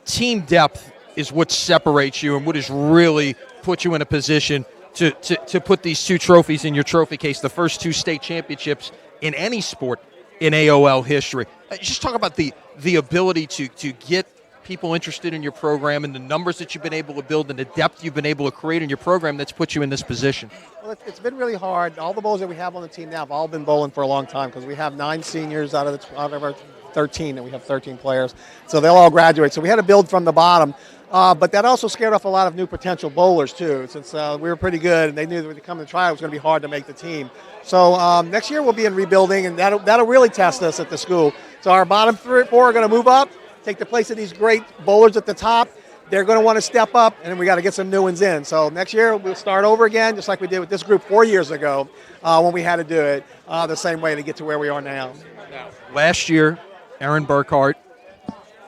Team depth is what separates you and what has really put you in a position to put these 2 trophies in your trophy case, the first 2 state championships in any sport in AOL history. Just talk about the ability to get people interested in your program and the numbers that you've been able to build and the depth you've been able to create in your program that's put you in this position. Well, it's been really hard. All the bowlers that we have on the team now have all been bowling for a long time because we have 9 seniors out of our 13, and we have 13 players. So they'll all graduate. So we had to build from the bottom. But that also scared off a lot of new potential bowlers, too, since we were pretty good, and they knew that when they come to try, it was going to be hard to make the team. So next year we'll be in rebuilding, and that'll really test us at the school. So our bottom 3 or 4 are going to move up, take the place of these great bowlers at the top. They're going to want to step up, and then we got to get some new ones in. So next year we'll start over again, just like we did with this group 4 years ago when we had to do it the same way to get to where we are now. Last year, Aaron Burkhart,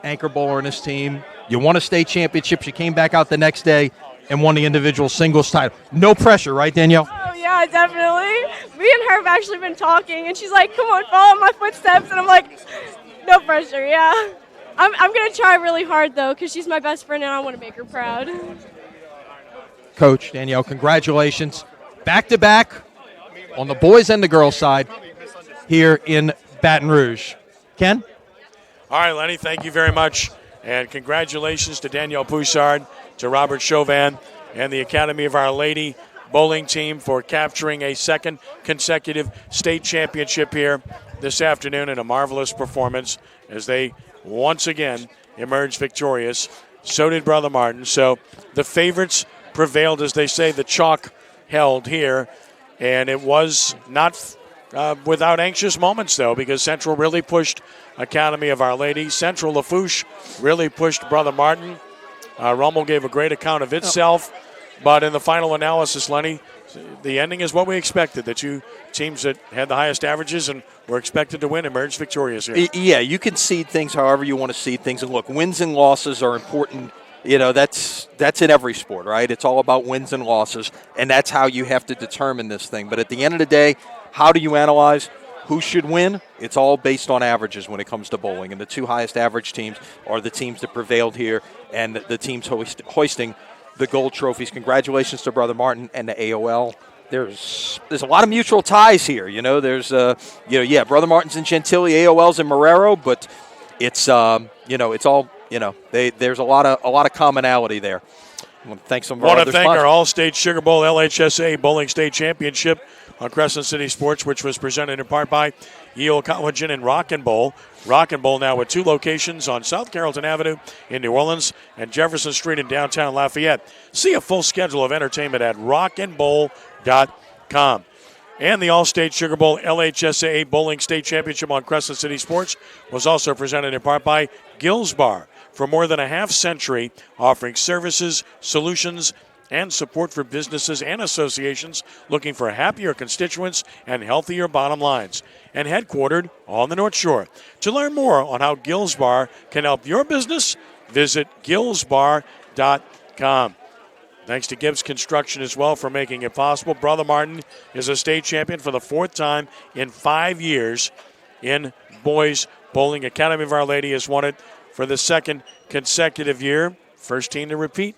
anchor bowler in his team. You won a state championship. You came back out the next day and won the individual singles title. No pressure, right, Danielle? Oh, yeah, definitely. Me and her have actually been talking, and she's like, come on, follow my footsteps. And I'm like, no pressure, yeah. I'm going to try really hard, though, because she's my best friend, and I want to make her proud. Coach, Danielle, congratulations. Back-to-back on the boys and the girls side here in Baton Rouge. Ken? All right, Lenny, thank you very much. And congratulations to Danielle Poussard, to Robert Chauvin, and the Academy of Our Lady bowling team for capturing a 2nd consecutive state championship here this afternoon in a marvelous performance as they once again emerged victorious. So did Brother Martin. So the favorites prevailed, as they say. The chalk held here, and it was not without anxious moments, though, because Central really pushed Academy of Our Lady. Central Lafourche really pushed Brother Martin. Rummel gave a great account of itself, but in the final analysis, Lenny, the ending is what we expected. The 2 teams that had the highest averages and were expected to win emerged victorious here. Yeah, you can seed things however you want to seed things. And look, wins and losses are important. You know, that's in every sport, right? It's all about wins and losses, and that's how you have to determine this thing. But at the end of the day, how do you analyze who should win? It's all based on averages when it comes to bowling. And the 2 highest average teams are the teams that prevailed here and the teams hoisting the gold trophies. Congratulations to Brother Martin and the AOL. There's a lot of mutual ties here. You know, there's Brother Martin's in Chantilly, AOL's in Marrero, but it's it's all there's a lot of commonality there. I want to thank some of our other sponsors. our All-State Sugar Bowl LHSAA Bowling State Championship on Crescent City Sports, which was presented in part by Yale Collagen and Rock and Bowl. Rock and Bowl now with 2 locations on South Carrollton Avenue in New Orleans and Jefferson Street in downtown Lafayette. See a full schedule of entertainment at rockandbowl.com. And the All-State Sugar Bowl LHSAA Bowling State Championship on Crescent City Sports was also presented in part by Gill's Bar. For more than a half-century, offering services, solutions, and support for businesses and associations looking for happier constituents and healthier bottom lines. And headquartered on the North Shore. To learn more on how Gill's Bar can help your business, visit gillsbar.com. Thanks to Gibbs Construction as well for making it possible. Brother Martin is a state champion for the 4th time in 5 years in boys bowling. Academy of Our Lady has won it for the 2nd consecutive year. First team to repeat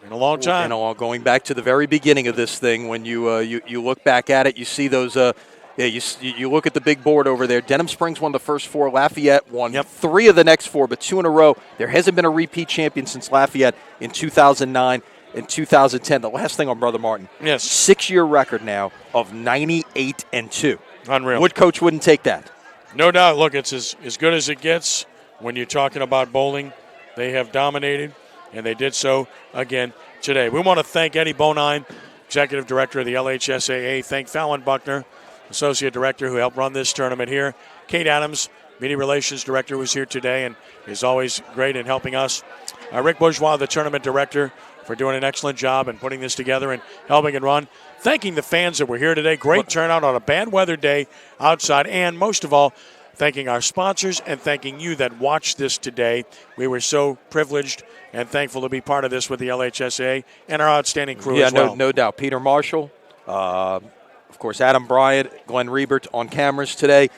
in a long time. Going back to the very beginning of this thing, when you look back at it, you see those. You look at the big board over there. Denham Springs won the first 4. Lafayette won 3 of the next 4, but 2 in a row. There hasn't been a repeat champion since Lafayette in 2009 and 2010. The last thing on Brother Martin. Yes. 6-year record now of 98-2. Unreal. What coach wouldn't take that? No doubt. Look, it's as good as it gets when you're talking about bowling. They have dominated, and they did so again today. We want to thank Eddie Bonine, Executive Director of the LHSAA. Thank Fallon Buckner, Associate Director, who helped run this tournament here. Kate Adams, Media Relations Director, was here today and is always great in helping us. Rick Bourgeois, the Tournament Director, for doing an excellent job and putting this together and helping it run. Thanking the fans that were here today. Great turnout on a bad weather day outside. And most of all, thanking our sponsors and thanking you that watched this today. We were so privileged and thankful to be part of this with the LHSAA and our outstanding crew as well. No doubt. Peter Marshall, of course, Adam Bryant, Glenn Riebert on cameras today,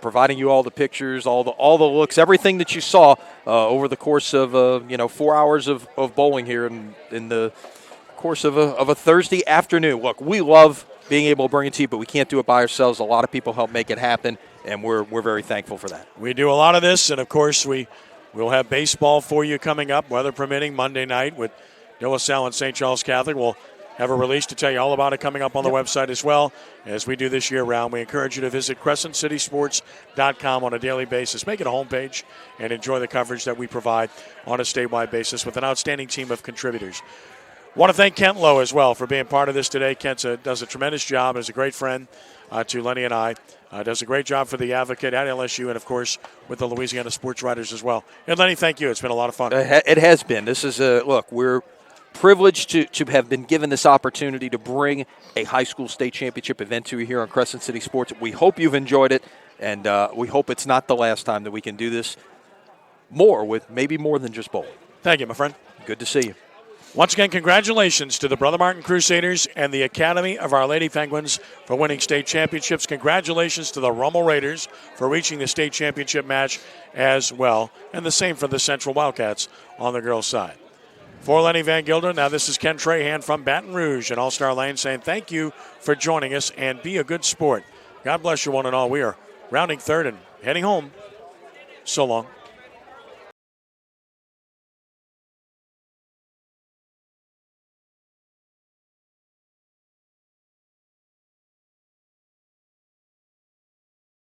providing you all the pictures, all the looks, everything that you saw over the course of 4 hours of bowling here in the course of a Thursday afternoon. Look, we love being able to bring it to you, but we can't do it by ourselves. A lot of people help make it happen, and we're very thankful for that. We do a lot of this, and of course we'll have baseball for you coming up, weather permitting, Monday night with De La Salle and St. Charles Catholic. We'll have a release to tell you all about it coming up on the website as well, as we do this year-round. We encourage you to visit CrescentCitySports.com on a daily basis. Make it a homepage and enjoy the coverage that we provide on a statewide basis with an outstanding team of contributors. Want to thank Kent Lowe as well for being part of this today. Kent does a tremendous job, is a great friend to Lenny and I. Does a great job for the Advocate at LSU and, of course, with the Louisiana Sports Writers as well. And, Lenny, thank you. It's been a lot of fun. It has been. This is look, we're privileged to have been given this opportunity to bring a high school state championship event to you here on Crescent City Sports. We hope you've enjoyed it, and we hope it's not the last time that we can do this with maybe more than just bowling. Thank you, my friend. Good to see you. Once again, congratulations to the Brother Martin Crusaders and the Academy of Our Lady Penguins for winning state championships. Congratulations to the Rummel Raiders for reaching the state championship match as well. And the same for the Central Wildcats on the girls' side. For Lenny Van Gilder, now this is Ken Trahan from Baton Rouge and All-Star Lane saying thank you for joining us and be a good sport. God bless you one and all. We are rounding third and heading home. So long.